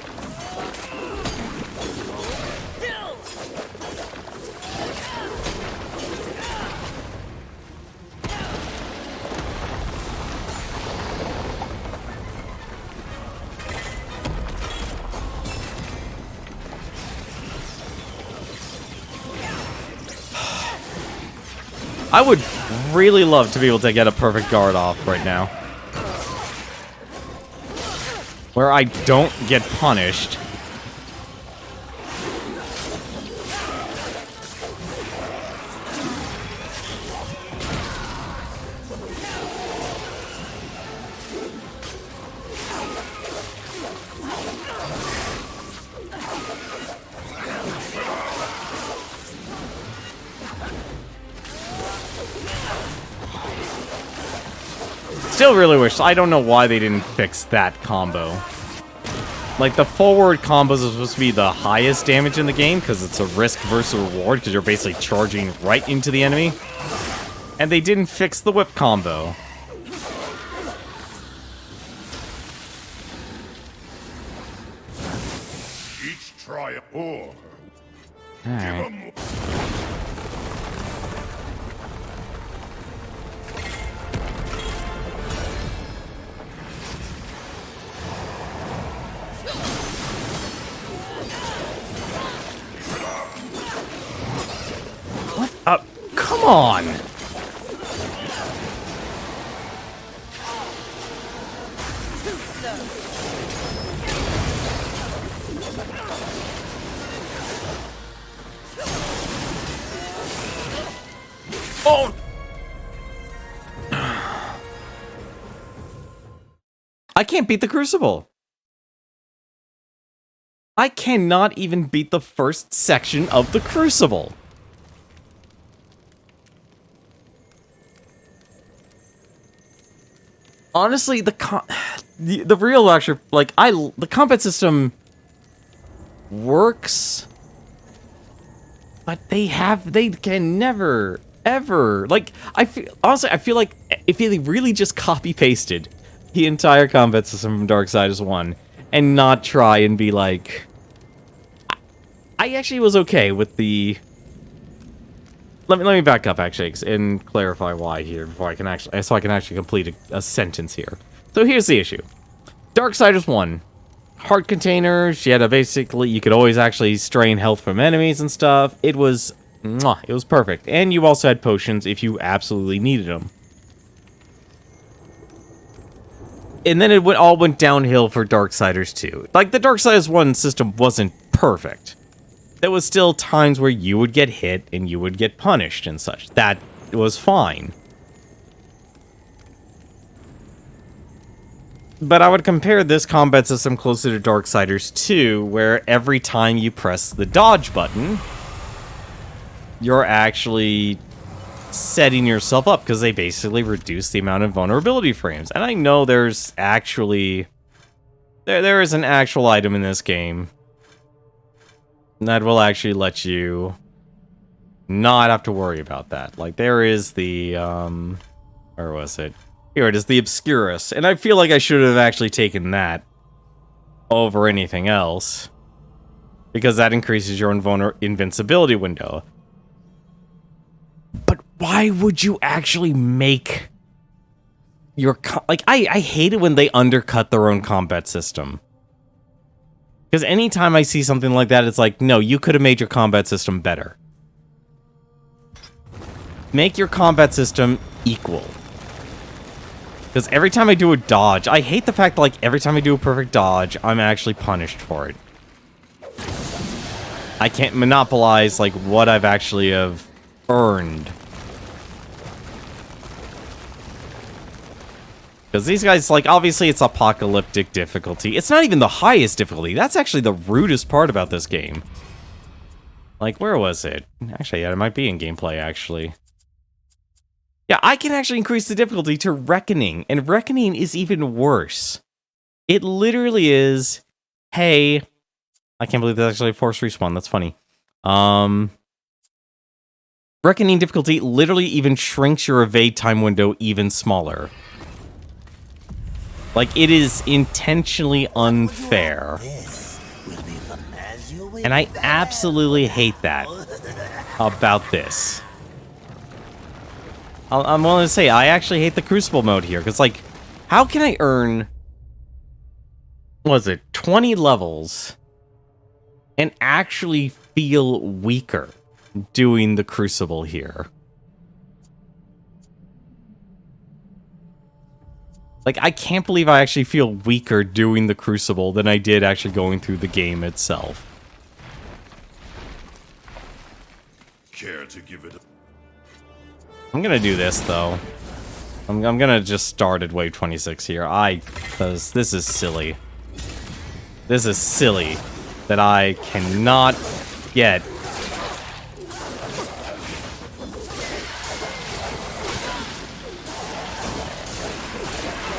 I would really love to be able to get a perfect guard off right now. Where I don't get punished. Still really wish, I don't know why they didn't fix that combo. Like, the forward combos are supposed to be the highest damage in the game, because it's a risk versus reward, because you're basically charging right into the enemy. And they didn't fix the whip combo. Each try or Alright. Come on! Oh! I can't beat the Crucible. I cannot even beat the first section of the Crucible. Honestly, the real actually, like, the combat system works, but they can never, ever, like, honestly, I feel like if they really just copy-pasted the entire combat system from Darksiders 1 and not try and be like, I actually was okay with the... Let me back up, actually, and clarify why here before I can actually complete a sentence here. So here's the issue. Darksiders 1. Heart containers, you had to basically, you could always actually strain health from enemies and stuff. It was perfect. And you also had potions if you absolutely needed them. And then it all went downhill for Darksiders 2. Like, the Darksiders 1 system wasn't perfect. There was still times where you would get hit and you would get punished and such. That was fine. But I would compare this combat system closer to Darksiders 2, where every time you press the dodge button, you're actually setting yourself up, because they basically reduce the amount of vulnerability frames. And I know there's actually... There is an actual item in this game that will actually let you not have to worry about that. Like, there is the, where was it? Here it is, the Obscurus. And I feel like I should have actually taken that over anything else, because that increases your invincibility window. But why would you actually make your... Like, I hate it when they undercut their own combat system. Because anytime I see something like that, it's like, no, you could have made your combat system better. Make your combat system equal. Because every time I do a dodge, I hate the fact that, like, every time I do a perfect dodge, I'm actually punished for it. I can't monopolize, like, what I've actually have earned. Because these guys, like, obviously it's apocalyptic difficulty. It's not even the highest difficulty. That's actually the rudest part about this game. Like, where was it? Actually, yeah, it might be in gameplay, actually. Yeah, I can actually increase the difficulty to Reckoning, and Reckoning is even worse. It literally is, hey, I can't believe that's actually a forced respawn, that's funny. Reckoning difficulty literally even shrinks your evade time window even smaller. Like, it is intentionally unfair. And I absolutely hate that about this. I'm willing to say, I actually hate the Crucible mode here, because, like, how can I earn, what was it, 20 levels, and actually feel weaker doing the Crucible here? Like, I can't believe I actually feel weaker doing the Crucible than I did actually going through the game itself. Care to give it a... I'm gonna do this, though. I'm gonna just start at wave 26 here. Because this is silly. This is silly that I cannot get.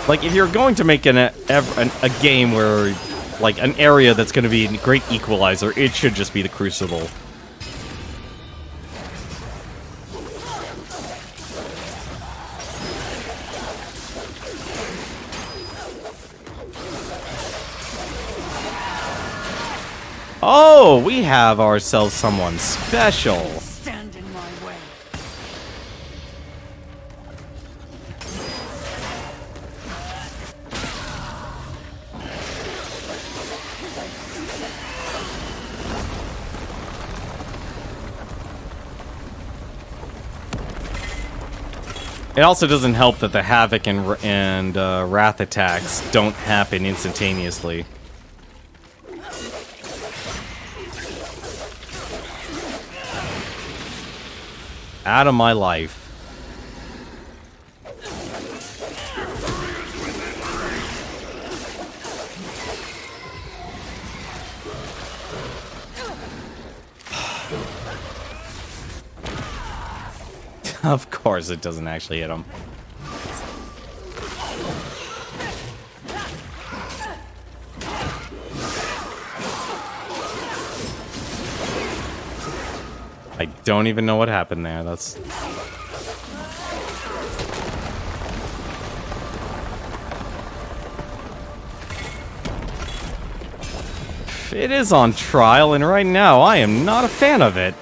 Like, if you're going to make a game where, like, an area that's going to be a great equalizer, it should just be the Crucible. Oh, we have ourselves someone special. Stand in my way. It also doesn't help that the Havoc and Wrath attacks don't happen instantaneously. Out of my life. Of course it doesn't actually hit him. I don't even know what happened there. That's... It is on trial, and right now I am not a fan of it.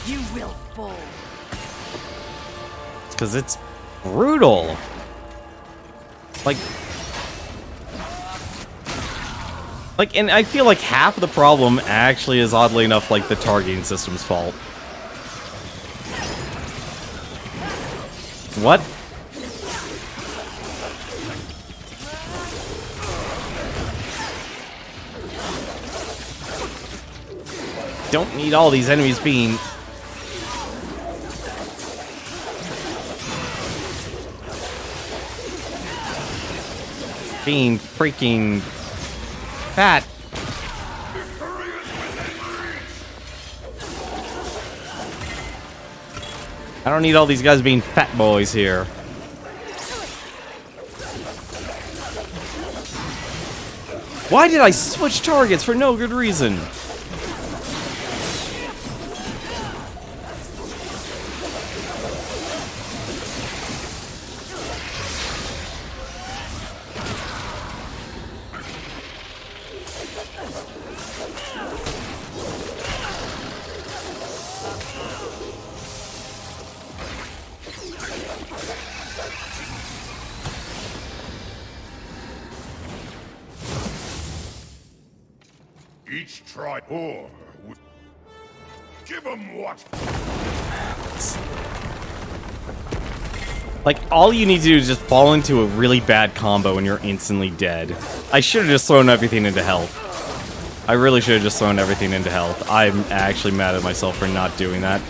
You will fall. It's because it's brutal. Like, and I feel like half of the problem actually is, oddly enough, like, the targeting system's fault. What? Don't need all these enemies being... freaking... fat. I don't need all these guys being fat boys here. Why did I switch targets for no good reason? each try, or give them what? Like, all you need to do is just fall into a really bad combo and you're instantly dead. I should have just thrown everything into health. I really should have just thrown everything into health. I'm actually mad at myself for not doing that.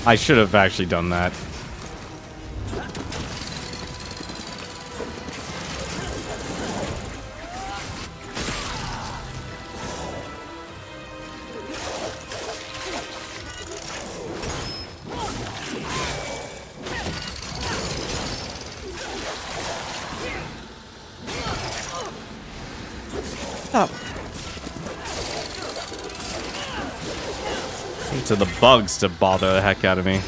I should have actually done that. Stop. To the bugs to bother the heck out of me.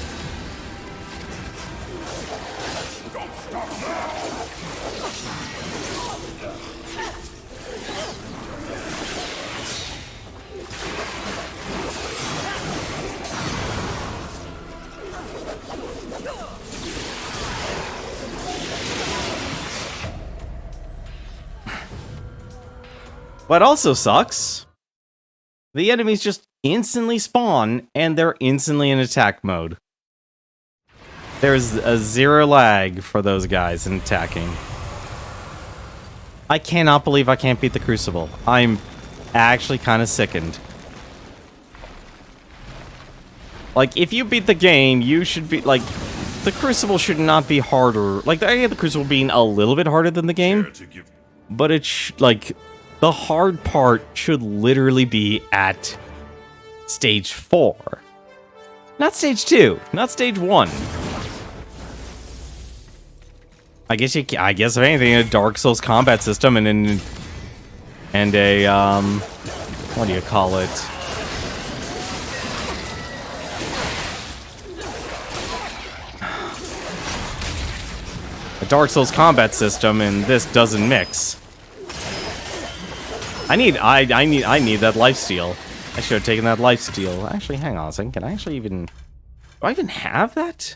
What also sucks, the enemies just instantly spawn and they're instantly in attack mode. There's a zero lag for those guys in attacking. I cannot believe I can't beat the Crucible. I'm actually kind of sickened. Like, if you beat the game, you should be, like, the Crucible should not be harder. Like, the idea of the Crucible being a little bit harder than the game, but it's, like, the hard part should literally be at stage 4. Not stage 2. Not stage 1. I guess if anything, a Dark Souls combat system and a what do you call it? A Dark Souls combat system and this doesn't mix. I need that lifesteal. I should have taken that lifesteal. Actually, hang on a second. Can I actually even... Do I even have that?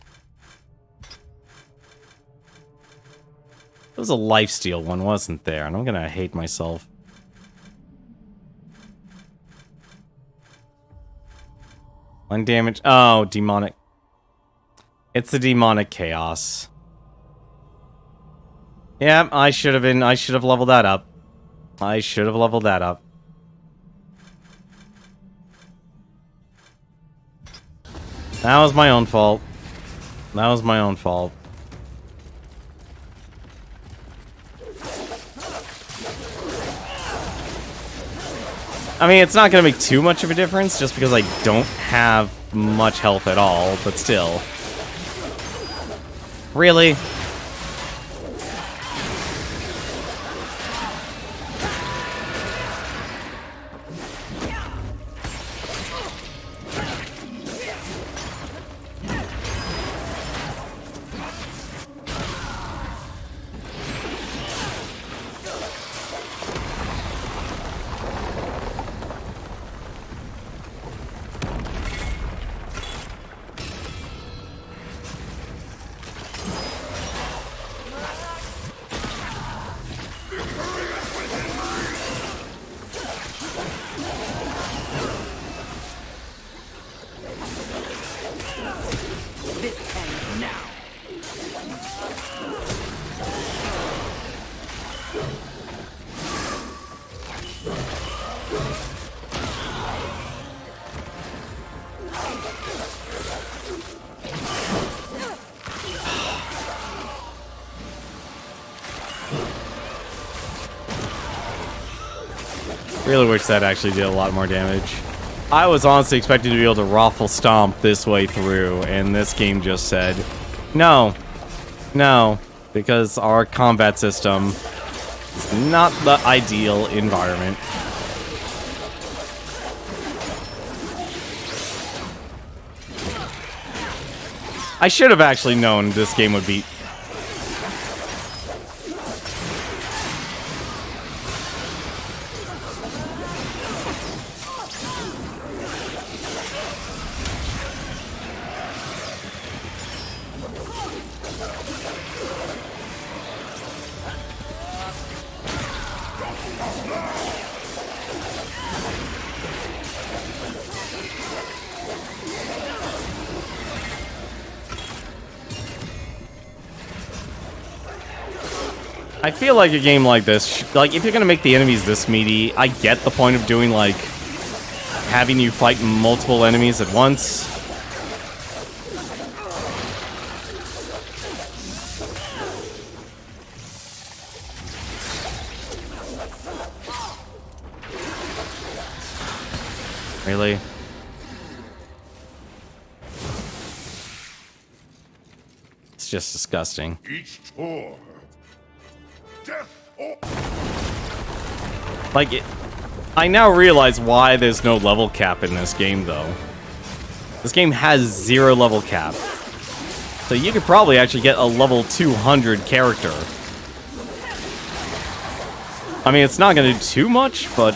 There was a lifesteal one, wasn't there? And I'm gonna hate myself. One damage. Oh, demonic. It's the demonic chaos. Yeah, I should have leveled that up. I should have leveled that up. That was my own fault. That was my own fault. I mean, it's not going to make too much of a difference just because I don't have much health at all, but still. Really? Really wish that actually did a lot more damage. I was honestly expecting to be able to raffle stomp this way through, and this game just said, no. No. Because our combat system is not the ideal environment. I should have actually known this game would be... I feel like a game like this, like, if you're gonna make the enemies this meaty, I get the point of doing, like, having you fight multiple enemies at once. Really? It's just disgusting. Each tour. Death or... Like, I now realize why there's no level cap in this game, though. This game has 0 level cap. So you could probably actually get a level 200 character. I mean, it's not going to do too much, but...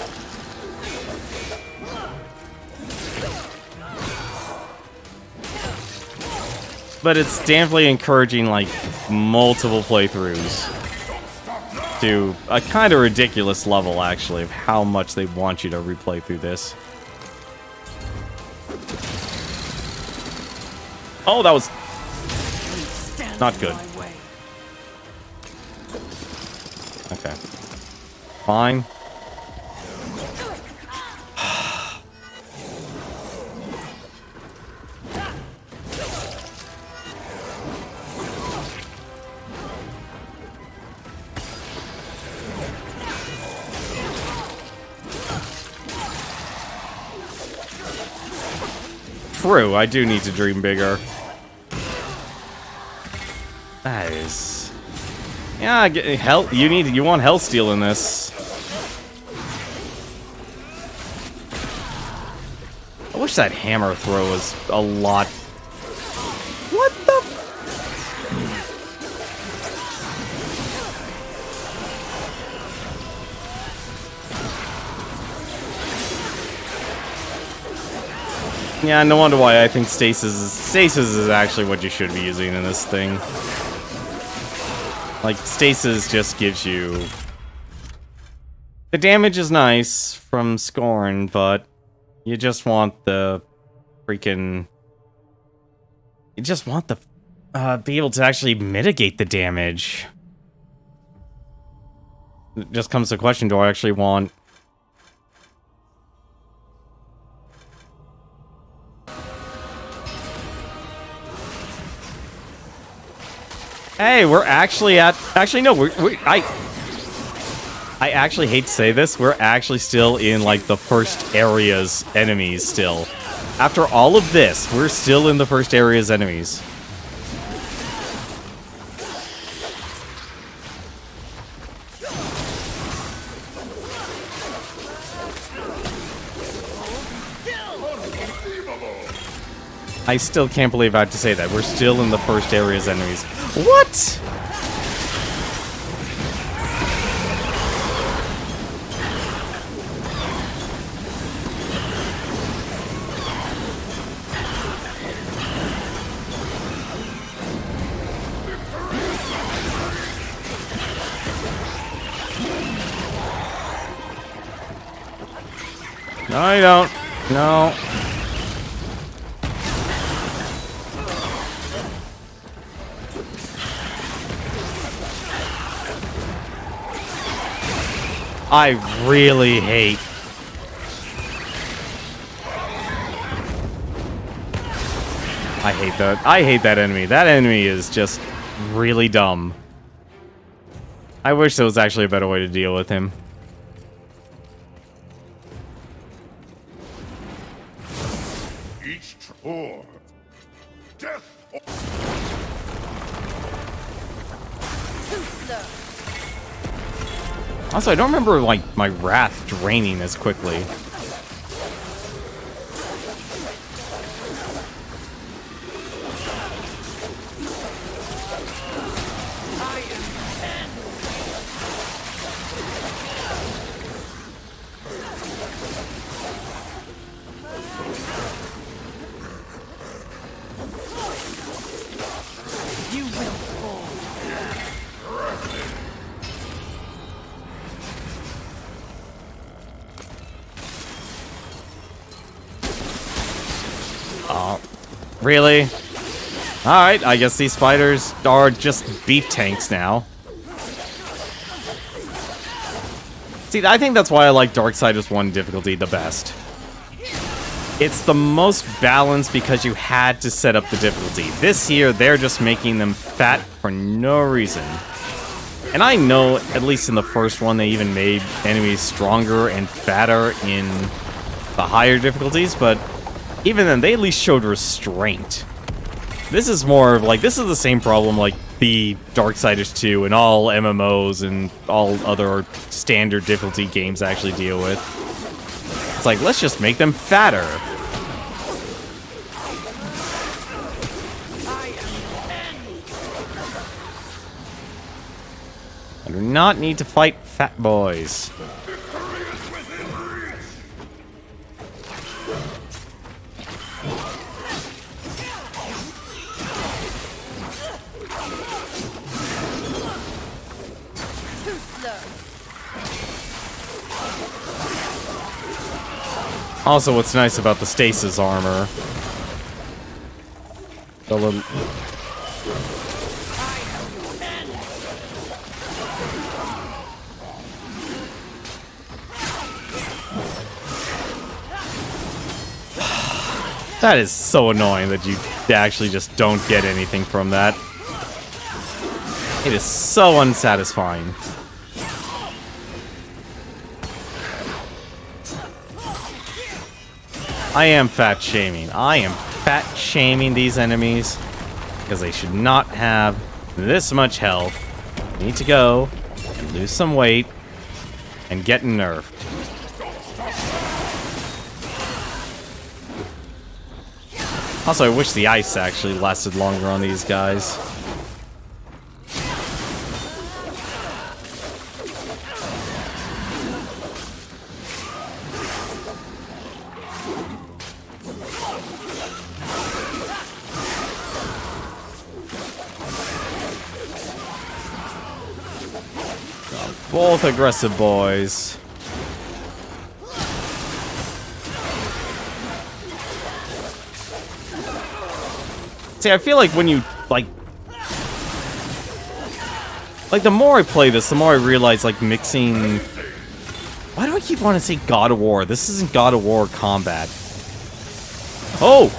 But it's definitely encouraging, like, multiple playthroughs to a kind of ridiculous level, actually, of how much they want you to replay through this. Oh, that was not good. Okay. Fine. True, I do need to dream bigger. That is... Yeah, hell, you want Hellsteel in this. I wish that hammer throw was a lot... What the... Yeah, no wonder why I think stasis is actually what you should be using in this thing. Like, stasis just gives you... The damage is nice from Scorn, but you just want the freaking... You just want the... be able to actually mitigate the damage. It just comes to the question, do I actually want... Hey, we're actually at... Actually, no, I actually hate to say this. We're actually still in, like, the first area's enemies still. After all of this, we're still in the first area's enemies. I still can't believe I have to say that. We're still in the first area's enemies. What? No, you don't. No. I really hate... I hate that. I hate that enemy. That enemy is just really dumb. I wish there was actually a better way to deal with him. Each tour. Death or... Also, I don't remember, like, my wrath draining as quickly. Really? Alright, I guess these spiders are just beef tanks now. See, I think that's why I like Darksiders 1 difficulty the best. It's the most balanced because you had to set up the difficulty. This here, they're just making them fat for no reason. And I know, at least in the first one, they even made enemies stronger and fatter in the higher difficulties, but even then, they at least showed restraint. This is more of like, this is the same problem like the Darksiders 2 and all MMOs and all other standard difficulty games actually deal with. It's like, let's just make them fatter. I do not need to fight fat boys. Also, what's nice about the stasis armor, the little... That is so annoying that you actually just don't get anything from that. It is so unsatisfying. I am fat shaming. I am fat shaming these enemies because they should not have this much health. They need to go and lose some weight and get nerfed. Also, I wish the ice actually lasted longer on these guys. Both aggressive boys. See, I feel like when you, like, the more I play this, the more I realize, like, mixing... Why do I keep wanting to say God of War? This isn't God of War combat. Oh!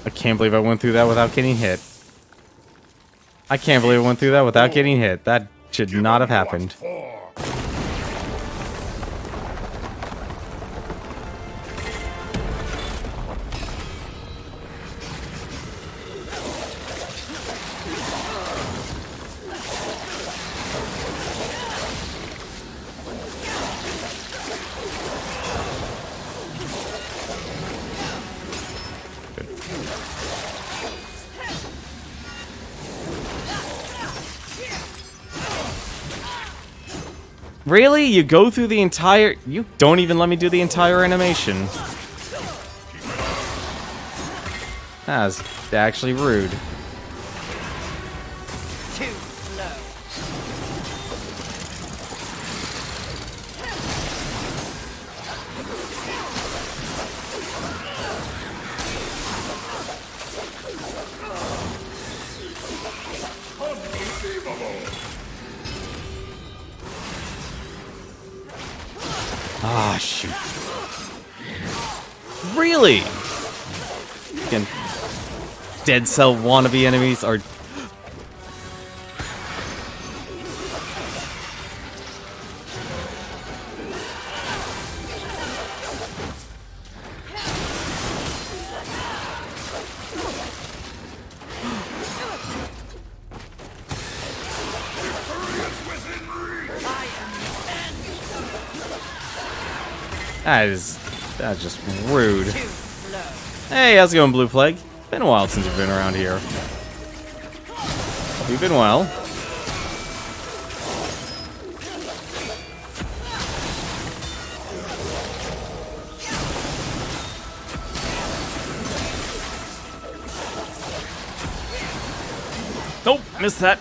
I can't believe I went through that without getting hit. I can't believe I went through that without getting hit. That should not have happened. Really? You go through the entire... You don't even let me do the entire animation. That's actually rude. Too slow. Ah, shoot. Really? Again, Dead Cell wannabe enemies are... That's just rude. Hey, how's it going, Blue Plague? Been a while since you've been around here. Hope you've been well. Nope, missed that.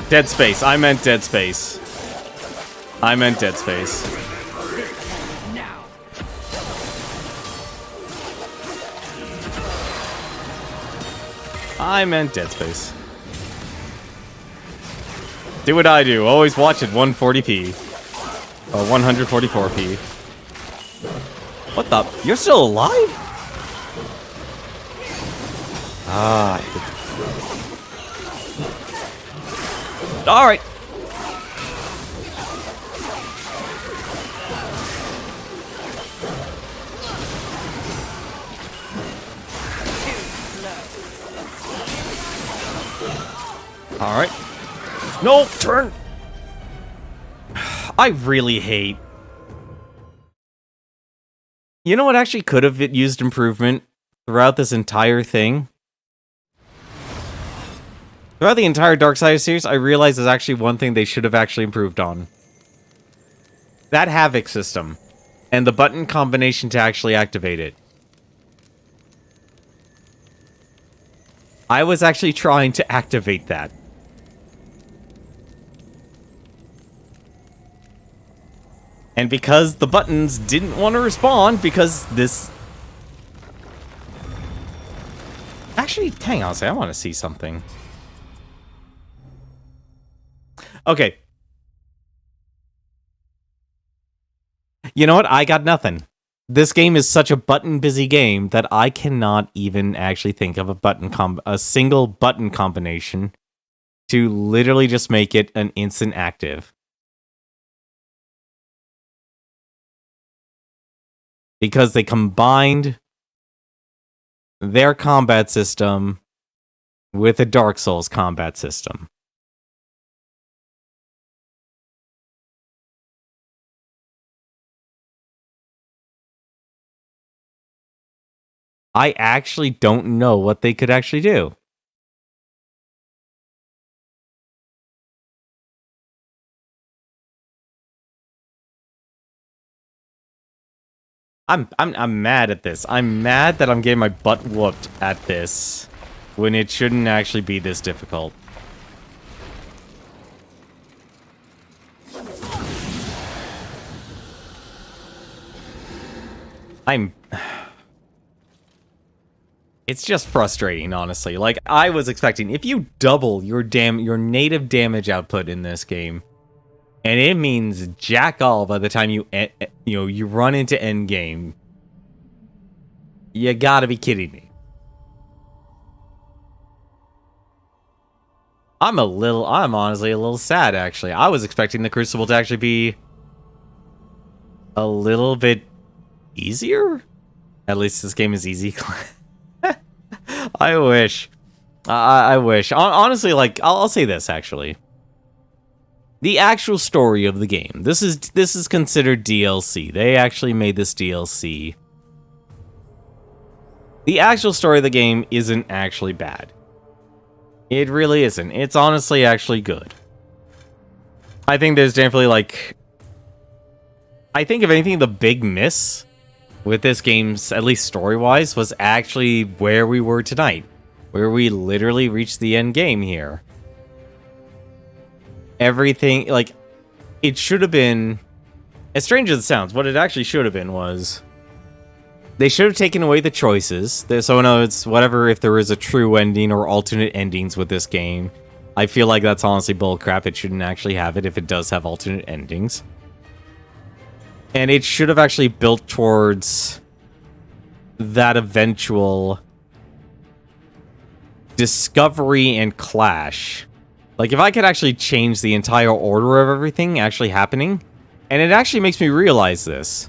Dead Space. I meant Dead Space. I meant Dead Space. I meant Dead Space. Do what I do. Always watch at 140p. Or 144p. What the? You're still alive? Ah. Alright. Alright. No, turn! I really hate... You know what actually could have used improvement throughout this entire thing? Throughout the entire Darksiders series, I realized there's actually one thing they should have actually improved on. That Havoc system. And the button combination to actually activate it. I was actually trying to activate that. And because the buttons didn't want to respond, because this... Actually, hang on a second, I want to see something. Okay. You know what? I got nothing. This game is such a button-busy game that I cannot even actually think of a single button combination to literally just make it an instant active. Because they combined their combat system with a Dark Souls combat system. I actually don't know what they could actually do. I'm mad at this. I'm mad that I'm getting my butt whooped at this when it shouldn't actually be this difficult. It's just frustrating, honestly. Like, I was expecting, if you double your native damage output in this game, and it means jack all by the time you run into endgame, you gotta be kidding me. I'm honestly a little sad, actually. I was expecting the Crucible to actually be a little bit easier. At least this game is easy. I wish. I wish. Honestly, like, I'll say this, actually. The actual story of the game. This is considered DLC. They actually made this DLC. The actual story of the game isn't actually bad. It really isn't. It's honestly actually good. I think there's definitely, like... I think, if anything, the big miss with this game's, at least story-wise, was actually where we were tonight. Where we literally reached the end game here. Everything, like, it should have been, as strange as it sounds, what it actually should have been was, they should have taken away the choices. So, no, it's whatever, if there is a true ending or alternate endings with this game. I feel like that's honestly bullcrap. It shouldn't actually have it if it does have alternate endings. And it should have actually built towards that eventual discovery and clash. Like, if I could actually change the entire order of everything actually happening, and it actually makes me realize this.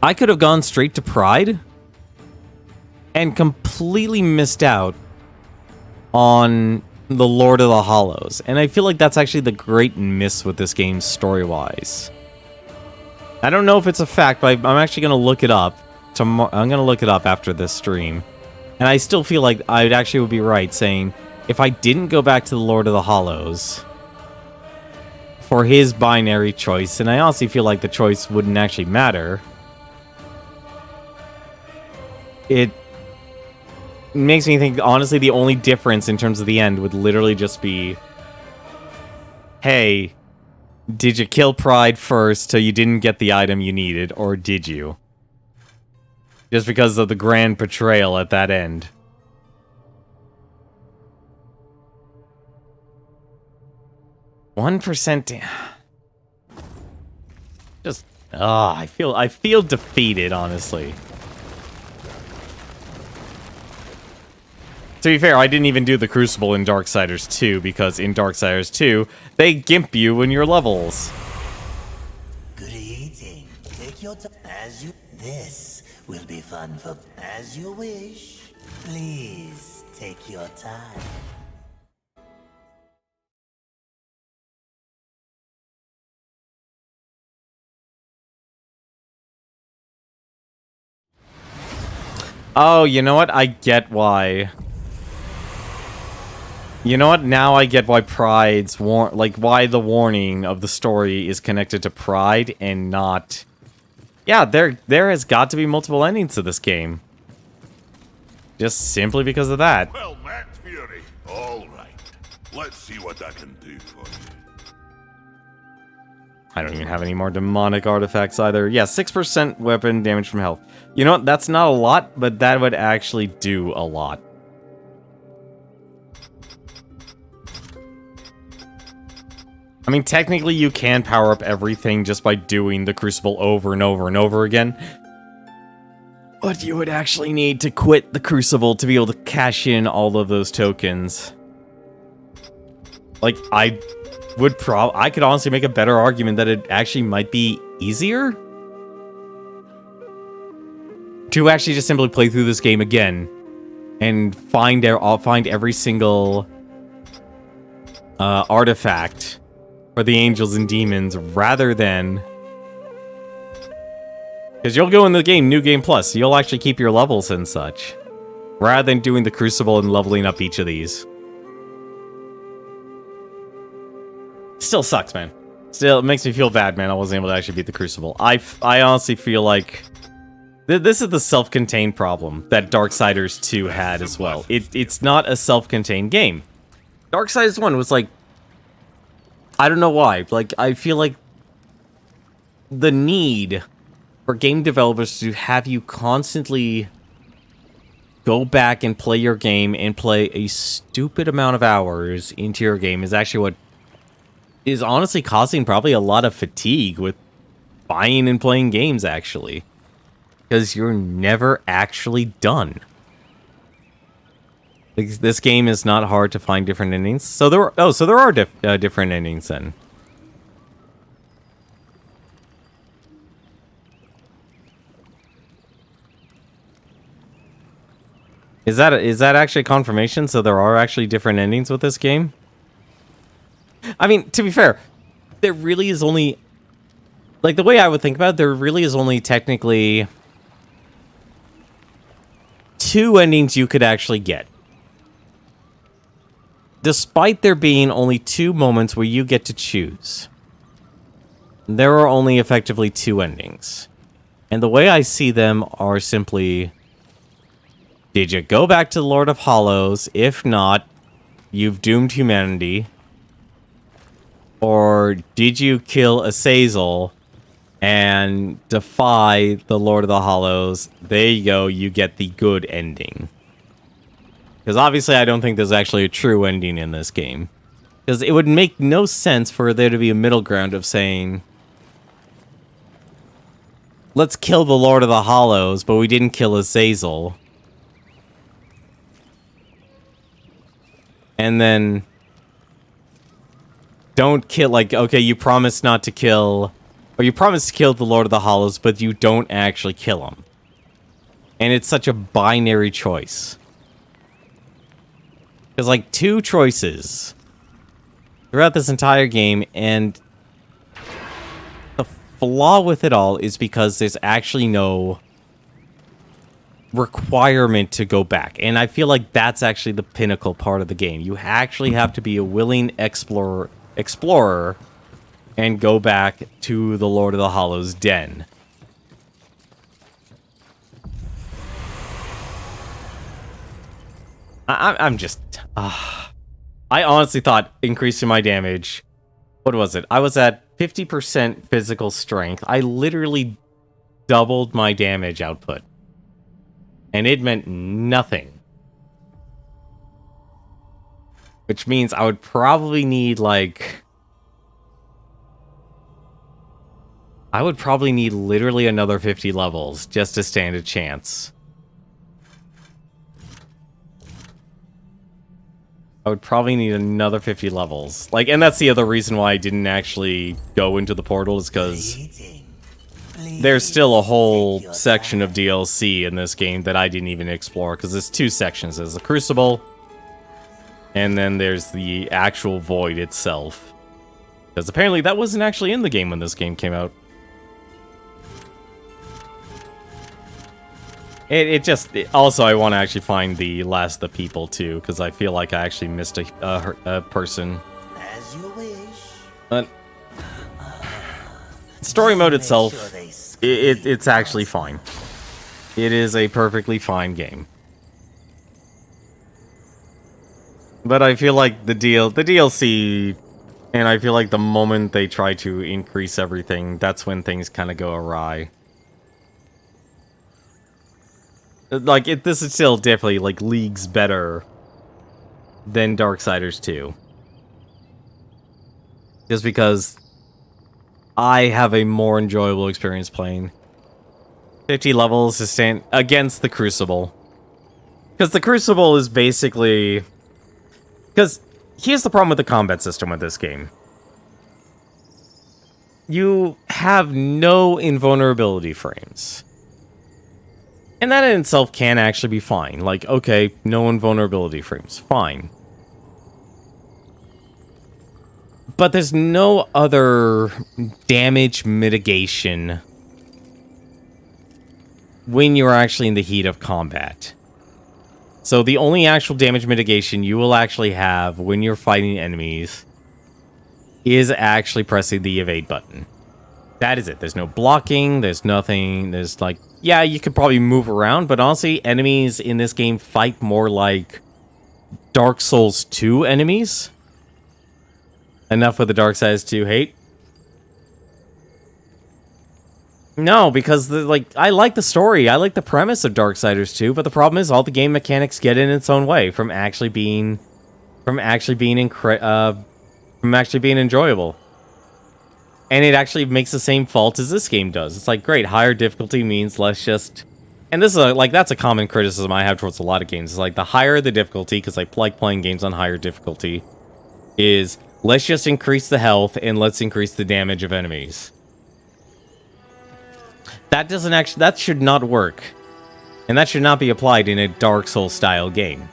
I could have gone straight to Pride and completely missed out on the Lord of the Hollows. And I feel like that's actually the great miss with this game story-wise. I don't know if it's a fact, but I'm actually going to look it up tomorrow. I'm gonna look it up after this stream, and I still feel like I actually would be right saying if I didn't go back to the Lord of the Hollows for his binary choice, and I honestly feel like the choice wouldn't actually matter. It makes me think, honestly, the only difference in terms of the end would literally just be, hey, did you kill Pride first so you didn't get the item you needed, or did you? Just because of the grand betrayal at that end. %. Just, I feel defeated, honestly. To be fair, I didn't even do the Crucible in Darksiders 2, because in Darksiders 2, they gimp you in your levels. Good eating. Take your time as you... This will be fun for... As you wish. Please, take your time. Oh, you know what? I get why. You know what? Now I get why Pride's why the warning of the story is connected to Pride and not... Yeah, there has got to be multiple endings to this game. Just simply because of that. Well, Max Fury, all right. Let's see what I can do for you. I don't even have any more demonic artifacts either. Yeah, 6% weapon damage from health. You know what? That's not a lot, but that would actually do a lot. I mean, technically you can power up everything just by doing the Crucible over and over and over again. But you would actually need to quit the Crucible to be able to cash in all of those tokens. Like, I could honestly make a better argument that it actually might be easier to actually just simply play through this game again and find every single artifact for the angels and demons, rather than... Because you'll go in the game, New Game Plus, so you'll actually keep your levels and such, rather than doing the Crucible and leveling up each of these. Still sucks, man. Still, it makes me feel bad, man. I wasn't able to actually beat the Crucible. I honestly feel like... This is the self-contained problem that Darksiders 2 had as well. It's not a self-contained game. Darksiders 1 was like... I don't know why. Like, I feel like the need for game developers to have you constantly go back and play your game and play a stupid amount of hours into your game is actually what is honestly causing probably a lot of fatigue with buying and playing games, actually. Because you're never actually done. This game is not hard to find different endings. So there are different endings then. Is that actually confirmation? So there are actually different endings with this game? I mean, to be fair, there really is only... Like, the way I would think about it, there really is only technically 2 endings you could actually get. Despite there being only 2 moments where you get to choose, there are only effectively 2 endings. And the way I see them are simply... Did you go back to the Lord of Hollows? If not, you've doomed humanity. Or did you kill Azazel and defy the Lord of the Hollows? There you go, you get the good ending. Because obviously I don't think there's actually a true ending in this game. Because it would make no sense for there to be a middle ground of saying, let's kill the Lord of the Hollows, but we didn't kill Azazel. And then don't kill, like, okay, you promise not to kill, or you promise to kill the Lord of the Hollows, but you don't actually kill him. And it's such a binary choice. There's like 2 choices throughout this entire game, and the flaw with it all is because there's actually no requirement to go back. And I feel like that's actually the pinnacle part of the game. You actually have to be a willing explorer and go back to the Lord of the Hollows den. I'm just... I honestly thought increasing my damage... What was it? I was at 50% physical strength. I literally doubled my damage output. And it meant nothing. Which means I would probably need, like... I would probably need literally another 50 levels just to stand a chance. I would probably need another 50 levels. Like, and that's the other reason why I didn't actually go into the portal, is because there's still a whole section of DLC in this game that I didn't even explore, because there's two sections. There's the Crucible, and then there's the actual Void itself. Because apparently that wasn't actually in the game when this game came out. Also, I want to actually find the last of the people, too, because I feel like I actually missed a person. As you wish. But story mode itself, it's actually fine. It is a perfectly fine game. But I feel like the DLC, and I feel like the moment they try to increase everything, that's when things kind of go awry. Like, this is still definitely, like, leagues better than Darksiders 2. Just because I have a more enjoyable experience playing 50 levels to stand against the Crucible. Because the Crucible is basically... Because here's the problem with the combat system with this game. You have no invulnerability frames. And that in itself can actually be fine. Like, okay, no invulnerability frames. Fine. But there's no other damage mitigation when you're actually in the heat of combat. So the only actual damage mitigation you will actually have when you're fighting enemies is actually pressing the evade button. That is it. There's no blocking, there's nothing, there's like... Yeah, you could probably move around, but honestly, enemies in this game fight more like Dark Souls 2 enemies. Enough with the Darksiders 2 hate. No, because I like the story, I like the premise of Darksiders 2, but the problem is all the game mechanics get in its own way from actually being enjoyable. And it actually makes the same fault as this game does. It's like, great, higher difficulty means let's just... And this is that's a common criticism I have towards a lot of games. It's like, the higher the difficulty, because I like playing games on higher difficulty, is let's just increase the health and let's increase the damage of enemies. That doesn't actually... That should not work. And that should not be applied in a Dark Souls style game.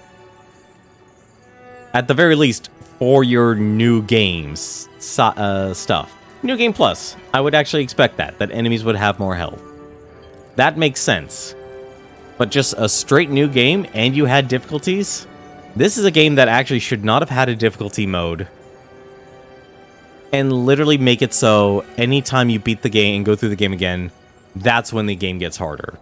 At the very least, for your new games stuff. New Game Plus, I would actually expect that enemies would have more health. That makes sense. But just a straight new game, and you had difficulties? This is a game that actually should not have had a difficulty mode. And literally make it so, anytime you beat the game and go through the game again, that's when the game gets harder.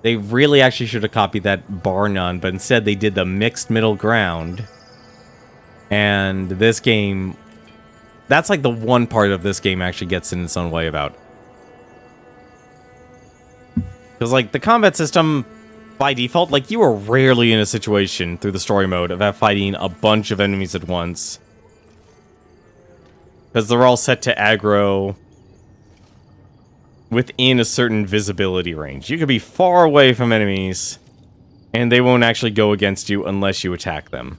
They really actually should have copied that bar none, but instead they did the mixed middle ground. And this game... That's like the one part of this game actually gets in its own way about. Because, like, the combat system, by default, like, you are rarely in a situation through the story mode of fighting a bunch of enemies at once. Because they're all set to aggro within a certain visibility range. You could be far away from enemies, and they won't actually go against you unless you attack them.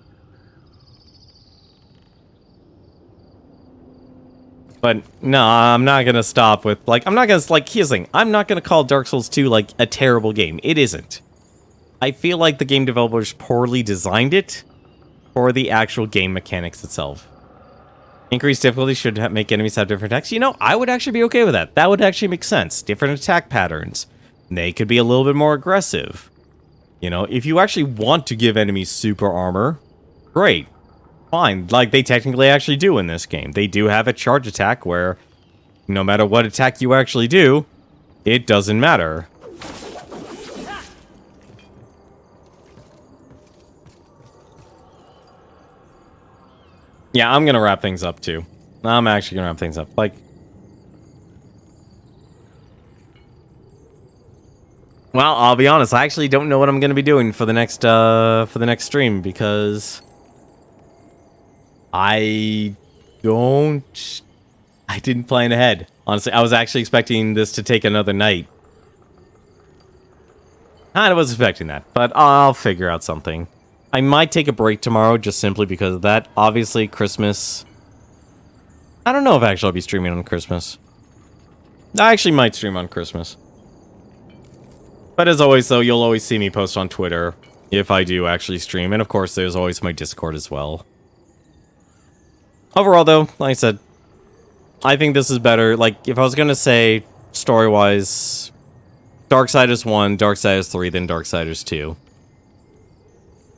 But, no, I'm not gonna stop with, like, I'm not gonna, like, here's the thing. I'm not gonna call Dark Souls 2, like, a terrible game. It isn't. I feel like the game developers poorly designed it for the actual game mechanics itself. Increased difficulty should make enemies have different attacks. You know, I would actually be okay with that. That would actually make sense. Different attack patterns. They could be a little bit more aggressive. You know, if you actually want to give enemies super armor, great. Fine. Like, they technically actually do in this game. They do have a charge attack where no matter what attack you actually do, it doesn't matter. Yeah, I'm gonna wrap things up too. I'm actually gonna wrap things up. Like, well, I'll be honest. I actually don't know what I'm gonna be doing for the next stream because I didn't plan ahead. Honestly, I was actually expecting this to take another night. I was expecting that, but I'll figure out something. I might take a break tomorrow just simply because of that. Obviously, Christmas. I don't know if actually I'll be streaming on Christmas. I actually might stream on Christmas. But as always, though, you'll always see me post on Twitter if I do actually stream. And of course, there's always my Discord as well. Overall, though, like I said, I think this is better. Like, if I was going to say, story-wise, Darksiders 1, Darksiders 3, then Darksiders 2.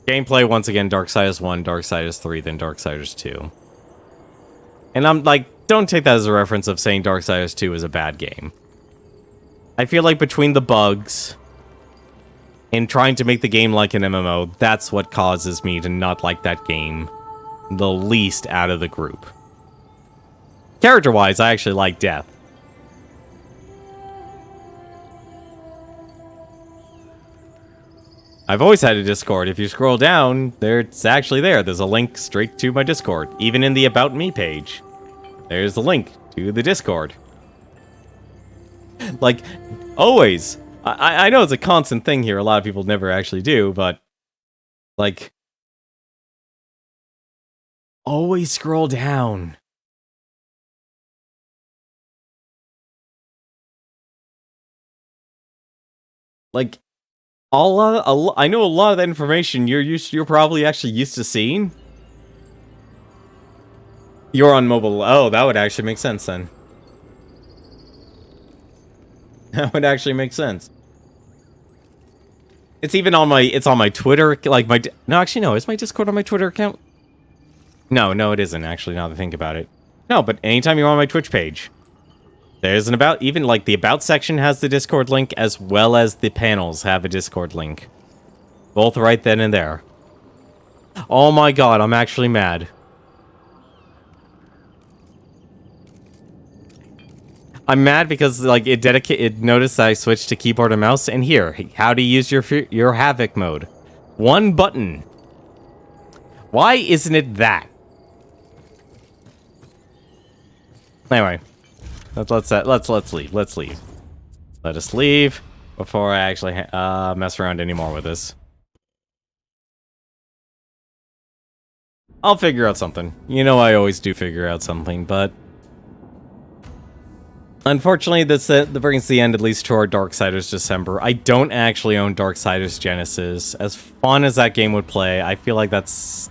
Gameplay, once again, Darksiders 1, Darksiders 3, then Darksiders 2. And I'm like, don't take that as a reference of saying Darksiders 2 is a bad game. I feel like between the bugs and trying to make the game like an MMO, that's what causes me to not like that game the least out of the group. Character-wise, I actually like Death. I've always had a Discord. If you scroll down, it's actually there. There's a link straight to my Discord. Even in the About Me page, there's the link to the Discord. Like, always. I know it's a constant thing here. A lot of people never actually do, but, like, always scroll down. Like, I know a lot of that information you're probably actually used to seeing. You're on mobile. Oh, that would actually make sense then. That would actually make sense. It's even on my Twitter, like no, actually no, is my Discord on my Twitter account? No, it isn't actually, now that I think about it. No, but anytime you're on my Twitch page, there's an about, even like the about section has the Discord link as well as the panels have a Discord link. Both right then and there. Oh my god, I'm actually mad. I'm mad because like it noticed that I switched to keyboard and mouse, and here, how to use your Havoc mode. One button. Why isn't it that? Anyway, let's leave. Let's leave. Let us leave before I actually mess around anymore with this. I'll figure out something. You know I always do figure out something, but unfortunately, that brings the end, at least to our Darksiders December. I don't actually own Darksiders Genesis. As fun as that game would play, I feel like that's...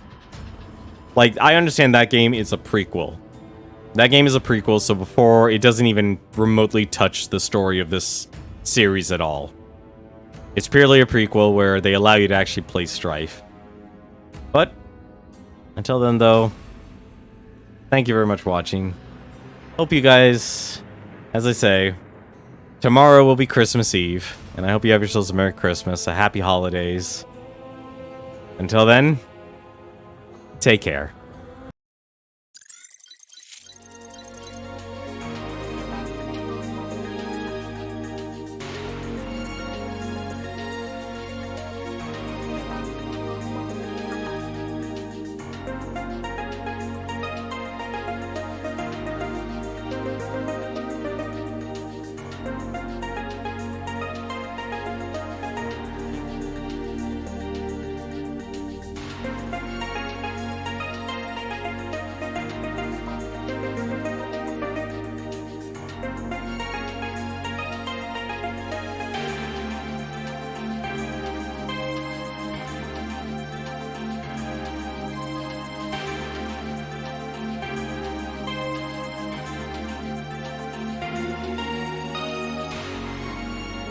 Like, I understand that game is a prequel. That game is a prequel, so before, it doesn't even remotely touch the story of this series at all. It's purely a prequel where they allow you to actually play Strife. But, until then, though, thank you very much for watching. Hope you guys... As I say, tomorrow will be Christmas Eve, and I hope you have yourselves a Merry Christmas, a Happy Holidays. Until then, take care.